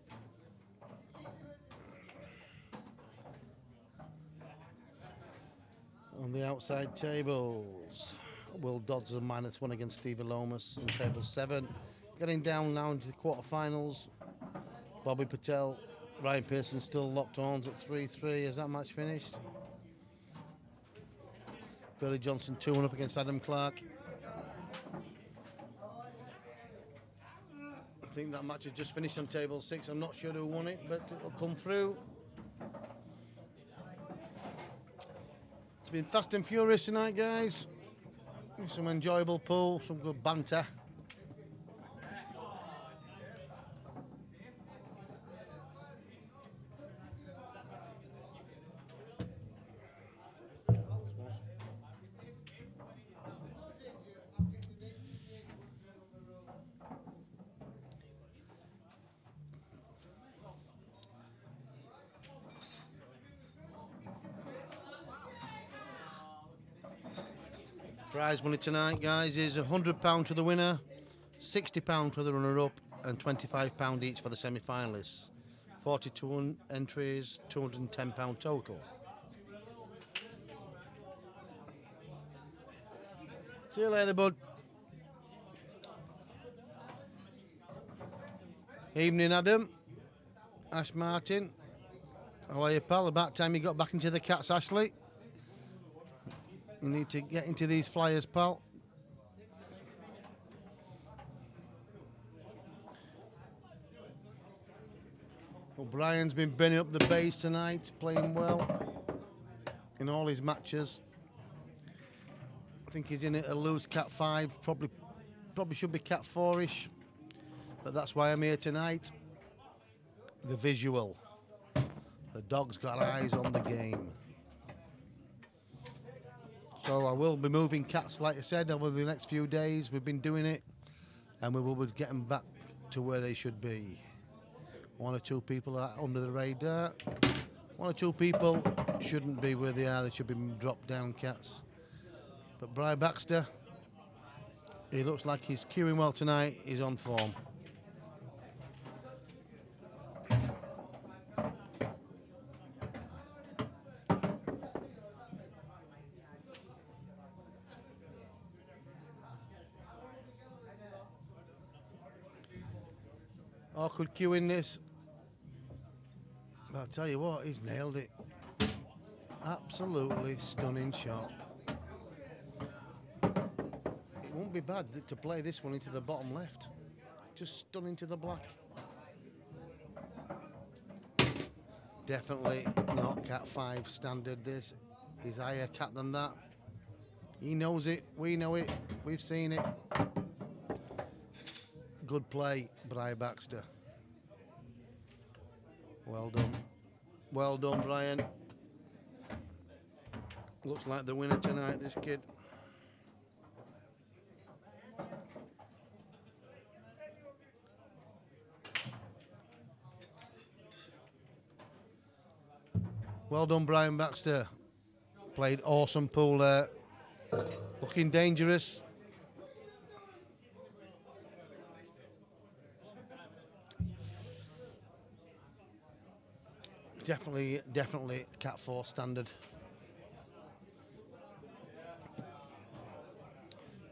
On the outside tables, Will Dodds a -1 against Stevie Lomas in table 7. Getting down now into the quarterfinals. Bobby Patel, Ryan Pearson still locked horns at 3-3. Is that match finished? Billy Johnson 2-1 up against Adam Clark. I think that match has just finished on table 6. I'm not sure who won it, but it'll come through. It's been fast and furious tonight, guys. Some enjoyable pool, some good banter. Prize money tonight, guys, is £100 to the winner, £60 for the runner-up, and £25 each for the semi-finalists. 42 entries, £210 total. See you later, bud. Evening, Adam. Ash Martin. How are you, pal? About time you got back into the Cats, Ashley. You need to get into these flyers, pal. O'Brien's been bending up the base tonight, playing well in all his matches. I think he's in a loose Cat 5, probably should be Cat 4-ish, but that's why I'm here tonight. The visual. The dog's got eyes on the game. So I will be moving Cats, like I said, over the next few days. We've been doing it, and we will be getting back to where they should be. One or two people are under the radar. One or two people shouldn't be where they are. They should be dropped down Cats. But Brian Baxter, he looks like he's queuing well tonight. He's on form. Awkward queue in this. But I'll tell you what, he's nailed it. Absolutely stunning shot. It won't be bad to play this one into the bottom left. Just stunning to the black. Definitely not Cat 5 standard this. He's higher Cat than that. He knows it, we know it, we've seen it. Good play, Brian Baxter. Well done. Well done, Brian. Looks like the winner tonight, this kid. Well done, Brian Baxter. Played awesome pool there. Looking dangerous. Definitely Cat 4 standard.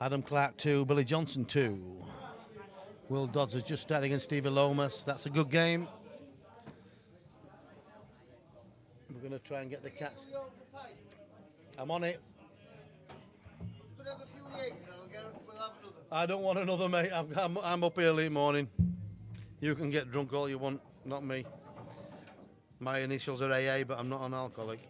Adam Clark 2, Billy Johnson 2. Will Dodds has just started against Stevie Lomas. That's a good game. We're going to try and get the Cats. I'm on it. I don't want another, mate. I'm up early morning. You can get drunk all you want, not me. My initials are AA, but I'm not an alcoholic.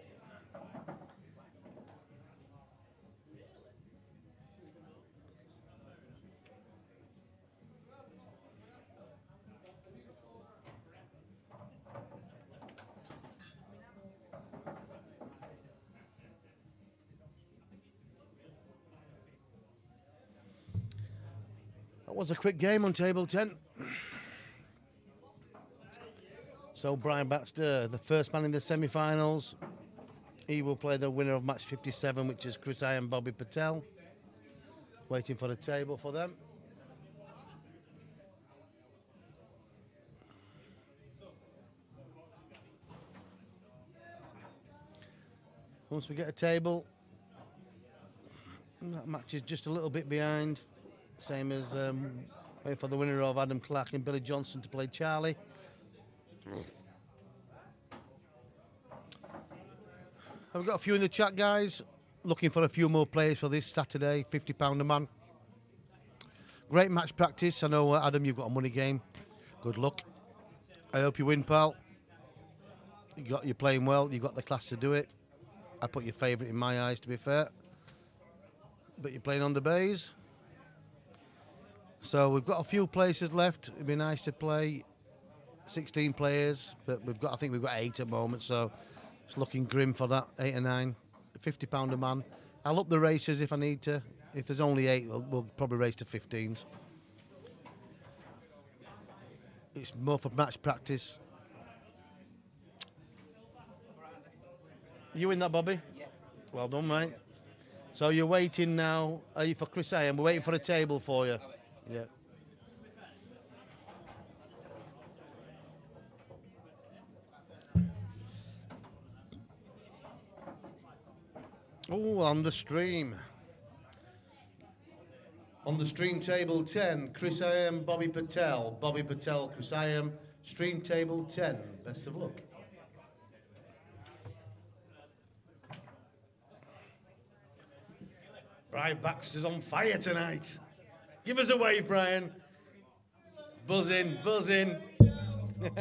That was a quick game on table 10. So Brian Baxter, the first man in the semi-finals. He will play the winner of match 57, which is Chris and Bobby Patel. Waiting for the table for them. Once we get a table, that match is just a little bit behind. Same as waiting for the winner of Adam Clark and Billy Johnson to play Charlie. I've got a few in the chat, guys. Looking for a few more players for this Saturday, £50 a man. Great match practice. I know, Adam, you've got a money game. Good luck. I hope you win, pal. You're playing well. You've got the class to do it. I put your favourite in my eyes, to be fair. But you're playing on the bays. So we've got a few places left. It'd be nice to play 16 players, but I think we've got 8 at the moment, so it's looking grim for that, 8 or 9. £50 a man. I'll up the races if I need to. If there's only 8, we'll probably race to 15s. It's more for match practice. You in that, Bobby? Yeah. Well done, mate. So you're waiting now, are you for Chris Ian? We're waiting for a table for you. Yeah. Oh, on the stream. On the stream table 10, Chris Ian, Bobby Patel. Bobby Patel, Chris Ian. Stream table 10. Best of luck. Brian Baxter's on fire tonight. Give us a wave, Brian. Buzz in, buzz in. He's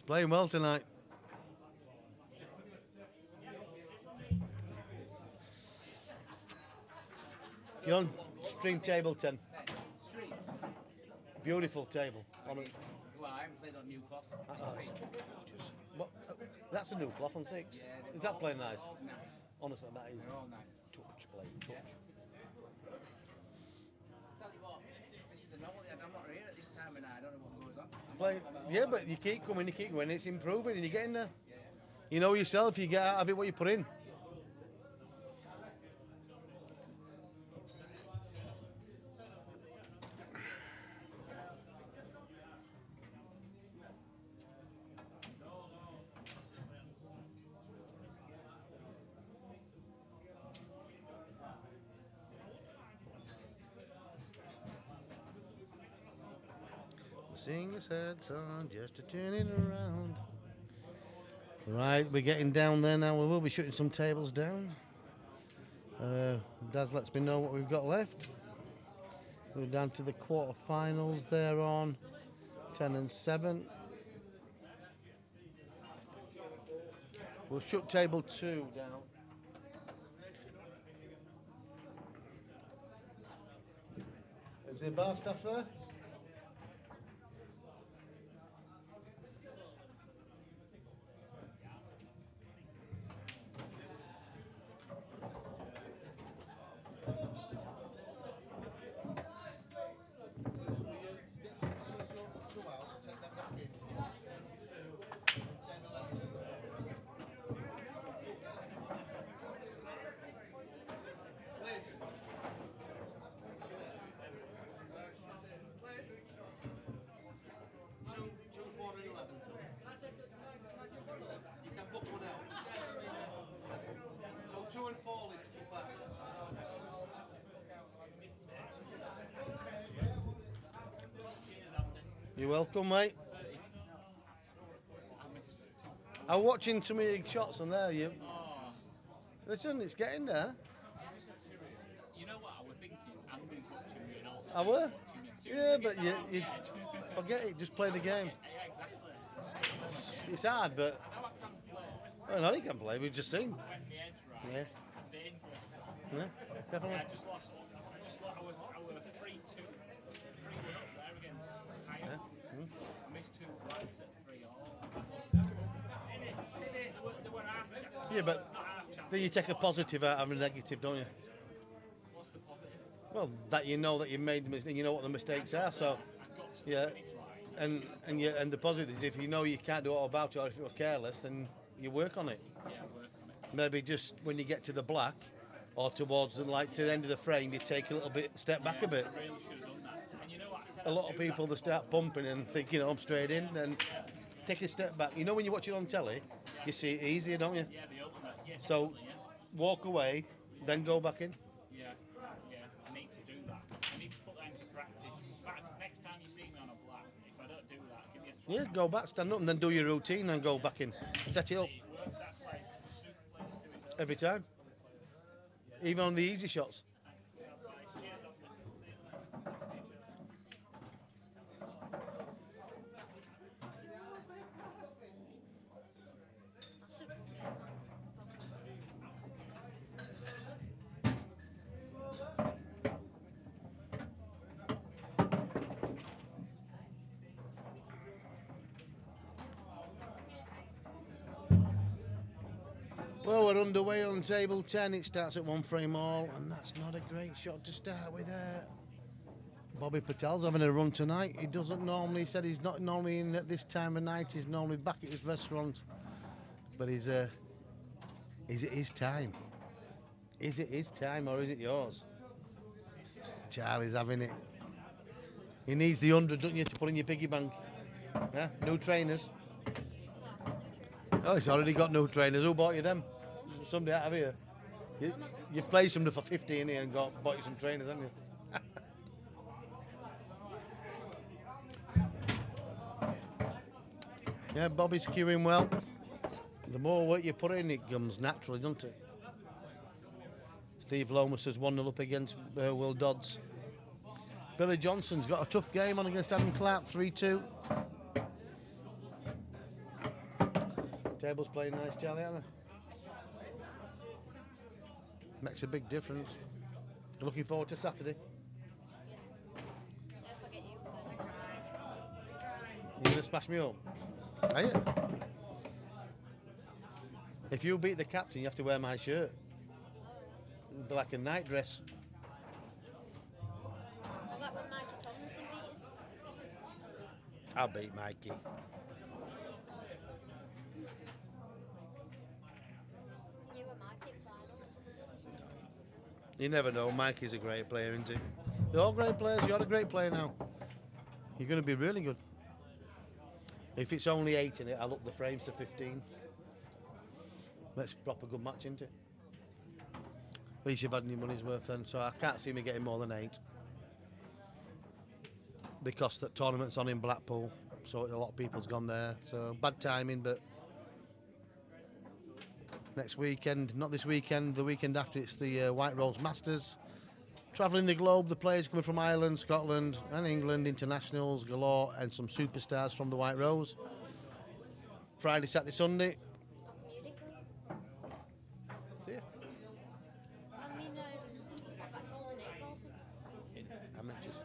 playing well tonight. You're on stream table 10. Street. Beautiful table. On it. Well, I haven't played on new cloth. Oh, what, that's a new cloth on 6. Yeah, Is that playing nice? Nice. Honestly, that is. They're all nice. Touch, play, touch. Tell you what, this is the novelty. I'm not here at this time and I don't know what goes on. Play, yeah, but you keep coming, it's improving and you're getting there. You know yourself, you get out of it what you put in. Sing a sad song just to turn it around. Right, we're getting down there now. We will be shutting some tables down. Daz lets me know what we've got left. We're down to the quarterfinals there on 10 and 7. We'll shut table 2 down. Is the bar staff there? You're welcome, mate. I'm watching some of your shots on there. You listen, it's getting there. You know what I was thinking? Andy's watching me and all. I were? Yeah, but you forget it. Just play the game. It's hard, but I know you can play. We've just seen. Yeah. Yeah, definitely. I just lost our 3-2. 3 were up there against Higher. I missed 2 rights at 3-all. They were half chance. Yeah, but then you take a positive out of a negative, don't you? What's the positive? Well, that you know that you made the mistake, you know what the mistakes are. So, yeah, and the positive is if you know you can't do all about it, or if you're careless, then you work on it. Yeah, work on it. Maybe just when you get to the black, or towards to the end of the frame, you take a little bit, step back a bit. I really should have done that. And you know what? I said A lot of people they start pumping and think, I'm straight in, and take a step back. You know when you watch it on telly, you see it easier, don't you? Yeah, the ultimate. Yeah, So definitely, yeah. walk away, then go back in. Yeah, I need to do that. I need to put that into practice. In fact, next time you see me on a black, if I don't do that, give me a slap. Yeah, go back, stand up, and then do your routine, and go back in. Set it up It works, that's why super players do it. every time, even on the easy shots. Well, we're underway on table 10. It starts at 1 frame all, and that's not a great shot to start with there. Bobby Patel's having a run tonight. He doesn't normally, he said he's not normally in at this time of night. He's normally back at his restaurant. But he's Is it his time? Is it his time or is it yours? Charlie's having it. He needs the 100, don't you, to put in your piggy bank? Yeah, new trainers. Oh, he's already got new trainers. Who bought you them? Somebody out of here. You've played somebody for 50 in here and bought you some trainers, haven't you? Yeah, Bobby's queuing well. The more work you put in, it comes naturally, doesn't it? Steve Lomas has 1-0 up against Will Dodds. Billy Johnson's got a tough game on against Adam Clark, 3-2. Table's playing nice, Charlie, aren't they? Makes a big difference. Looking forward to Saturday. You're going to smash me up? Are you? If you beat the captain, you have to wear my shirt. It'll be like a night dress. I'll beat Mikey. You never know. Mikey's a great player, isn't he? They're all great players. You're a great player now. You're going to be really good. If it's only 8 in it, I'll up the frames to 15. That's a proper good match, isn't it? At least you've had your money's worth then, so I can't see me getting more than 8. Because that tournament's on in Blackpool, so a lot of people's gone there. So bad timing, but next weekend, not this weekend, the weekend after, it's the White Rose Masters. Travelling the globe, the players coming from Ireland, Scotland and England, internationals galore, and some superstars from the White Rose. Friday, Saturday, Sunday. See ya. Amateurs.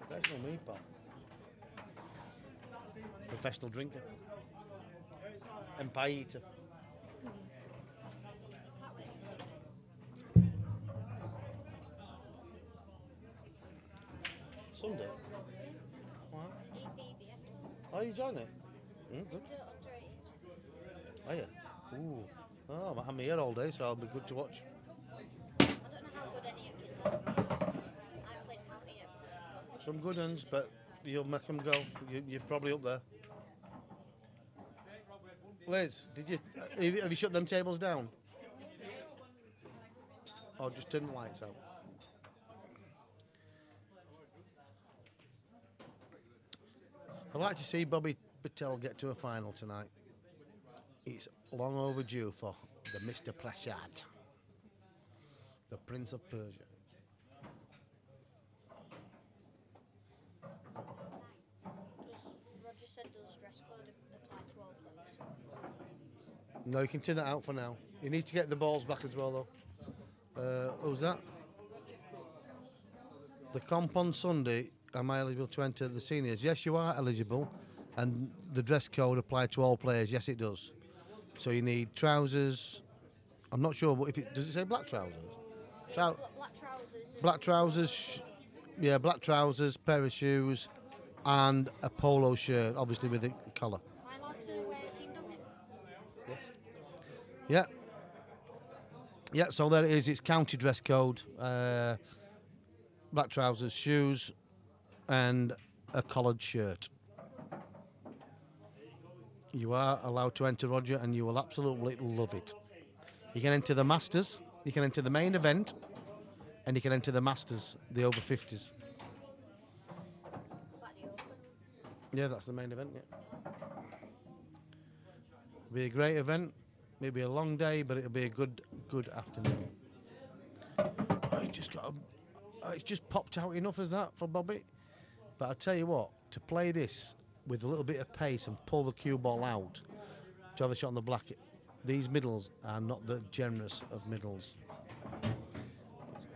Professional me, pal. Professional drinker. And pie eater. Sunday? What? Oh, you join it? Good. Are you? Ooh. Oh, I'm here all day, so I'll be good to watch. I don't know how good any of your kids are. I haven't played county yet. Some good ones, but you'll make them go. You're probably up there. Liz, have you shut them tables down? Or just turn the lights out? I'd like to see Bobby Patel get to a final tonight. It's long overdue for the Mr. Prashad, the Prince of Persia. Roger said does dress code apply to all players? No, you can turn that out for now. You need to get the balls back as well, though. Who's that? The comp on Sunday. Am I eligible to enter the seniors? Yes, you are eligible, and the dress code applies to all players. Yes, it does. So you need trousers. I'm not sure, but does it say black trousers? Black trousers. Black trousers. Yeah, black trousers, pair of shoes, and a polo shirt, obviously with a collar. Am I allowed to wear a team dog shirt? Yes. Yeah. Yeah. So there it is. It's county dress code. Black trousers, shoes, and a collared shirt. You are allowed to enter, Roger, and you will absolutely love it. You can enter the Masters, you can enter the main event, and you can enter the Masters, the over 50s. Yeah, that's the main event, yeah. It'll be a great event. It'll be a long day, but it'll be a good afternoon. It's just popped out enough as that for Bobby. But I tell you what, to play this with a little bit of pace and pull the cue ball out to have a shot on the black, these middles are not the generous of middles.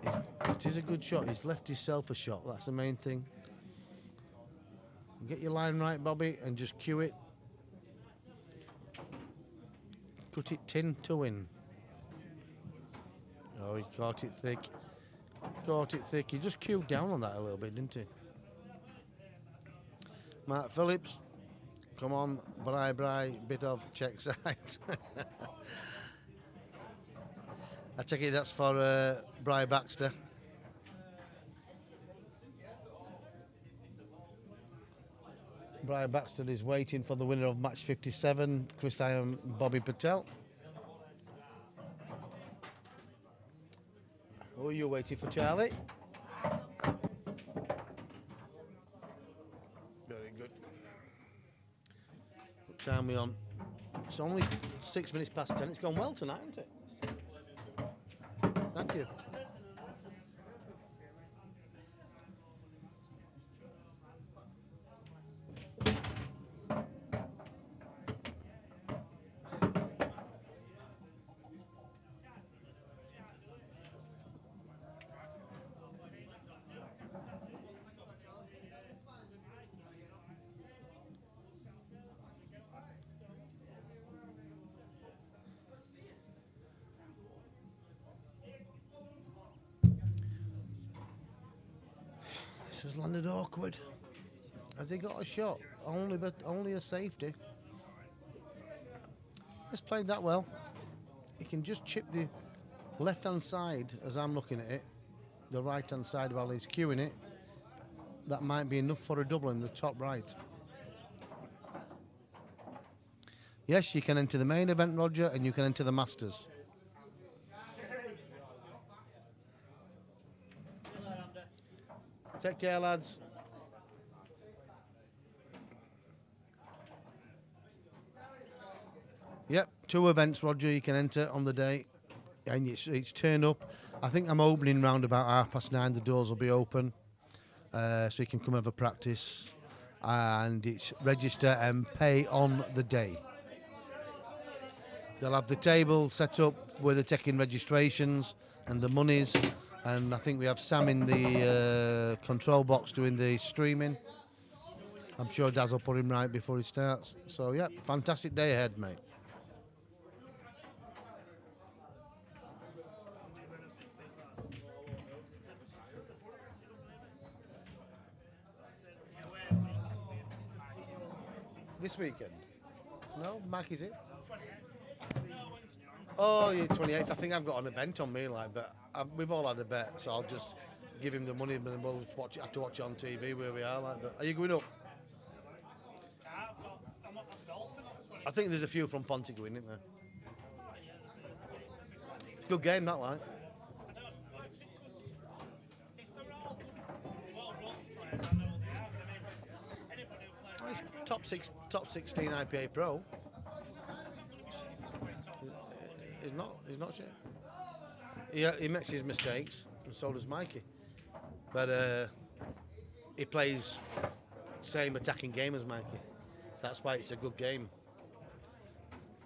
It is a good shot. He's left himself a shot. That's the main thing. Get your line right, Bobby, and just cue it. Cut it tin to win. Oh, he caught it thick. He just cued down on that a little bit, didn't he? Mark Phillips Come on, Bri, bit of check side. I take it that's for Baxter. Baxter is waiting for the winner of match 57, Chris Iron, Bobby Patel. Who are you waiting for, Charlie? Very good. What time are we on? It's only 6 minutes past 10. It's gone well tonight, hasn't it? Thank you. This has landed awkward. Has he got a shot? Only a safety. He's played that well. He can just chip the left-hand side as I'm looking at it, the right-hand side while he's queuing it. That might be enough for a double in the top right. Yes, you can enter the main event, Roger, and you can enter the Masters. Take care, lads. Yep, 2 events, Roger, you can enter on the day. And it's turn up. I think I'm opening round about 9:30. The doors will be open. So you can come have a practice. And it's register and pay on the day. They'll have the table set up where they're taking registrations and the monies. And I think we have Sam in the control box doing the streaming. I'm sure Daz will put him right before he starts. So, yeah, fantastic day ahead, mate. This weekend? No, Mike, is it? Oh, yeah, 28th. I think I've got an event on me, like, but we've all had a bet, so I'll just give him the money, and then we'll have to watch it on TV where we are, like. But are you going up? I think there's a few from Ponty going, isn't there? Good game, that, like. Oh, it's top 16 IPA Pro. He's not shit. He makes his mistakes, and so does Mikey. But he plays same attacking game as Mikey. That's why it's a good game.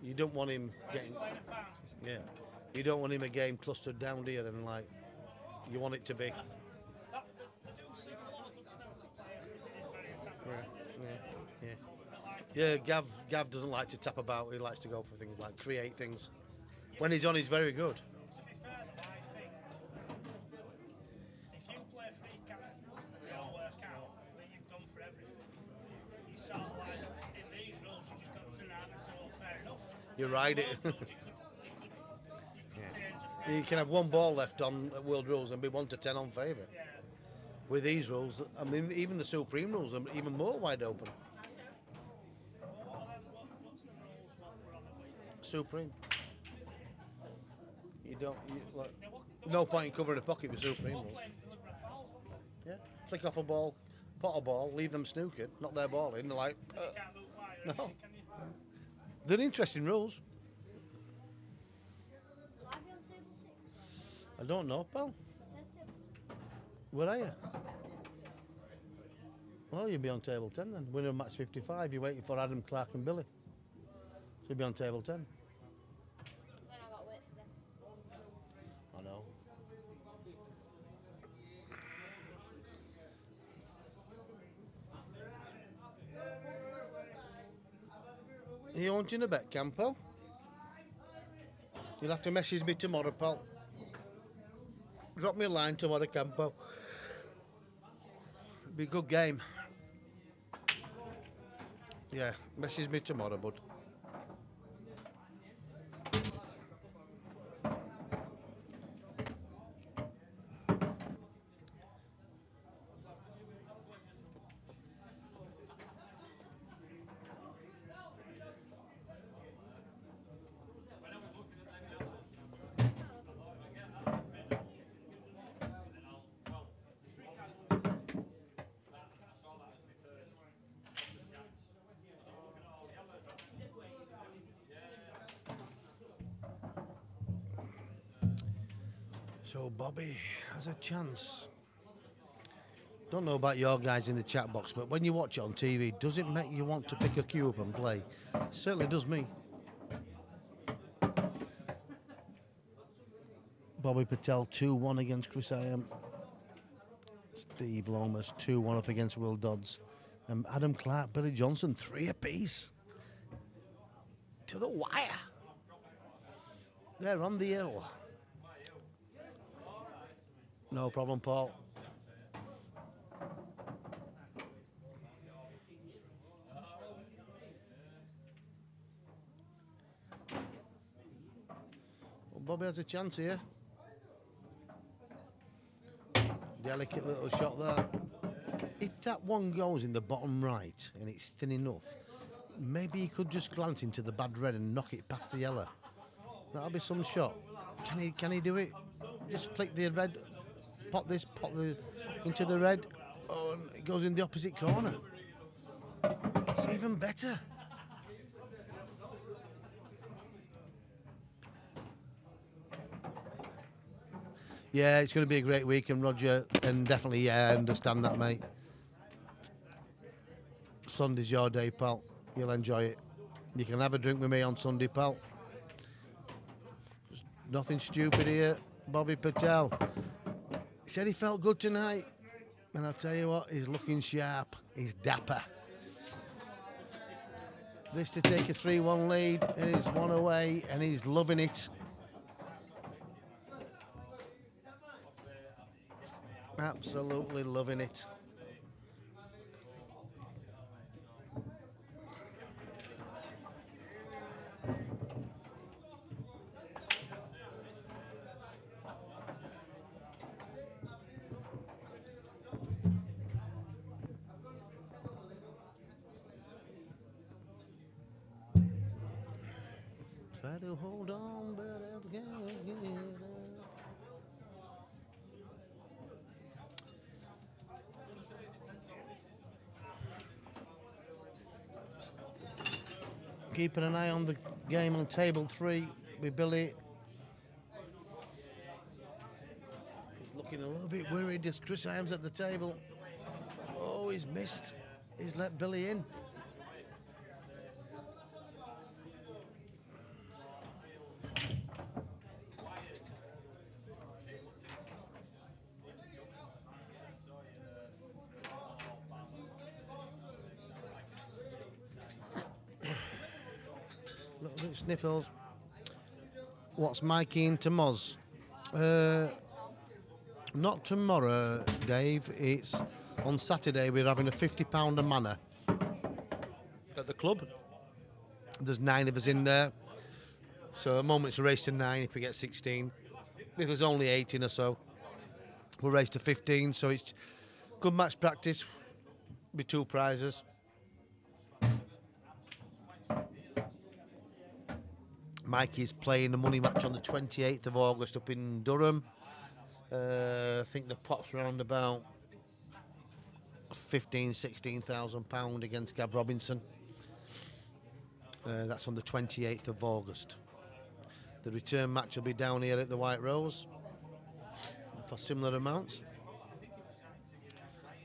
You don't want him getting, you don't want him a game clustered down here, and like you want it to be. Yeah, Gav doesn't like to tap about. He likes to go for things like create things. When he's on, he's very good. To be fair, though, I think if you play free characters and they all work out, then you've gone for everything. You sort of like, in these rules, you just got to turn around and say, well, fair enough. You're right. You can have one ball left on World Rules and be 1 to 10 on favourite. Yeah. With these rules, I mean, even the Supreme rules are even more wide open. What's the rules what we're on a week? Supreme. Like, no point in covering a pocket with Supreme rules. Yeah, flick off a ball, pot a ball, leave them snookered, not their ball in. They're like, no. They're interesting rules. I don't know, pal. Where are you? Well, you'll be on table 10 then. Winner of match 55. You're waiting for Adam, Clark, and Billy. So you'll be on table 10. I know. Are you wanting a bet, Campo? You'll have to message me tomorrow, pal. Drop me a line tomorrow, Campo. Be a good game. Yeah, message me tomorrow, bud. So Bobby has a chance. Don't know about your guys in the chat box, but when you watch it on TV, does it make you want to pick a cue up and play? It certainly does me. Bobby Patel 2-1 against Chris Iam. Steve Lomas 2-1 up against Will Dodds. And Adam Clark, Billy Johnson 3 apiece. To the wire. They're on the hill. No problem, Paul. Well, Bobby has a chance here. Delicate little shot there. If that one goes in the bottom right and it's thin enough, maybe he could just glance into the bad red and knock it past the yellow. That'll be some shot. Can he do it? Just flick the red, pop the into the red. Oh, and it goes in the opposite corner. It's even better. Yeah, it's going to be a great weekend, Roger, and definitely, yeah, I understand that, mate. Sunday's your day, pal. You'll enjoy it. You can have a drink with me on Sunday, pal. There's nothing stupid here. Bobby Patel said he felt good tonight, and I'll tell you what, he's looking sharp. He's dapper. This to take a 3-1 lead, and he's one away, and he's loving it. Absolutely loving it. Try to hold on, but I can't get up. Keeping an eye on the game on table 3 with Billy. He's looking a little bit worried as Chris Iam's at the table. Oh, he's missed. He's let Billy in. Little bit sniffles. What's Mikey into Moz? Not tomorrow, Dave. It's on Saturday. We're having a £50 a manor at the club. There's 9 of us in there. So at the moment it's a race to 9 if we get 16. If there's only 18 or so, we'll race to 15. So it's good match practice. Be 2 prizes. Mikey's playing a money match on the 28th of August up in Durham. I think the pot's around about £16,000 against Gav Robinson. That's on the 28th of August. The return match will be down here at the White Rose for similar amounts.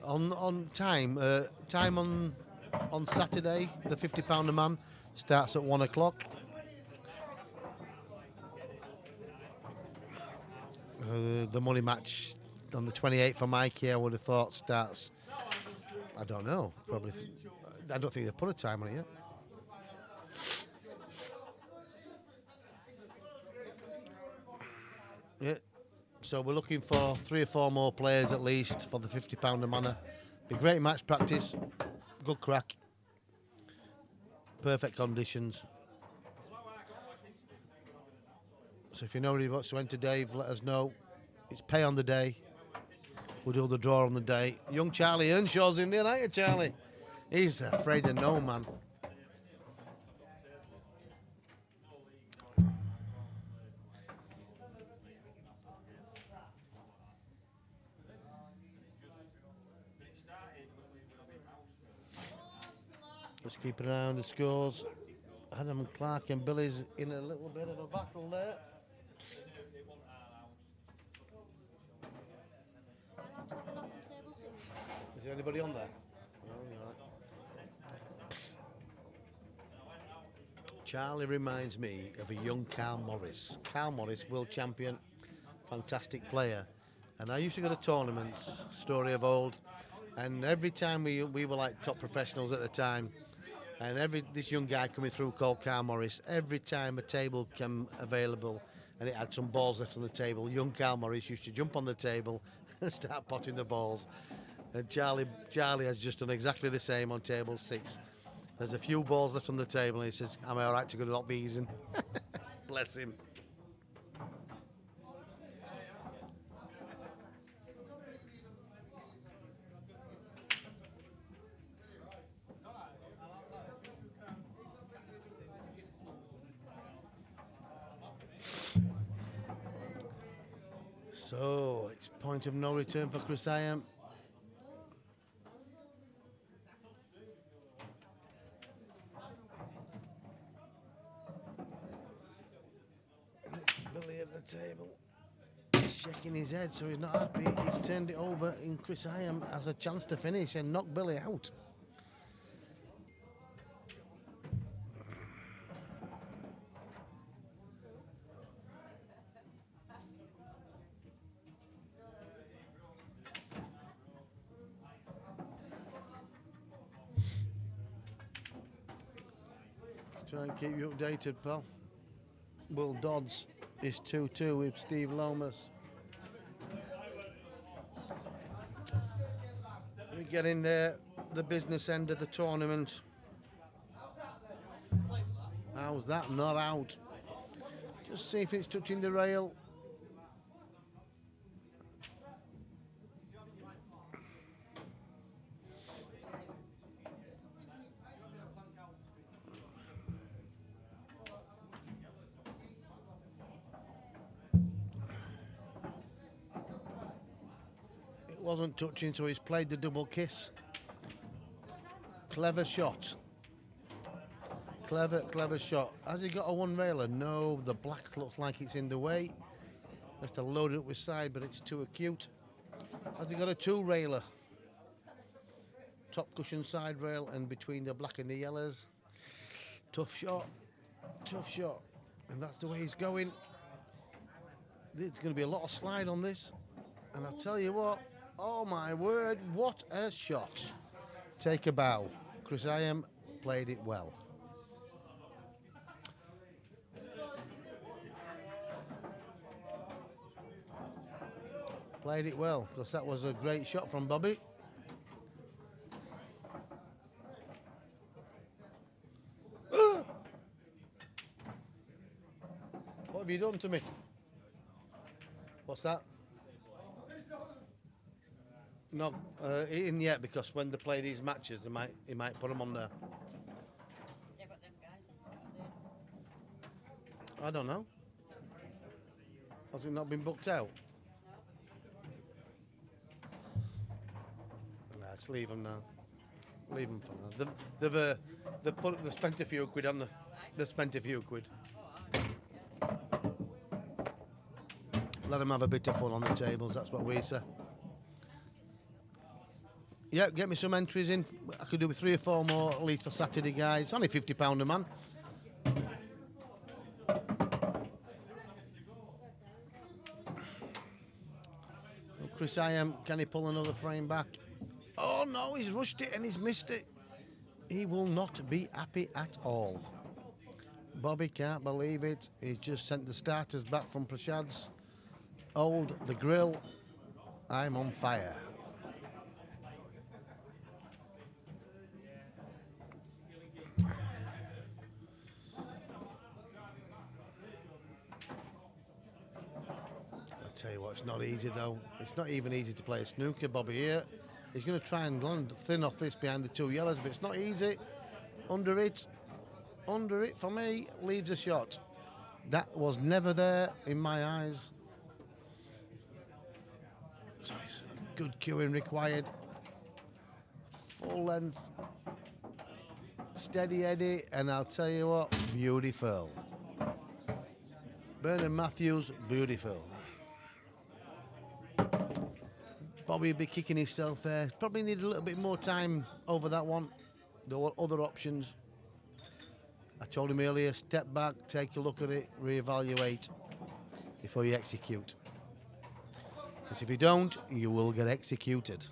On time on Saturday, the £50 a man starts at 1 o'clock. The money match on the 28th for Mikey, I would have thought starts, I don't know, probably, I don't think they put a time on it yet. Yeah, so we're looking for 3 or 4 more players at least for the £50 a manor. Be great match practice, good crack. perfect conditions. So if you know anybody wants to enter Dave, let us know. It's pay on the day. We'll do the draw on the day. Young Charlie Earnshaw's in there, aren't you, Charlie? He's afraid of no man. Let's keep an eye on the scores. Adam Clark and Billy's in a little bit of a battle there. Is there anybody on there? No, right. Charlie reminds me of a young Carl Morris. Carl Morris, world champion, fantastic player. And I used to go to tournaments, story of old, and every time we were like top professionals at the time, and this young guy coming through called Carl Morris, every time a table came available and it had some balls left on the table, young Carl Morris used to jump on the table and start potting the balls. And Charlie has just done exactly the same on table 6. There's a few balls left on the table and he says, am I all right to go to knock these in? Bless him. So it's point of no return for Chris Iam. Billy at the table. He's shaking his head, so he's not happy. He's turned it over, and Chris Iam has a chance to finish and knock Billy out. Try and keep you updated, pal. Will Dodds is 2-2 with Steve Lomas. We're getting the business end of the tournament. How's that? Not out. Just see if it's touching the rail. Wasn't touching, so he's played the double kiss. Clever shot. Clever shot. Has he got a one railer? No, the black looks like it's in the way. Has to load it up with side, but it's too acute. Has he got a two railer? Top cushion side rail and between the black and the yellows. Tough shot. Tough shot. And that's the way he's going. There's going to be a lot of slide on this. And I'll tell you what. Oh my word, what a shot. Take a bow. Chris Iam played it well. Played it well, because that was a great shot from Bobby. What have you done to me? What's that? Not in yet, because when they play these matches, he might put them on there. I don't know. Has it not been booked out? Let's leave them now. Leave them for now. They've spent a few quid on the. They've spent a few quid. Let them have a bit of fun on the tables. That's what we say. Yeah, get me some entries in. I could do with 3 or 4 more at least for Saturday, guys. It's only £50 a man. Chris Iam, can he pull another frame back? Oh no, he's rushed it and he's missed it. He will not be happy at all. Bobby can't believe it. He just sent the starters back from Prashad's. Old the grill. I'm on fire. Tell you what, it's not easy though. It's not even easy to play a snooker, Bobby here. He's going to try and land thin off this behind the two yellows, but it's not easy. Under it for me, leaves a shot. That was never there in my eyes. So it's good cueing required. Full length. Steady Eddie, and I'll tell you what, beautiful. Bernard Matthews, beautiful. Bobby will be kicking himself there. Probably need a little bit more time over that one. There were other options. I told him earlier, step back, take a look at it, reevaluate before you execute. Because if you don't, you will get executed.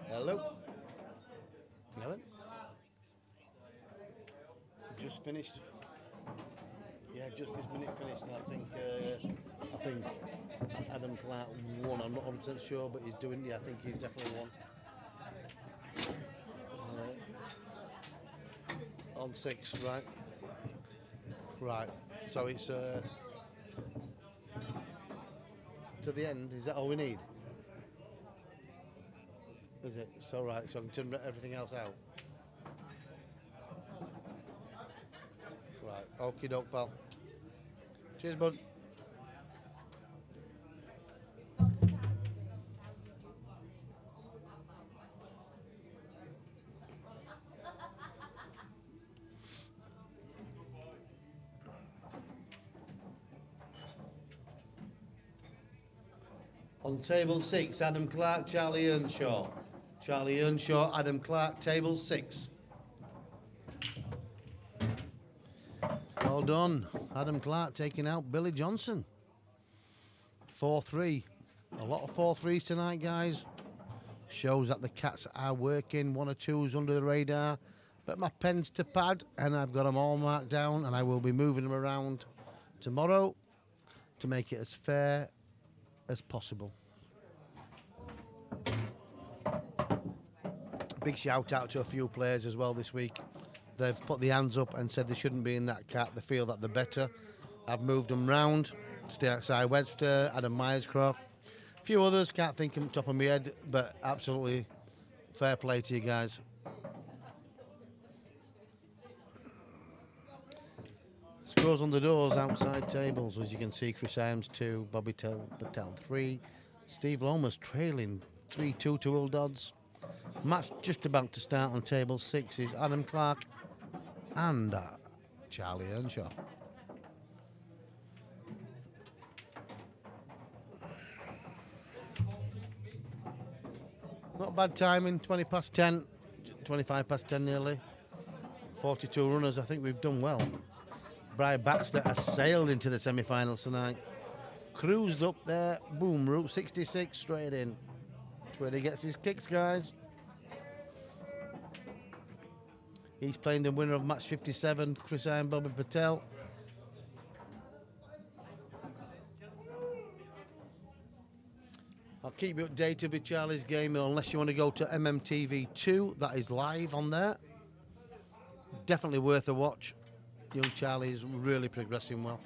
Hello? Helen? Just finished. Yeah, just this minute finished. I think Adam Clark won. I'm not 100% sure, but he's doing. Yeah, I think he's definitely won. On 6, right? Right. So it's to the end. Is that all we need? Is it? So right. So I can turn everything else out. Right. Okie doke, pal. Cheers, bud. On table 6, Adam Clark, Charlie Earnshaw. Charlie Earnshaw, Adam Clark, table 6. Well done. Adam Clark taking out Billy Johnson. 4-3. A lot of 4-3s tonight, guys. Shows that the Cats are working. 1 or 2s under the radar. But my pen's to pad, and I've got them all marked down, and I will be moving them around tomorrow to make it as fair as possible. Big shout out to a few players as well this week. They've put the hands up and said they shouldn't be in that cat. They feel that they're better. I've moved them round. Stay outside Webster, Adam Myerscroft. A few others, can't think of them top of my head, but absolutely fair play to you guys. Scores on the doors, outside tables. As you can see, Chris Iams 2, Bobby Patel 3. Steve Lomas trailing 3-2 to Will Dodds. Match just about to start on table 6 is Adam Clark and Charlie Earnshaw. Not bad timing, 20 past 10, 25 past 10 nearly. 42 runners, I think we've done well. Brian Baxter has sailed into the semi-finals tonight. Cruised up there, boom, route 66 straight in. That's where he gets his kicks, guys. He's playing the winner of match 57, Chris Iron, Bobby Patel. I'll keep you updated with Charlie's game unless you want to go to MMTV2. That is live on there. Definitely worth a watch. Young Charlie is really progressing well.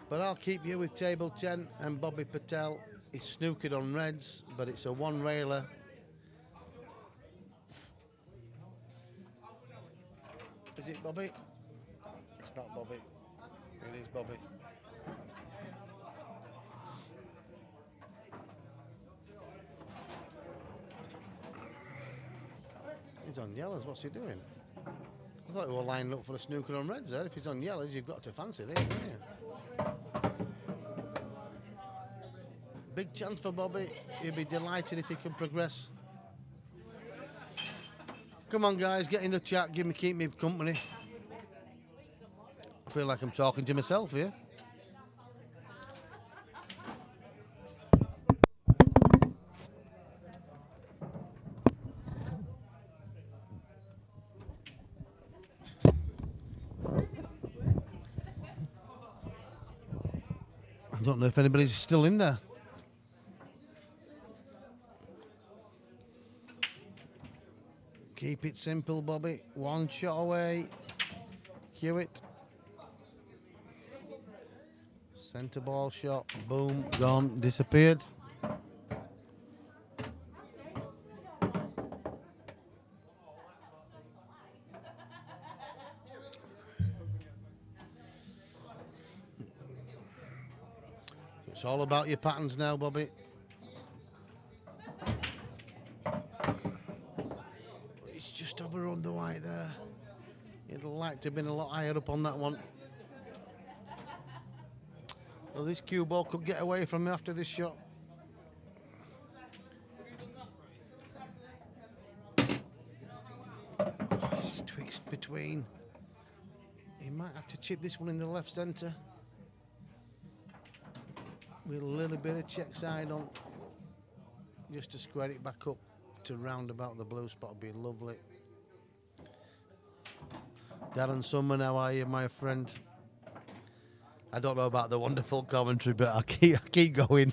But I'll keep you with table 10 and Bobby Patel. He's snookered on reds, but it's a one-railer. Is it Bobby? It's not Bobby. It is Bobby. He's on yellows. What's he doing? I thought we were lining up for a snooker on reds there. If he's on yellows, you've got to fancy this, haven't you? Big chance for Bobby. He'll be delighted if he can progress. Come on, guys, get in the chat. Keep me company. I feel like I'm talking to myself here. I don't know if anybody's still in there. Keep it simple, Bobby. One shot away. Cue it. Centre ball shot. Boom. Gone. Disappeared. It's all about your patterns now, Bobby. It's just overrun the white there. You'd like to have been a lot higher up on that one. Well, this cue ball could get away from him after this shot. It's twixt between. He might have to chip this one in the left centre. With a little bit of check side on. Just to square it back up to round about the blue spot would be lovely. Darren Summer, how are you, my friend? I don't know about the wonderful commentary, but I keep going.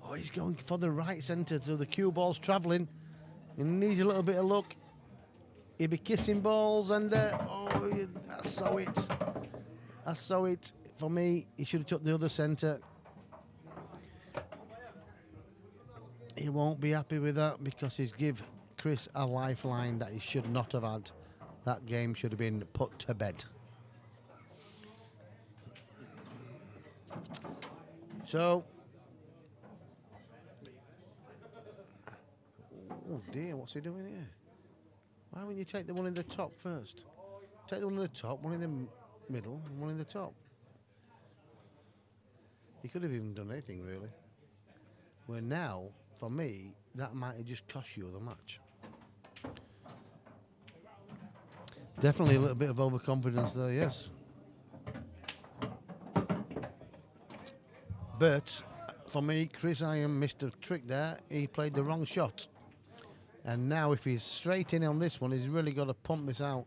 Oh, he's going for the right centre, so the cue ball's travelling. He needs a little bit of luck. He'll be kissing balls, and oh, I saw it. I saw it. For me, he should have took the other centre. He won't be happy with that because he's give Chris a lifeline that he should not have had. That game should have been put to bed. So, oh dear, what's he doing here? Why wouldn't you take the one in the top first? Take the one in the top, one in the middle, and one in the top. He could have even done anything, really. Where now, for me, that might have just cost you the match. Definitely a little bit of overconfidence there, yes. But for me, Chris Iron missed a trick there. He played the wrong shot. And now if he's straight in on this one, he's really got to pump this out.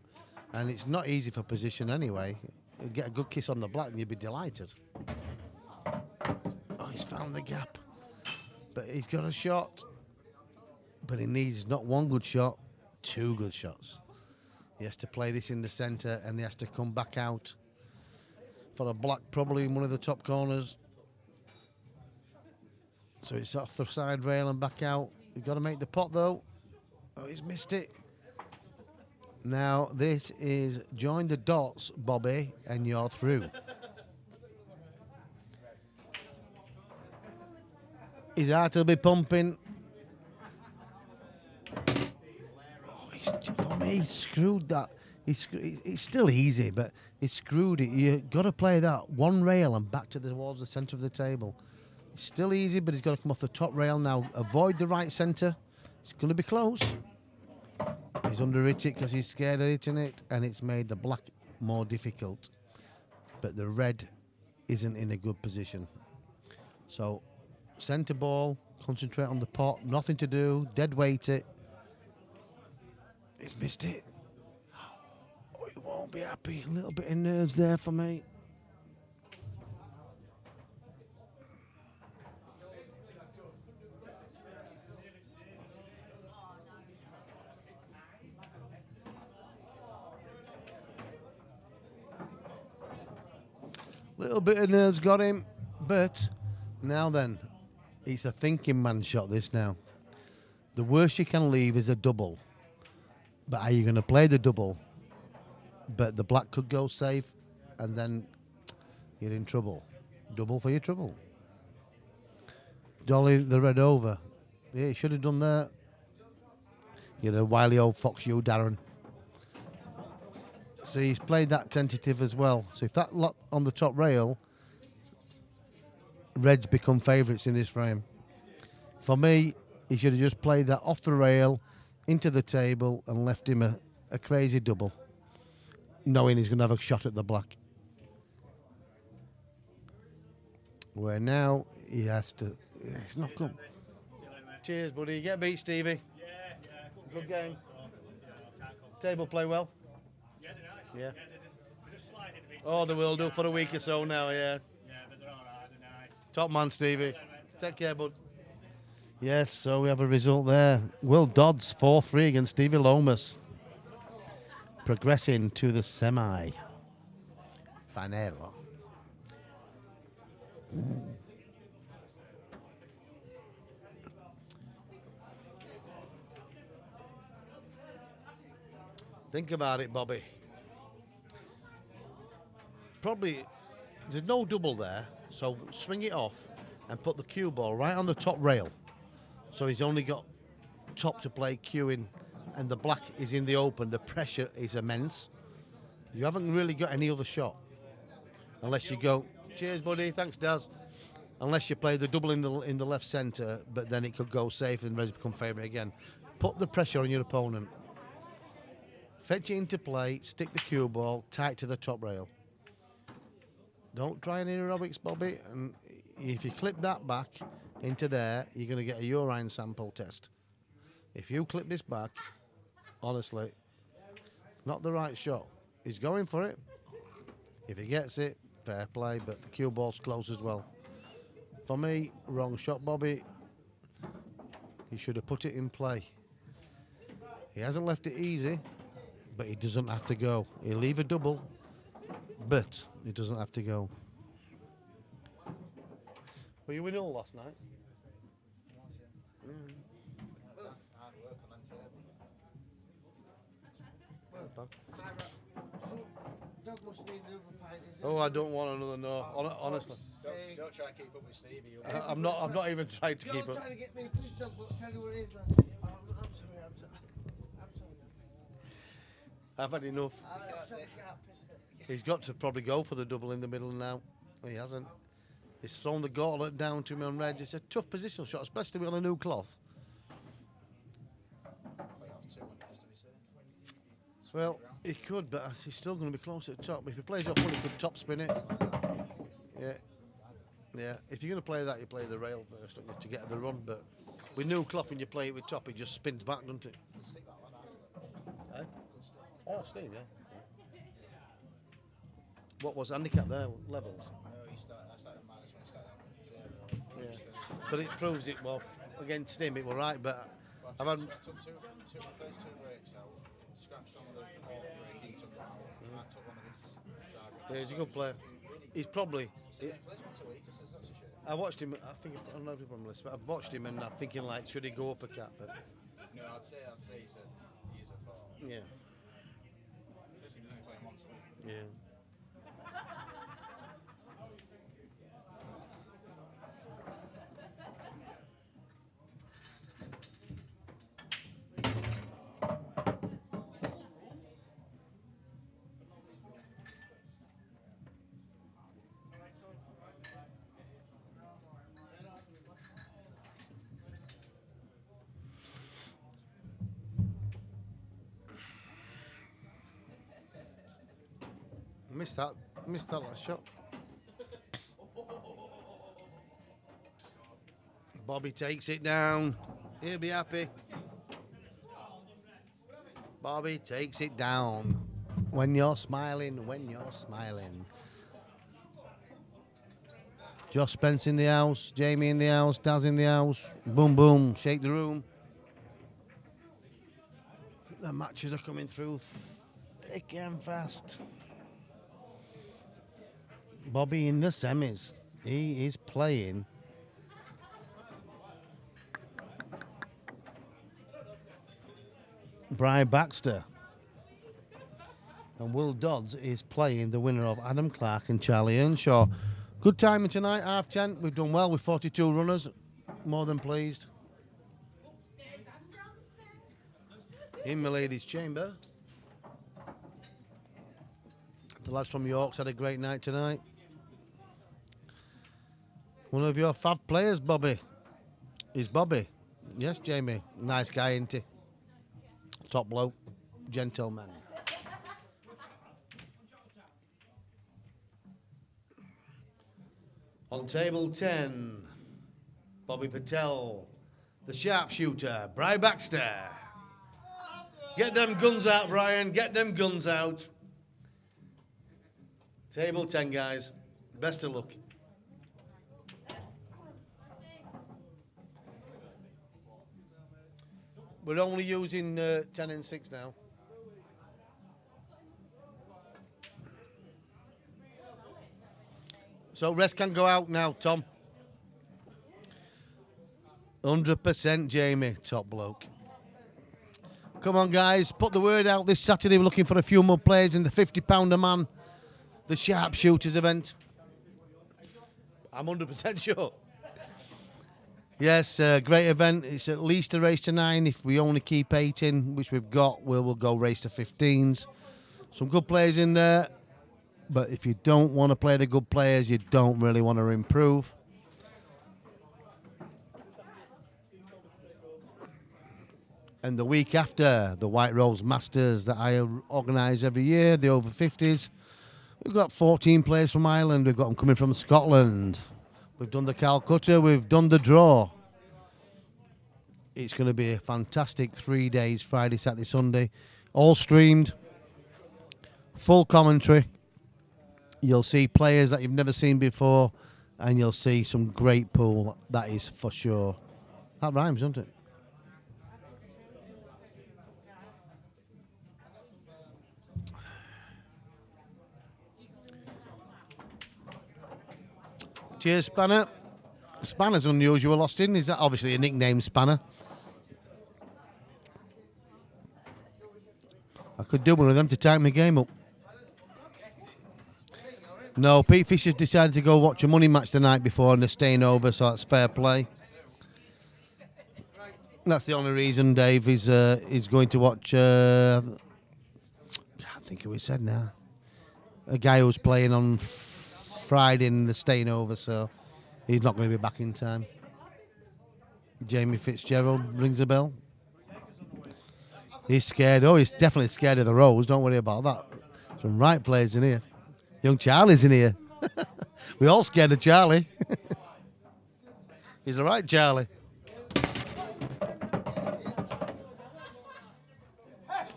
And it's not easy for position anyway. He'll get a good kiss on the black and you'll be delighted. Oh, he's found the gap. But he's got a shot. But he needs not one good shot, two good shots. He has to play this in the centre and he has to come back out for a black, probably in one of the top corners. So it's off the side rail and back out. You've got to make the pot though. Oh, he's missed it. Now this is join the dots, Bobby, and you're through. His heart will be pumping. For me, he screwed that. It's still easy, but he screwed it. You've got to play that one rail and back towards the centre of the table. It's still easy, but he's got to come off the top rail now. Avoid the right centre. It's going to be close. He's under hit it because he's scared of hitting it, and it's made the black more difficult. But the red isn't in a good position. So, centre ball, concentrate on the pot, nothing to do, dead weight it. He's missed it. Oh, he won't be happy. A little bit of nerves there for me. Little bit of nerves got him, but now then, it's a thinking man shot this now. The worst you can leave is a double. But are you going to play the double? But the black could go safe, and then you're in trouble. Double for your trouble. Dolly the red over. Yeah, you should have done that. You're a wily old fox, you, Darren. See, he's played that tentative as well. So if that lot on the top rail, reds become favourites in this frame. For me, he should have just played that off the rail, into the table, and left him a crazy double, knowing he's going to have a shot at the black. Where now he has to... Yeah, it's not good. Cheers, buddy. Get beat, Stevie. Yeah. Good game. Table play well? Yeah, they're nice. Yeah. They're just sliding a bit. Oh, they will do for a week or so now, yeah. Yeah, but they're all right. They're nice. Top man, Stevie. Take care, bud. Yes, so we have a result there. Will Dodds 4-3 against Stevie Lomas. Progressing to the semi-final. Think about it, Bobby. Probably, there's no double there, so swing it off and put the cue ball right on the top rail. So he's only got top to play cueing, and the black is in the open. The pressure is immense. You haven't really got any other shot. Unless you go, cheers buddy, thanks Daz. Unless you play the double in the left centre, but then it could go safe and Reds become favourite again. Put the pressure on your opponent. Fetch it into play, stick the cue ball tight to the top rail. Don't try any aerobics, Bobby. And if you clip that back into there, you're going to get a urine sample test. If you clip this back, honestly, not the right shot. He's going for it. If he gets it, fair play, but the cue ball's close as well. For me, wrong shot, Bobby. He should have put it in play. He hasn't left it easy, but he doesn't have to go. He'll leave a double, but he doesn't have to go. Were you in all last night? Hard work on them tables. Oh, I don't want another no. Honestly, Don't try and keep up with Stevie. I'm not even trying to keep You're up. trying to get me pissed up, but tell you what it is, lad. I'm sorry. I've had enough. He's got to probably go for the double in the middle now. He hasn't. He's thrown the gauntlet down to me on red. It's a tough positional shot, especially on a new cloth. Well, he could, but he's still going to be close at the top. If he plays off one, he could top spin it. Yeah. If you're going to play that, you play the rail first, don't you, to get the run. But with new cloth, when you play it with top, it just spins back, doesn't it? Eh? Oh, Steve, yeah. What was handicap there? Levels. Yeah, but it proves it. Well, against him, it was right. But I've had. I took the first two breaks out, scratched on the fourth break, he took it out, and I took one of his targets. Yeah, he's a good player. He's probably. He plays once a week, because that's a shit. I watched him. I think I don't know if he's on the list, but I've watched him and I'm thinking like, should he go up a cap? But No, I'd say he's a four. yeah, Because he was only playing once a week. yeah. Missed that last shot. Bobby takes it down. He'll be happy. Bobby takes it down. When you're smiling. Josh Spence in the house, Jamie in the house, Daz in the house. Boom, boom, shake the room. The matches are coming through thick and fast. Bobby in the semis. He is playing. Brian Baxter. And Will Dodds is playing the winner of Adam Clark and Charlie Earnshaw. Good timing tonight, 10:30. We've done well with 42 runners. More than pleased. In my ladies' chamber. The lads from York's had a great night tonight. One of your fab players, Bobby, is Bobby. Yes, Jamie. Nice guy, isn't he? Top bloke. Gentleman. On table 10, Bobby Patel, the sharpshooter, Brian Baxter. Get them guns out, Brian. Get them guns out. Table 10, guys. Best of luck. We're only using 10 and 6 now. So rest can go out now, Tom. 100% Jamie, top bloke. Come on, guys, put the word out this Saturday. We're looking for a few more players in the £50 a man, the sharpshooters event. I'm 100% sure. Yes, great event. It's at least a race to 9. If we only keep 8 in, which we've got, we'll go race to 15s. Some good players in there. But if you don't want to play the good players, you don't really want to improve. And the week after, the White Rose Masters that I organise every year, the over 50s, we've got 14 players from Ireland. We've got them coming from Scotland. We've done the Calcutta. We've done the draw. It's going to be a fantastic 3 days, Friday, Saturday, Sunday. All streamed. Full commentary. You'll see players that you've never seen before. And you'll see some great pool. That is for sure. That rhymes, doesn't it? Cheers, Spanner. Spanner's unusual, Austin. Is that obviously a nickname, Spanner? I could do one of them to tighten my game up. No, Pete Fisher's decided to go watch a money match the night before and they're staying over, so that's fair play. That's the only reason Dave is going to watch, I can't think who he said now. A guy who's playing on Friday and they're staying over, so he's not going to be back in time. Jamie Fitzgerald rings a bell. He's scared. Oh, he's definitely scared of the Rose. Don't worry about that. Some right players in here. Young Charlie's in here. We all scared of Charlie. He's all right, Charlie.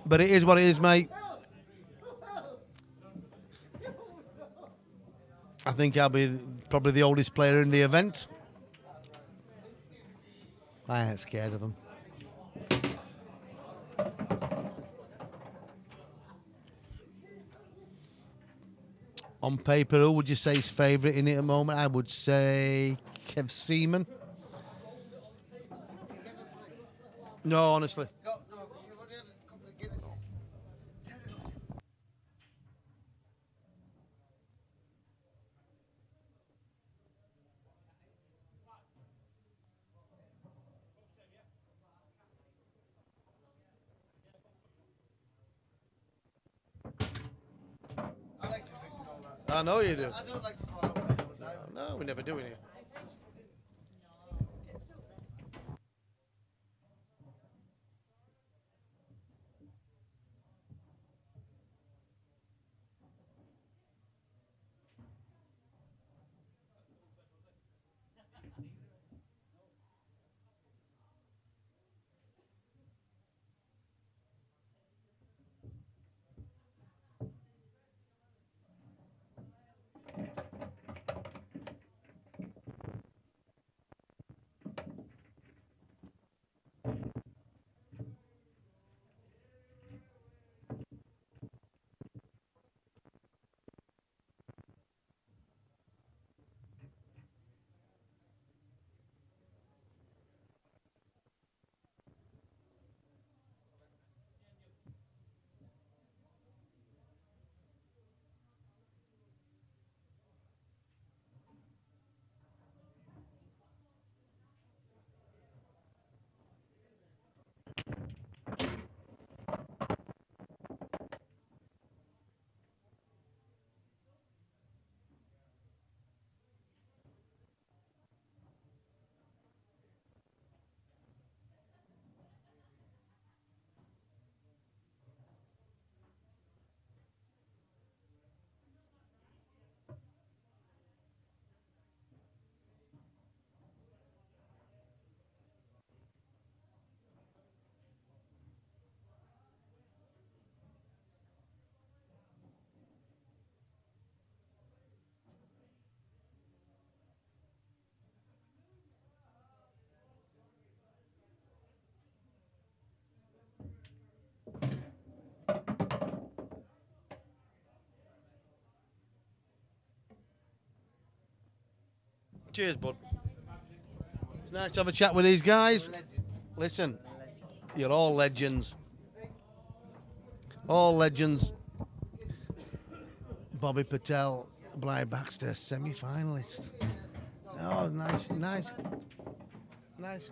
But it is what it is, mate. I think I'll be probably the oldest player in the event. I ain't scared of them. On paper, who would you say is favourite in it at the moment? I would say Kev Seaman. No, honestly. I know you do. I don't like to fall out. No, we never do it here. Cheers, bud. It's nice to have a chat with these guys. Listen, you're all legends. All legends. Bobby Patel, Baxter, semi-finalist. Oh, nice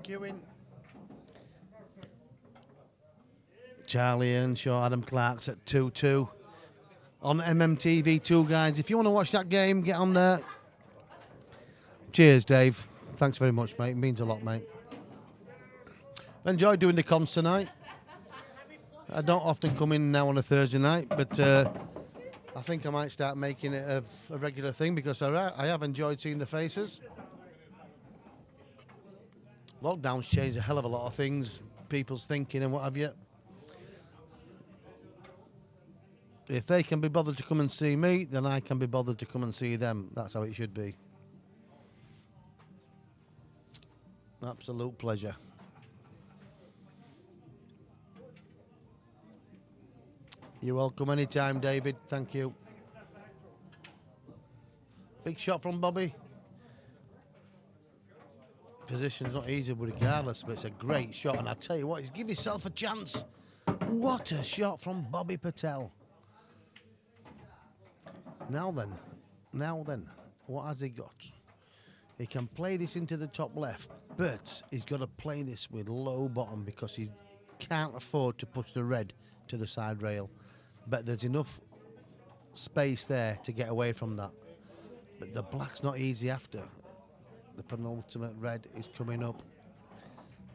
queuing. Charlie Earnshaw, Adam Clark's at 2-2 on MMTV2, guys. If you want to watch that game, get on there. Cheers, Dave. Thanks very much, mate. It means a lot, mate. Enjoyed doing the comms tonight. I don't often come in now on a Thursday night, but I think I might start making it a regular thing because I have enjoyed seeing the faces. Lockdown's changed a hell of a lot of things, people's thinking and what have you. If they can be bothered to come and see me, then I can be bothered to come and see them. That's how it should be. Absolute pleasure. You're welcome anytime, David. Thank you. Big shot from Bobby. Position's not easy, but regardless, but it's a great shot. And I tell you what, give yourself a chance. What a shot from Bobby Patel. Now then, what has he got? He can play this into the top left, but he's got to play this with low bottom because he can't afford to push the red to the side rail. But there's enough space there to get away from that. But the black's not easy after. The penultimate red is coming up.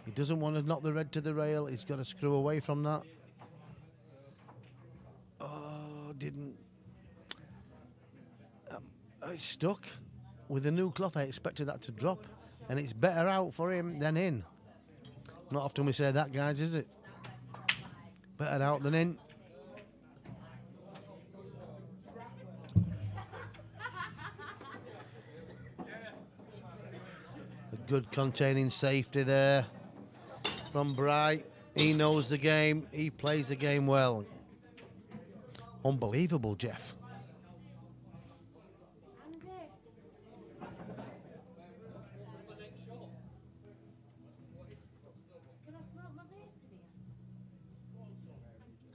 He doesn't want to knock the red to the rail. He's got to screw away from that. Oh, didn't. It's stuck. With the new cloth, I expected that to drop. And it's better out for him than in. Not often we say that, guys, is it? Better out than in. A good containing safety there from Bright. He knows the game. He plays the game well. Unbelievable, Jeff.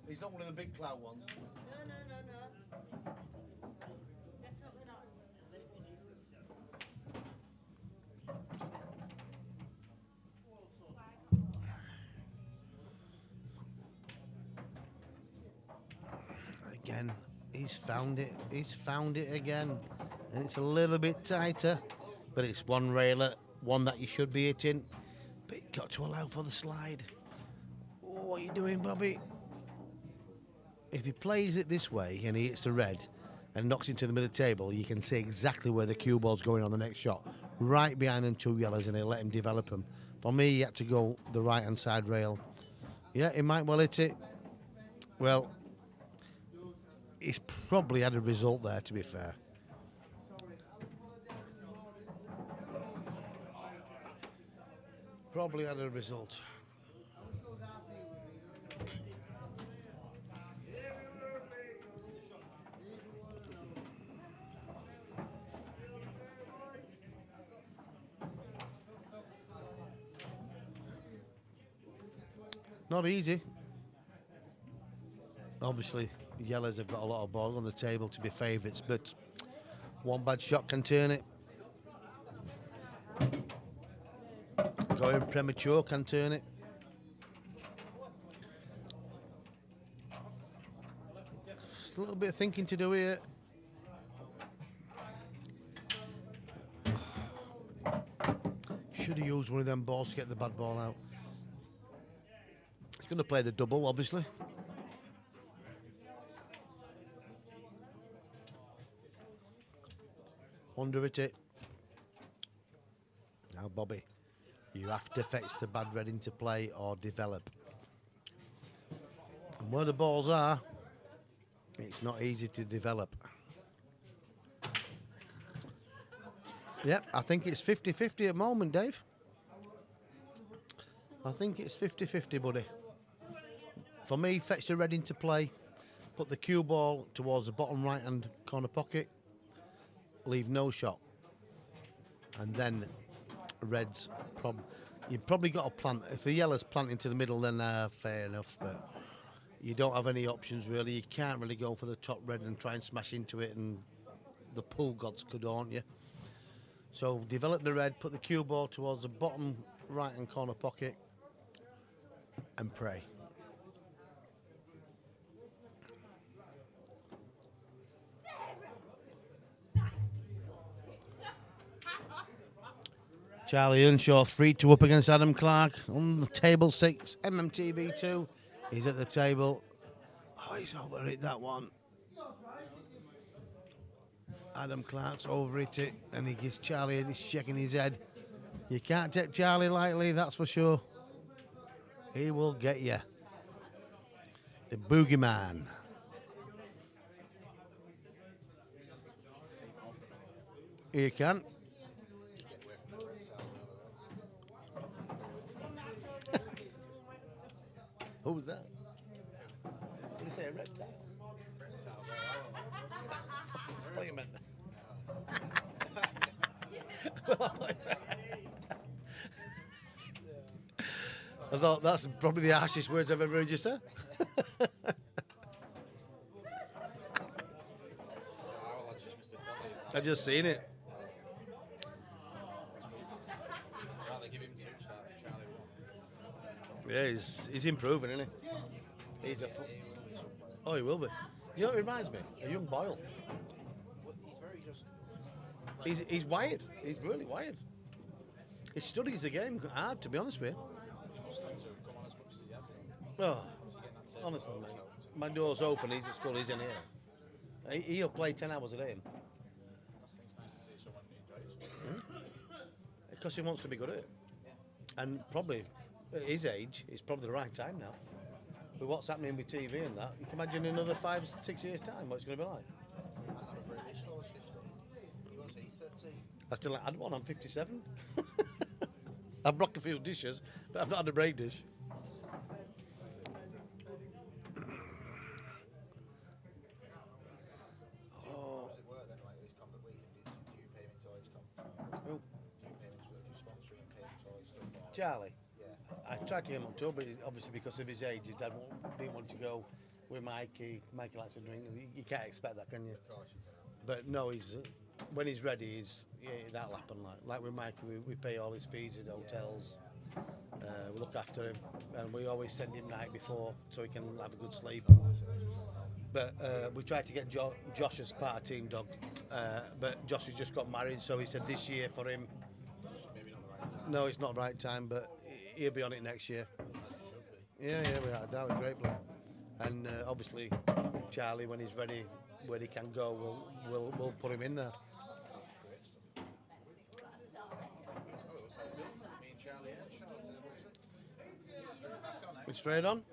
He's not one of the big cloud ones. No. Definitely not. Again, he's found it. He's found it again. And it's a little bit tighter, but it's one railer, one that you should be hitting. But you've got to allow for the slide. Oh, what are you doing, Bobby? If he plays it this way and he hits the red and knocks into the middle table, you can see exactly where the cue ball's going on the next shot. Right behind them two yellows, and he'll let him develop them. For me, he had to go the right-hand side rail. Yeah, he might well hit it. Well, he's probably had a result there, to be fair. Probably had a result. Not easy. Obviously, yellows have got a lot of ball on the table to be favourites, but one bad shot can turn it. Going premature can turn it. Just a little bit of thinking to do here. Should have used one of them balls to get the bad ball out. He's going to play the double, obviously. Under it. Now, Bobby, you have to fetch the bad red into play or develop. And where the balls are, it's not easy to develop. Yep, I think it's 50-50 at the moment, Dave. I think it's 50-50, buddy. For me, fetch the red into play, put the cue ball towards the bottom right-hand corner pocket, leave no shot. and then reds. You've probably got to plant. If the yellows plant into the middle, then fair enough. But you don't have any options really. You can't really go for the top red and try and smash into it, and the pool gods could haunt you. So develop the red, put the cue ball towards the bottom right hand corner pocket, and pray. Charlie Earnshaw 3-2 up against Adam Clark on the table 6. MMTV2. He's at the table. Oh, he's over it, that one. Adam Clark's over it, and he gives Charlie, and he's shaking his head. You can't take Charlie lightly, that's for sure. He will get you. The boogeyman. You can. Who was that? Did he say a red towel? I thought you meant I thought that's probably the harshest words I've ever heard you say. I've just seen it. Yeah, he's improving, isn't he? He's oh, he will be. You know what it reminds me? A young Boyle. He's wired. He's really wired. He studies the game hard, to be honest with you. Oh, honestly, mate. My door's open, he's at school, he's in here. He'll play 10 hours a day. Because he wants to be good at it. And probably, at his age, it's probably the right time now. With what's happening with TV and that, you can imagine in another 5-6 years' time what it's going to be like. I still haven't had one, I'm 57. I've broke a few dishes, but I've not had a break dish. Oh. Charlie? I tried to get him on tour, but obviously because of his age, his dad didn't want to go with Mikey. Mikey likes to drink. You can't expect that, can you? But no, he's when he's ready, that'll happen. Like with Mikey, we pay all his fees at hotels. We look after him, and we always send him night before so he can have a good sleep. But we tried to get Josh as part of Team Dog, but Josh has just got married, so he said this year for him. No, it's not the right time, but he'll be on it next year. Yeah, without a doubt, great player. And obviously, Charlie, when he's ready, where he can go, we'll put him in there. We're straight on.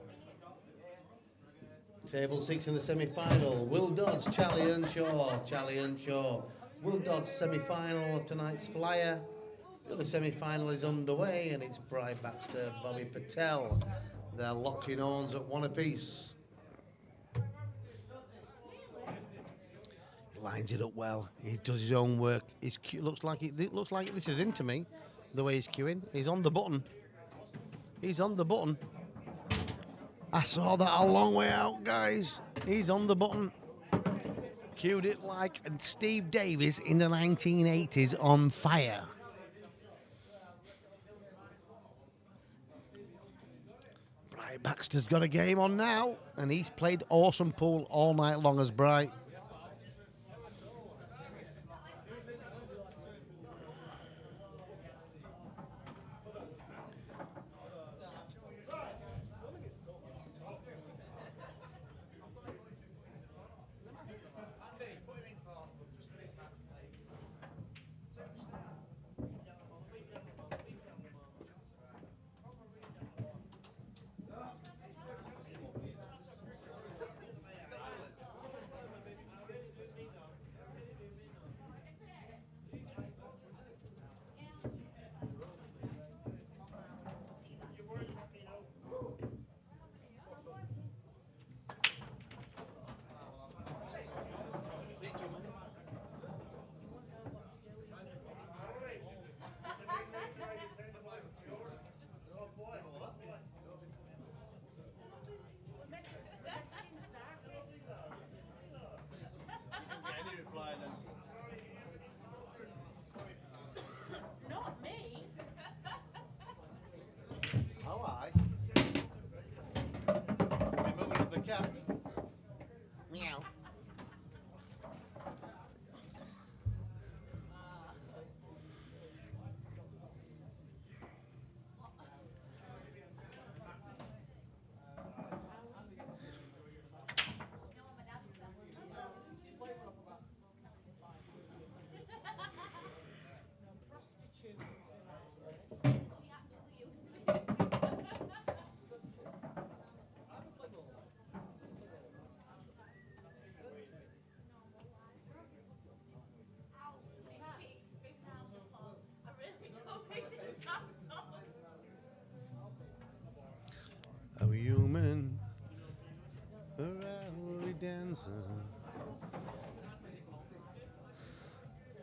Table 6 in the semi-final. Will Dodds, Charlie Earnshaw. Will Dodds, semi-final of tonight's flyer. The other semi-final is underway, and it's Baxter, Bobby Patel. They're locking horns at one apiece. He lines it up well. He does his own work. It looks like this is into me, the way he's queuing. He's on the button. He's on the button. I saw that a long way out, guys. He's on the button. Cued it like Steve Davis in the 1980s on fire. Baxter's got a game on now, and he's played awesome pool all night long as Bright.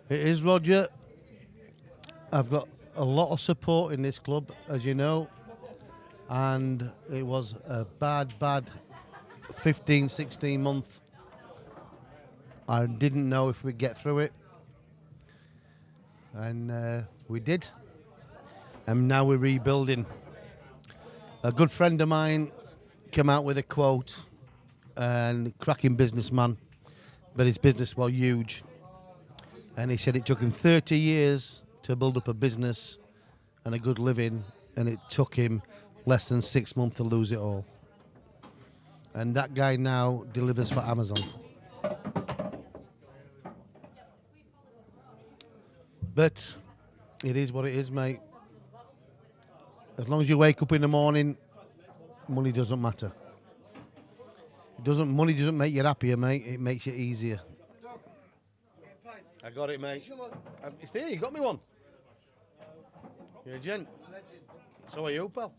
It is, Roger. I've got a lot of support in this club, as you know, and it was a bad 15, 16 month. I didn't know if we'd get through it, and we did, and now we're rebuilding. A good friend of mine came out with a quote, and cracking businessman, but his business was huge. And he said it took him 30 years to build up a business and a good living, and it took him less than 6 months to lose it all. And that guy now delivers for Amazon. But it is what it is, mate. As long as you wake up in the morning, money doesn't matter. Money doesn't make you happier, mate. It makes you easier. I got it, mate. It's there. You got me one. You're a gent. So are you, pal.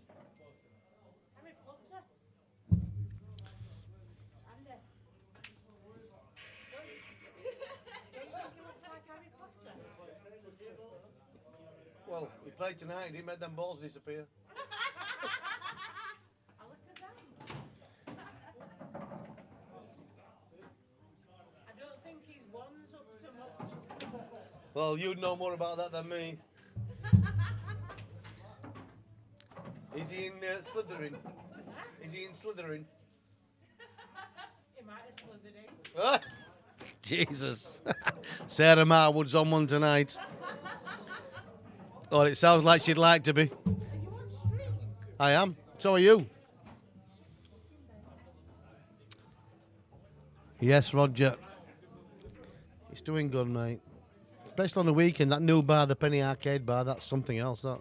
Well, we played tonight. He didn't make them balls disappear. Well, you'd know more about that than me. Is he in Slytherin? Is he in Slytherin? He might have slithered in. Ah, Jesus. Sarah Marwood's on one tonight. Oh, it sounds like she'd like to be. Are you on stream? I am. So are you. Yes, Roger. It's doing good, mate. Especially on the weekend, that new bar, the Penny Arcade bar, that's something else, that.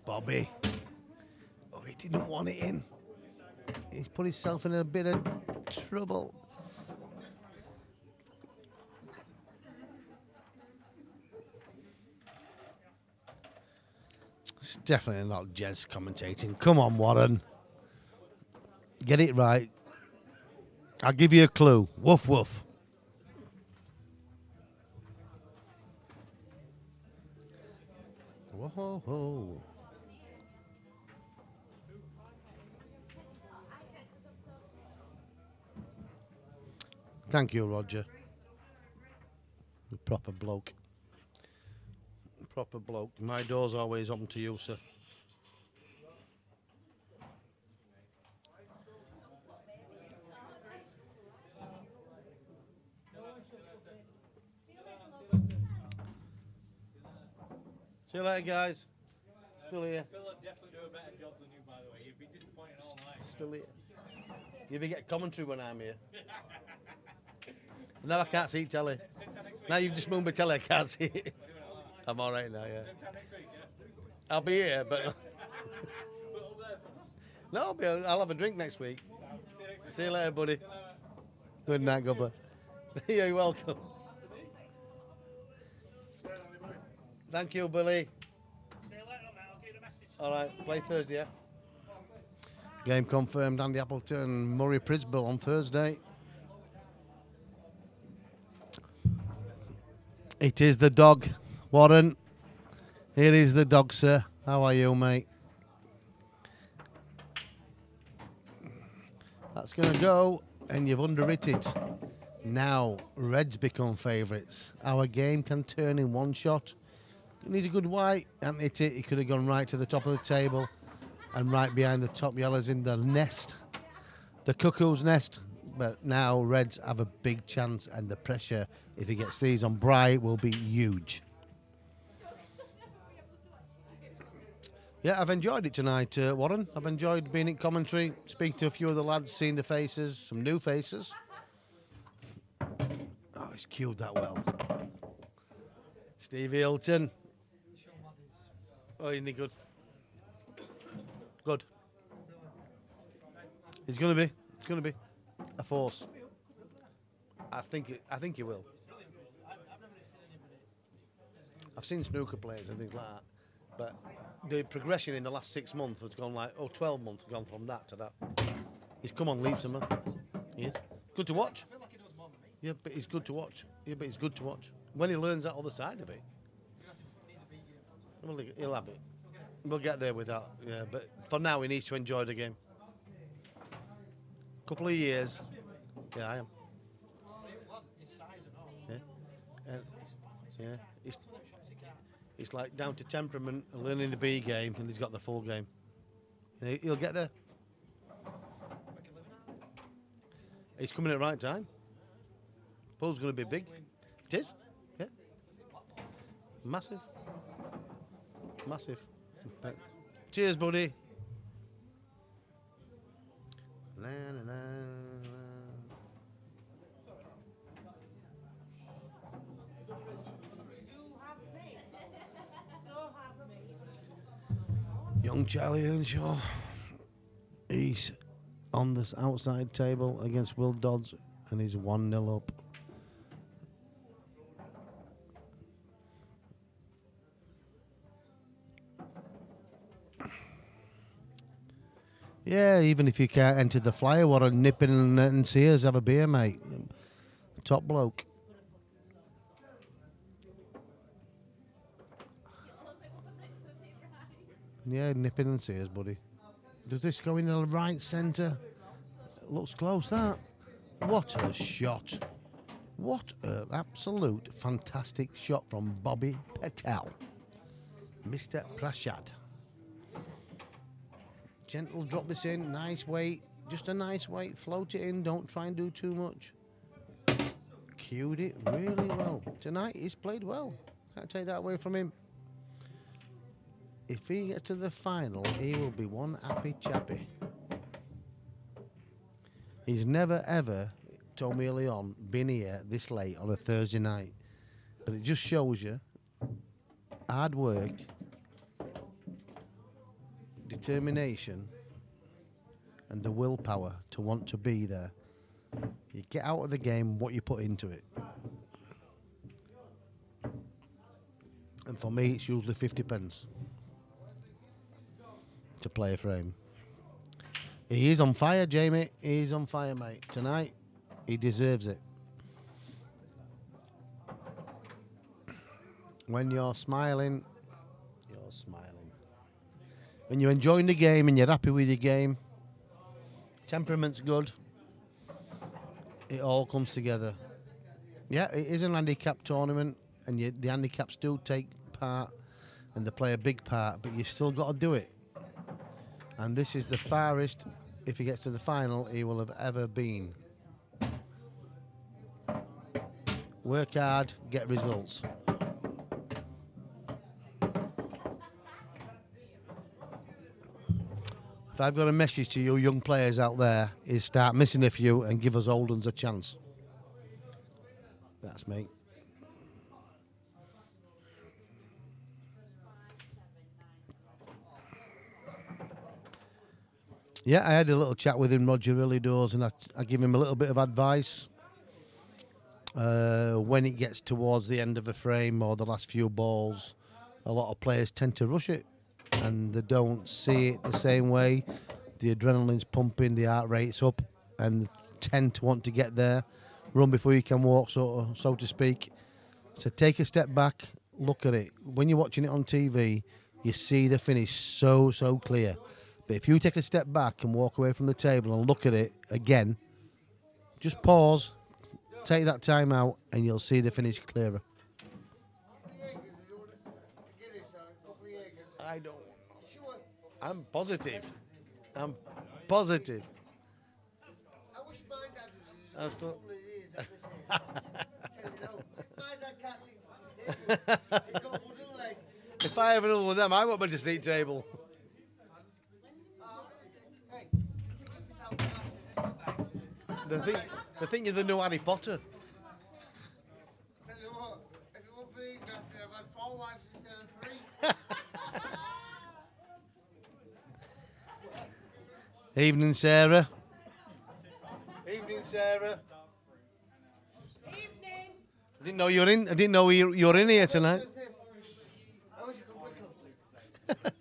Bobby. Oh, he didn't want it in. He's put himself in a bit of trouble. It's definitely not Jez commentating. Come on, Warren. Get it right. I'll give you a clue. Woof, woof. Whoa, whoa. Thank you, Roger. A proper bloke. Proper bloke. My door's always open to you, sir. See you later, guys. Still here. Phil would definitely do a better job than you, by the way. You'd be disappointed all night. Still here. You'll be getting commentary when I'm here. Now I can't see telly. Now you've just moved my telly, I can't see it. I'm all right now, yeah. I'll be here, but... No, I'll have a drink next week. See you later, buddy. Good night, God bless. You're welcome. Thank you, Billy. All right, play Thursday, yeah? Game confirmed, Andy Appleton, Murray Prisbille on Thursday. It is the dog, Warren. It is the dog, sir. How are you, mate? That's going to go, and you've underwritten it. Now, Reds become favourites. Our game can turn in one shot. He needs a good white, and hit it. He could have gone right to the top of the table and right behind the top yellows in the nest, the cuckoo's nest. But now Reds have a big chance, and the pressure, if he gets these on Bry, will be huge. Yeah, I've enjoyed it tonight, Warren. I've enjoyed being in commentary, speaking to a few of the lads, seeing the faces, some new faces. Oh, he's cued that well. Steve Hilton. Oh, isn't he good? Good. He's going to be. It's going to be a force. I think he will. I've seen snooker players and things like that, but the progression in the last 6 months has gone 12 months, gone from that to that. He's come on leaps, man. He is. Good to watch. I feel like he knows more than me. Yeah, but he's good to watch. Yeah, but he's good to watch. When he learns that other side of it, well, he'll have it. We'll get there with that. Yeah, but for now, he needs to enjoy the game. Couple of years. Yeah, I am. His size and all. Yeah. Yeah. It's like down to temperament and learning the B game, and he's got the full game. He'll get there. He's coming at the right time. Pool's going to be big. It is. Yeah. Massive. Massive. Cheers, buddy. La, la, la, la. Young Charlie Earnshaw. He's on this outside table against Will Dodds, and he's 1-0 up. Yeah, even if you can't enter the flyer, what a nip in and see us have a beer, mate. Top bloke. Yeah, nip in and see us, buddy. Does this go in the right centre? Looks close, that. What a shot. What an absolute fantastic shot from Bobby Patel. Mr. Prashad. Gentle drop this in, nice weight. Just a nice weight. Float it in, don't try and do too much. Cued it really well. Tonight, he's played well. Can't take that away from him. If he gets to the final, he will be one happy chappy. He's never ever, told me early on, been here this late on a Thursday night. But it just shows you hard work, determination, and the willpower to want to be there. You get out of the game what you put into it. And for me, it's usually 50 pence to play a frame. He is on fire, Jamie. He's on fire, mate. Tonight, he deserves it. When you're smiling, you're smiling. When you're enjoying the game and you're happy with your game, temperament's good, it all comes together. Yeah, it is an handicap tournament, and the handicaps do take part, and they play a big part, but you've still got to do it. And this is the farthest, if he gets to the final, he will have ever been. Work hard, get results. If I've got a message to you young players out there, is start missing a few and give us old ones a chance. That's me. Yeah, I had a little chat with him, Roger early doors, and I give him a little bit of advice. When it gets towards the end of a frame or the last few balls, a lot of players tend to rush it, and they don't see it the same way. The adrenaline's pumping, the heart rate's up, and tend to want to get there, run before you can walk, so to speak. So take a step back, look at it. When you're watching it on TV, you see the finish so clear. But if you take a step back and walk away from the table and look at it again, just pause, take that time out, and you'll see the finish clearer. I don't. I'm positive. I'm positive. I wish my dad was as couple of years at this age. My dad can't sit for the table. He's got wooden leg. If I have another one of them, I won't be to seat table. Hey, you think this out the masters, it's not nice. They think you're the new Harry Potter. Tell you what, if it weren't for these glasses, I've had 4 wives instead of 3. Evening, Sarah. Evening, Sarah. I didn't know you were in. I didn't know you're in here tonight. I wish I could whistle.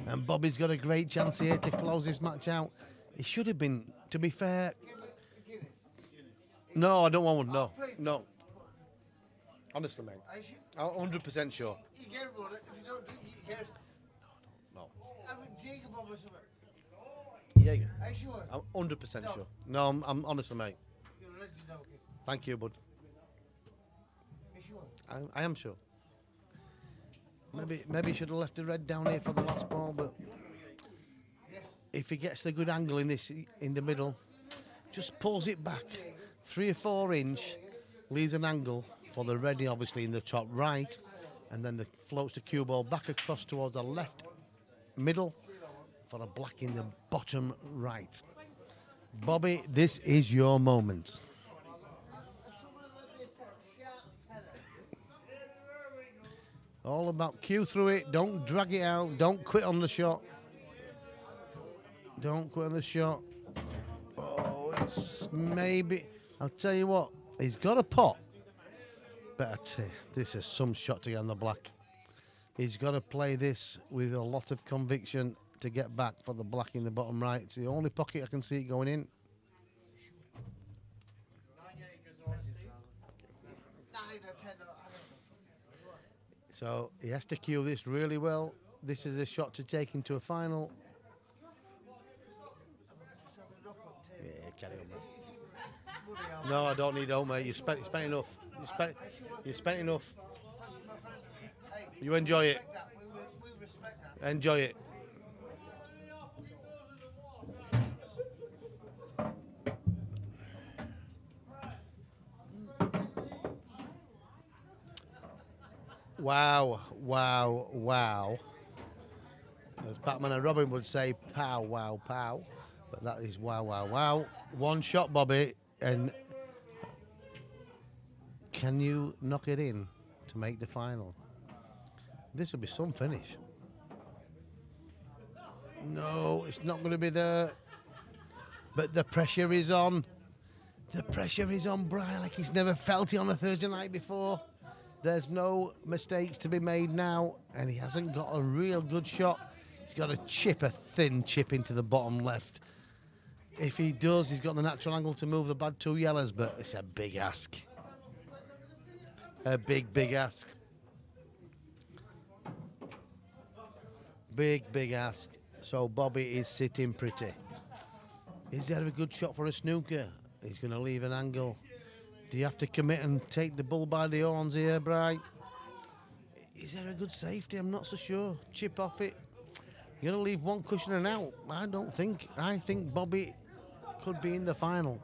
And Bobby's got a great chance here to close this match out. It should have been, to be fair. No, I don't want one. No, no. Honestly, mate. I'm 100% sure. You get one. If you don't drink it, you get it. No. Have a Jacob or something. Yeah. Are you sure? I'm 100% sure. No, I'm honestly, mate. You're a legend, okay. Thank you, bud. Are you sure? I am sure. Maybe he should have left the red down here for the last ball, but if he gets the good angle in the middle, just pulls it back 3 or 4 inch, leaves an angle for the red, obviously in the top right, and then floats the cue ball back across towards the left middle for a black in the bottom right. Bobby, this is your moment. All about cue through it, don't drag it out, don't quit on the shot. Don't quit on the shot. Oh, it's maybe, I'll tell you what, he's got a pot. But I tell you, this is some shot to get on the black. He's got to play this with a lot of conviction to get back for the black in the bottom right. It's the only pocket I can see it going in. So he has to cue this really well. This is a shot to take him to a final. Yeah, carry on, mate. No, I don't need help, mate. You spent enough. You spent enough. You enjoy it. Enjoy it. Wow, wow, wow. As Batman and Robin would say, pow, wow, pow. But that is wow, wow, wow. One shot, Bobby, and can you knock it in to make the final? This will be some finish. No, it's not going to be there. But the pressure is on. The pressure is on Brian like he's never felt it on a Thursday night before. There's no mistakes to be made now, and he hasn't got a real good shot. He's got to chip a thin chip into the bottom left. If he does, he's got the natural angle to move the bad 2 yellows, but it's a big ask. A big, big ask. Big, big ask. So Bobby is sitting pretty. Is there a good shot for a snooker? He's going to leave an angle. Do you have to commit and take the bull by the horns here, Bright? Is there a good safety? I'm not so sure. Chip off it. You're going to leave one cushion and out. I don't think. I think Bobby could be in the final.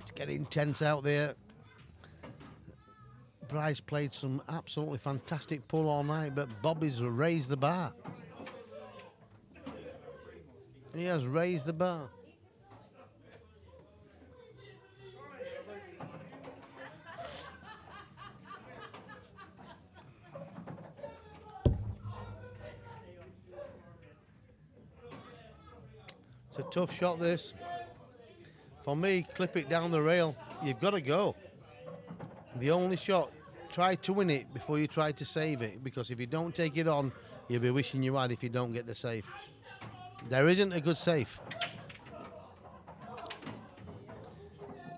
It's getting tense out there. Bryce played some absolutely fantastic pull all night, but Bobby's raised the bar. He has raised the bar. It's a tough shot, this. For me, clip it down the rail. You've got to go. The only shot, try to win it before you try to save it, because if you don't take it on, you'll be wishing you had if you don't get the save. There isn't a good save.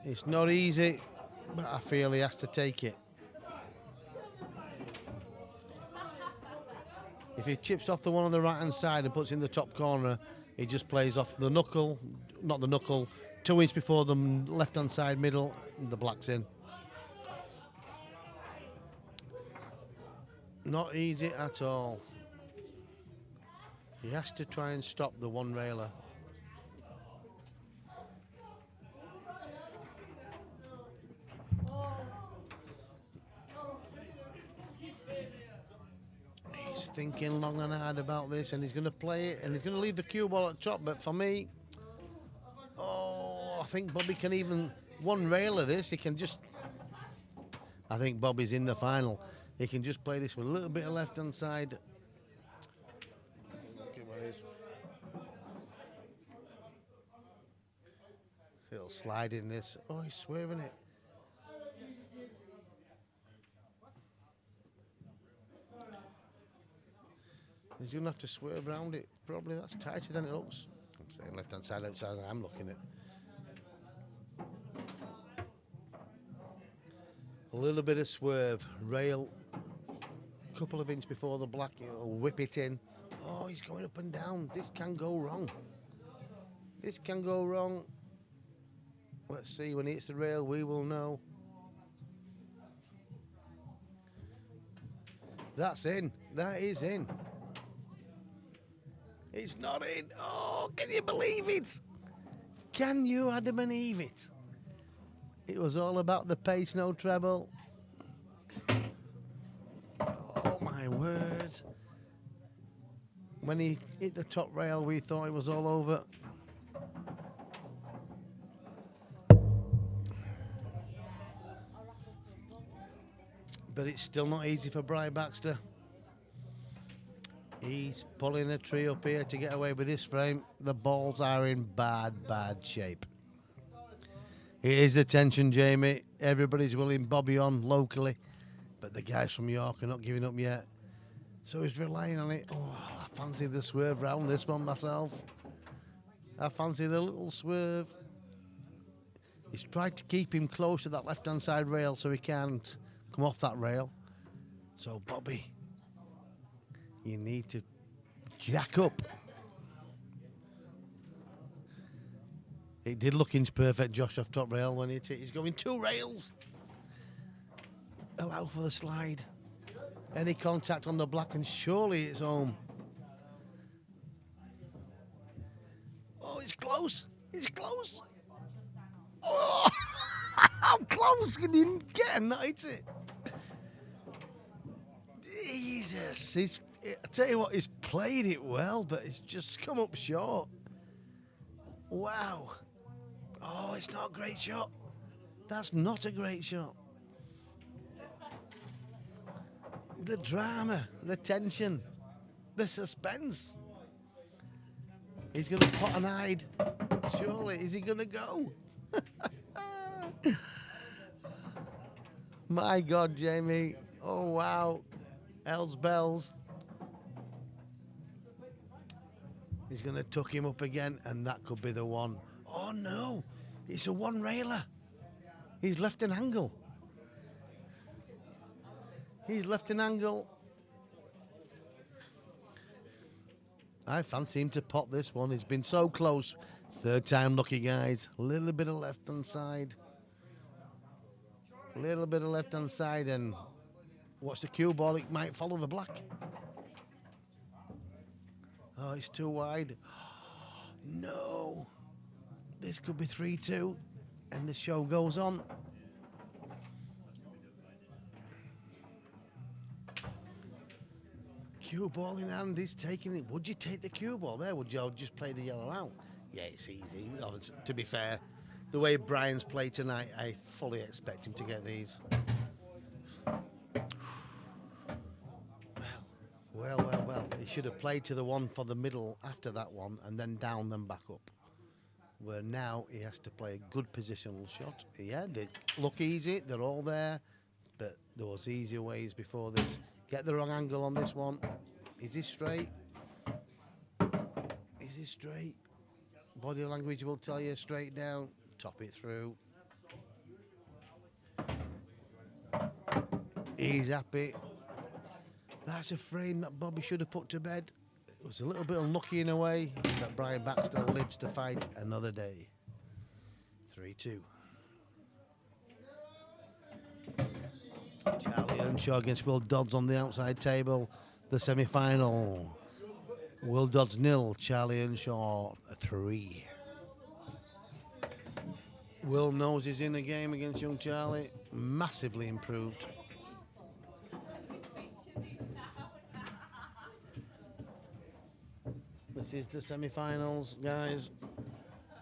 It's not easy, but I feel he has to take it. If he chips off the one on the right-hand side and puts it in the top corner, he just plays off the knuckle, not the knuckle, 2 inches before the left-hand side middle, and the black's in. Not easy at all. He has to try and stop the one railer. He's thinking long and hard about this, and he's going to play it, and he's going to leave the cue ball at top. But for me, I think Bobby can even one railer this. He can just. I think Bobby's in the final. He can just play this with a little bit of left-hand side. It'll slide in this. Oh, he's swerving it. He's going to have to swerve around it. Probably that's tighter than it looks. I'm saying left-hand side outside, I'm looking at. A little bit of swerve. Rail, couple of inches before the black, it'll whip it in. Oh, he's going up and down. This can go wrong. This can go wrong. Let's see, when he hits the rail, we will know. That's in. That is in. It's not in. Oh, can you believe it? Can you, Adam and Eve it? It was all about the pace, no treble. Oh, my word. When he hit the top rail, we thought it was all over. But it's still not easy for Brian Baxter. He's pulling a tree up here to get away with this frame. The balls are in bad shape. It is the tension, Jamie. Everybody's willing Bobby on locally, but the guys from York are not giving up yet. So he's relying on it. Oh, I fancy the swerve round this one myself. I fancy the little swerve. He's tried to keep him close to that left-hand side rail so he can't come off that rail. So, Bobby, you need to jack up. It did look inch perfect, Josh, off top rail when he's going 2 rails. Allow for the slide. Any contact on the black and surely it's home. Oh, it's close. It's close. Oh, how close can you get and not hit it? Jesus. I tell you what, he's played it well, but it's just come up short. Wow. Oh, it's not a great shot. That's not a great shot. The drama, the tension, the suspense. He's going to pot and hide. Surely, is he going to go? My God, Jamie. Oh, wow. Hells bells. He's going to tuck him up again, and that could be the one. Oh, no. It's a one-railer. He's left an angle. He's left an angle. I fancy him to pot this one. He's been so close. Third time lucky, guys. A little bit of left-hand side. A little bit of left-hand side, and watch the cue ball. It might follow the black. Oh, it's too wide. No. This could be 3-2, and the show goes on. Cue ball in hand, he's taking it. Would you take the cue ball there? Would you just play the yellow out? Yeah, it's easy. To be fair, the way Brian's played tonight, I fully expect him to get these. Well. He should have played to the one for the middle after that one and then down them back up. Where now he has to play a good positional shot. Yeah, they look easy, they're all there, but there was easier ways before this. Get the wrong angle on this one. Is he straight? Is he straight? Body language will tell you straight down. Top it through. He's happy. That's a frame that Bobby should have put to bed. It was a little bit unlucky in a way, but Brian Baxter lives to fight another day. 3-2. Charlie Earnshaw against Will Dodds on the outside table. The semi-final. Will Dodds 0, Charlie Earnshaw 3. Will knows he's in the game against young Charlie. Massively improved. This is the semi-finals, guys.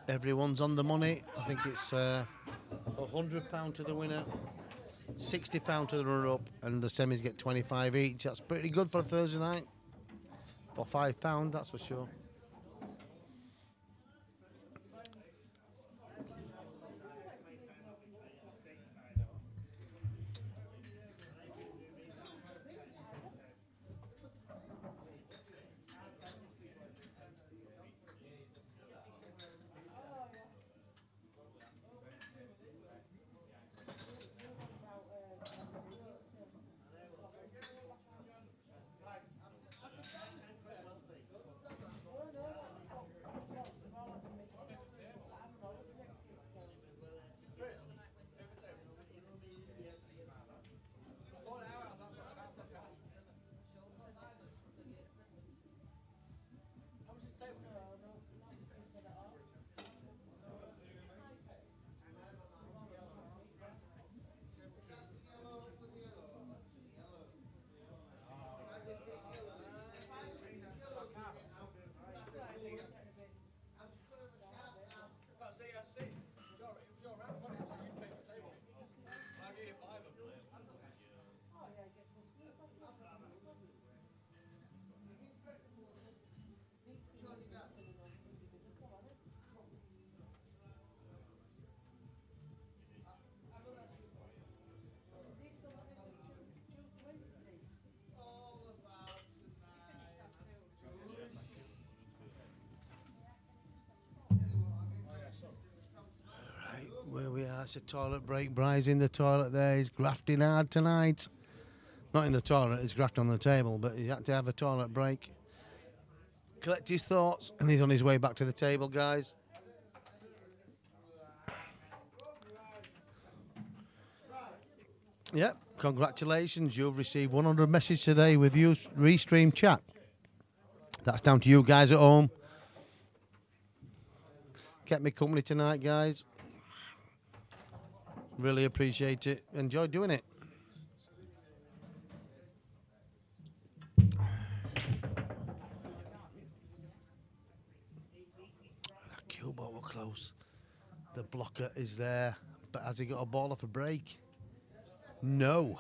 Everyone's on the money. I think it's £100 to the winner, £60 to the runner-up, and the semis get 25 each. That's pretty good for a Thursday night. For £5, that's for sure. That's a toilet break. Bry's in the toilet there. He's grafting hard tonight. Not in the toilet, he's grafting on the table, but he had to have a toilet break. Collect his thoughts, and he's on his way back to the table, guys. Yep, congratulations. You've received 100 messages today with you Restream chat. That's down to you guys at home. Kept me company tonight, guys. Really appreciate it. Enjoy doing it. That cue ball was close. The blocker is there, but has he got a ball off a break? No.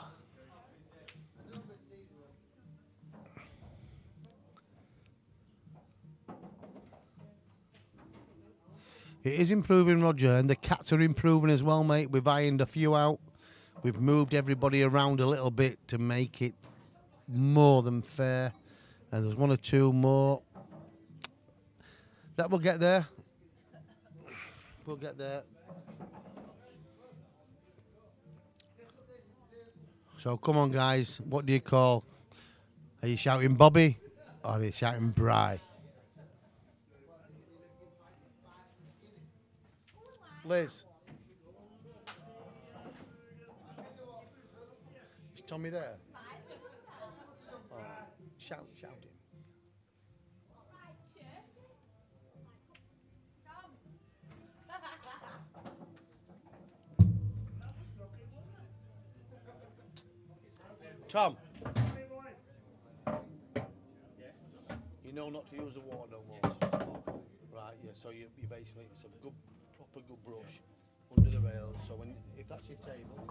It is improving, Roger, and the Cats are improving as well, mate. We've ironed a few out. We've moved everybody around a little bit to make it more than fair. And there's one or two more. That will get there. We'll get there. So come on, guys. What do you call? Are you shouting Bobby or are you shouting Bry? Liz. Is Tommy there? Oh, shout him. Tom. You know not to use the water no more. Right, yeah, so you basically, it's a good, proper good brush under the rails, so if that's your table,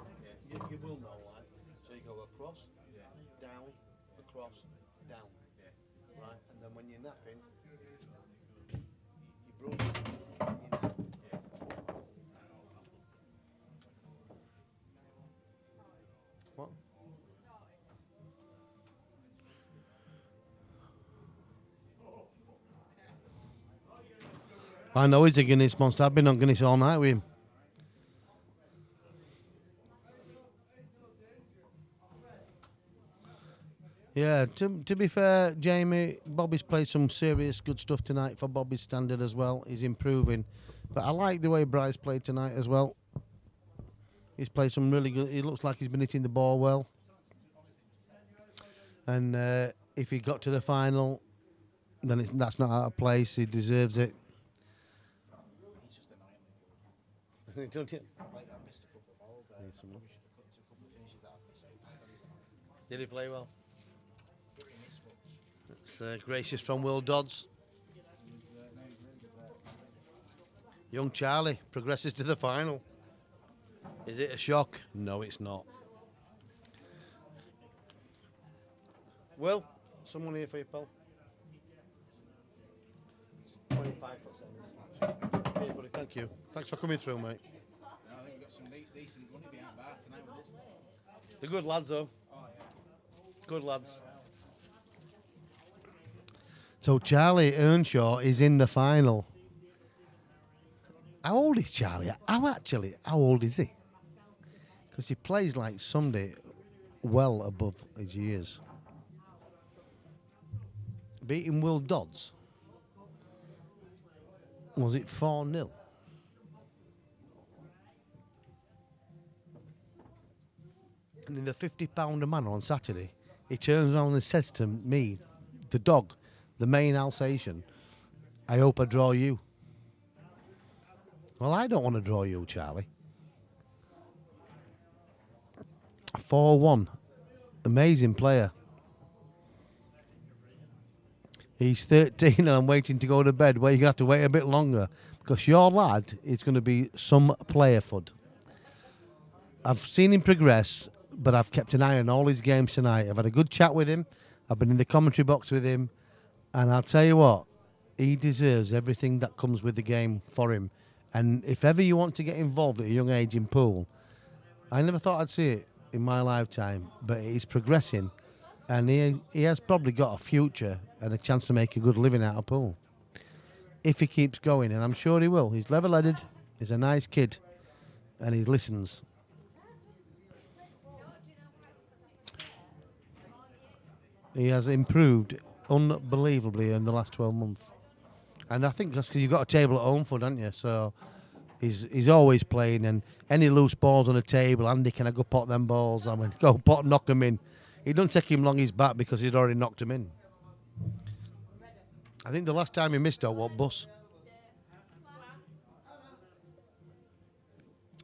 you will know, like, so you go across, down, across, down, right, and then when you're napping, you brush, you nap. What? I know he's a Guinness monster. I've been on Guinness all night with him. Yeah, to be fair, Jamie, Bobby's played some serious good stuff tonight for Bobby's standard as well. He's improving. But I like the way Bryce played tonight as well. He's played some really good. He looks like he's been hitting the ball well. And if he got to the final, then that's not out of place. He deserves it. Don't you? Did he play well? It's gracious from Will Dodds. Young Charlie progresses to the final. Is it a shock? No, it's not. Will, someone here for you, pal. 25 foot 7. Hey, buddy, thank you. Thanks for coming through, mate. I think we've got some decent money behind bar tonight with this. They're good lads, though. Oh, yeah. Good lads. So Charlie Earnshaw is in the final. How old is Charlie? How old is he? Because he plays like somebody well above his years. Beating Will Dodds. Was it 4-0? And in the £50 a man on Saturday, he turns around and says to me, the dog, the main Alsatian, I hope I draw you. Well, I don't want to draw you, Charlie. 4-1. Amazing player. He's 13 and I'm waiting to go to bed. Well, you're going to have to wait a bit longer because your lad is going to be some player fud. I've seen him progress, but I've kept an eye on all his games tonight. I've had a good chat with him. I've been in the commentary box with him. And I'll tell you what, he deserves everything that comes with the game for him. And if ever you want to get involved at a young age in pool, I never thought I'd see it in my lifetime, but he's progressing. And he has probably got a future and a chance to make a good living out of pool. If he keeps going, and I'm sure he will. He's level-headed, he's a nice kid, and he listens. He has improved unbelievably in the last 12 months. And I think that's because you've got a table at home for, don't you? So he's always playing, and any loose balls on the table, Andy, can I go pot them balls? I mean, go pot, knock them in. It doesn't take him long he's back because he's already knocked them in. I think the last time he missed out, what, Bus?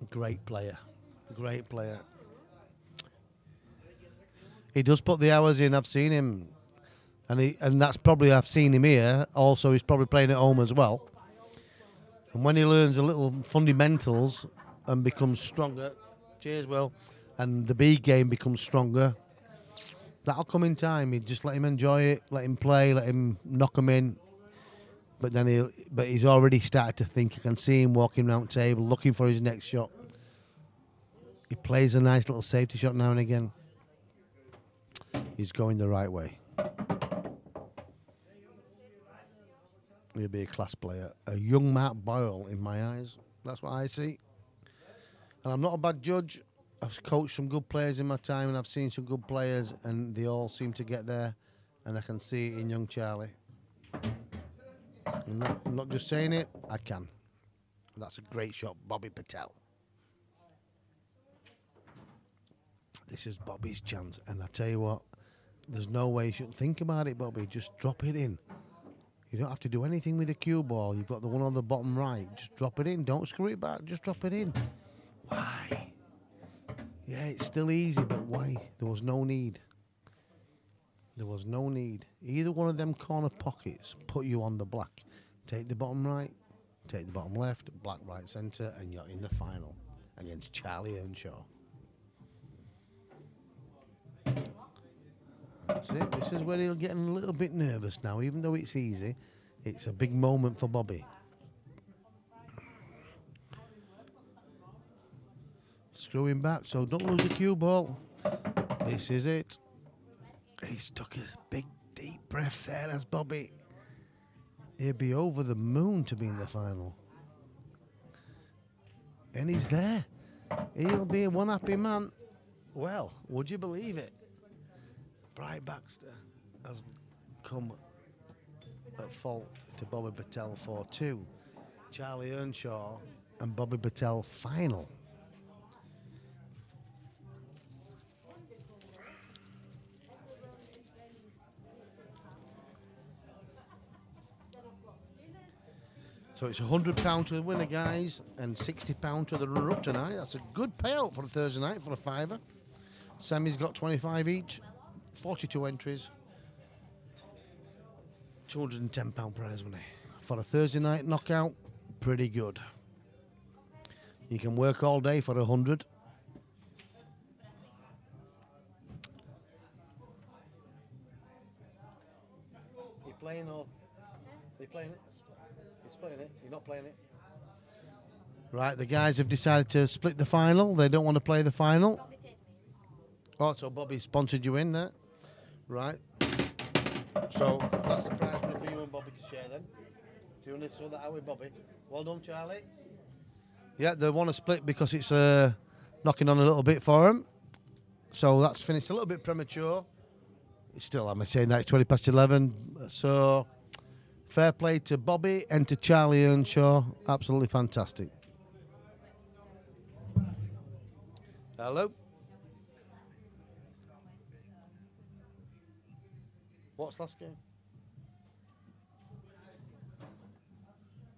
Great player. Great player. He does put the hours in. I've seen him. And that's probably, I've seen him here. Also, he's probably playing at home as well. And when he learns a little fundamentals and becomes stronger, cheers, Will, and the B game becomes stronger, that'll come in time. You just let him enjoy it, let him play, let him knock him in. But then he's already started to think. I can see him walking around the table, looking for his next shot. He plays a nice little safety shot now and again. He's going the right way. He'll be a class player. A young Mark Boyle in my eyes. That's what I see. And I'm not a bad judge. I've coached some good players in my time, and I've seen some good players, and they all seem to get there. And I can see it in young Charlie. I'm not just saying it, I can. That's a great shot, Bobby Patel. This is Bobby's chance, and I tell you what, there's no way you should think about it, Bobby. Just drop it in. You don't have to do anything with the cue ball. You've got the one on the bottom right. Just drop it in. Don't screw it back. Just drop it in. Why? Yeah, it's still easy, but why? There was no need. There was no need. Either one of them corner pockets put you on the black. Take the bottom right, take the bottom left, black right centre, and you're in the final against Charlie Earnshaw. That's it. This is where he'll get a little bit nervous now. Even though it's easy, it's a big moment for Bobby. Screw him back, so don't lose the cue ball. This is it. He's took a big, deep breath there. That's Bobby. He'll be over the moon to be in the final. And he's there. He'll be one happy man. Well, would you believe it? Baxter has come at fault to Bobby Patel 4-2. Charlie Earnshaw and Bobby Patel final. So it's £100 to the winner, guys, and £60 to the runner-up tonight. That's a good payout for a Thursday night for a fiver. Sammy's got 25 each. 42 entries, £210 prize money. For a Thursday night knockout, pretty good. You can work all day for 100. You playing or? Are you playing it? He's playing it. You're not playing it. Right, the guys have decided to split the final. They don't want to play the final. Oh, so Bobby sponsored you in there. Right. So that's the prize money for you and Bobby to share then. Do you want to sort that out with Bobby? Well done, Charlie. Yeah, they want to split because it's knocking on a little bit for them. So that's finished a little bit premature. It's still, I'm saying that it's 20 past 11. So fair play to Bobby and to Charlie Earnshaw. Absolutely fantastic. Hello. What's last game?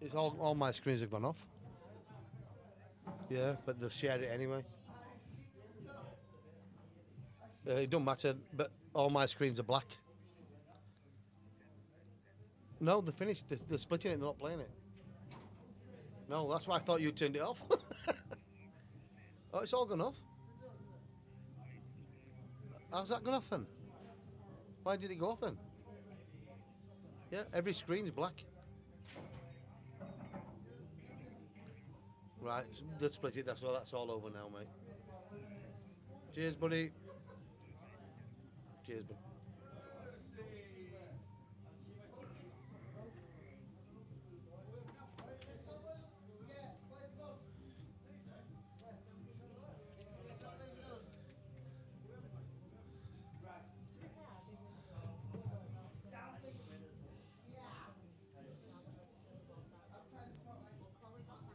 It's all my screens have gone off. Yeah, but they've shared it anyway. It don't matter, but all my screens are black. No, they're finished. They're splitting it, they're not playing it. No, that's why I thought you turned it off. Oh, it's all gone off. How's that gone off then? Why did it go off then? Yeah, every screen's black. Right, let's split it. That's all over now, mate. Cheers, buddy. Cheers, buddy.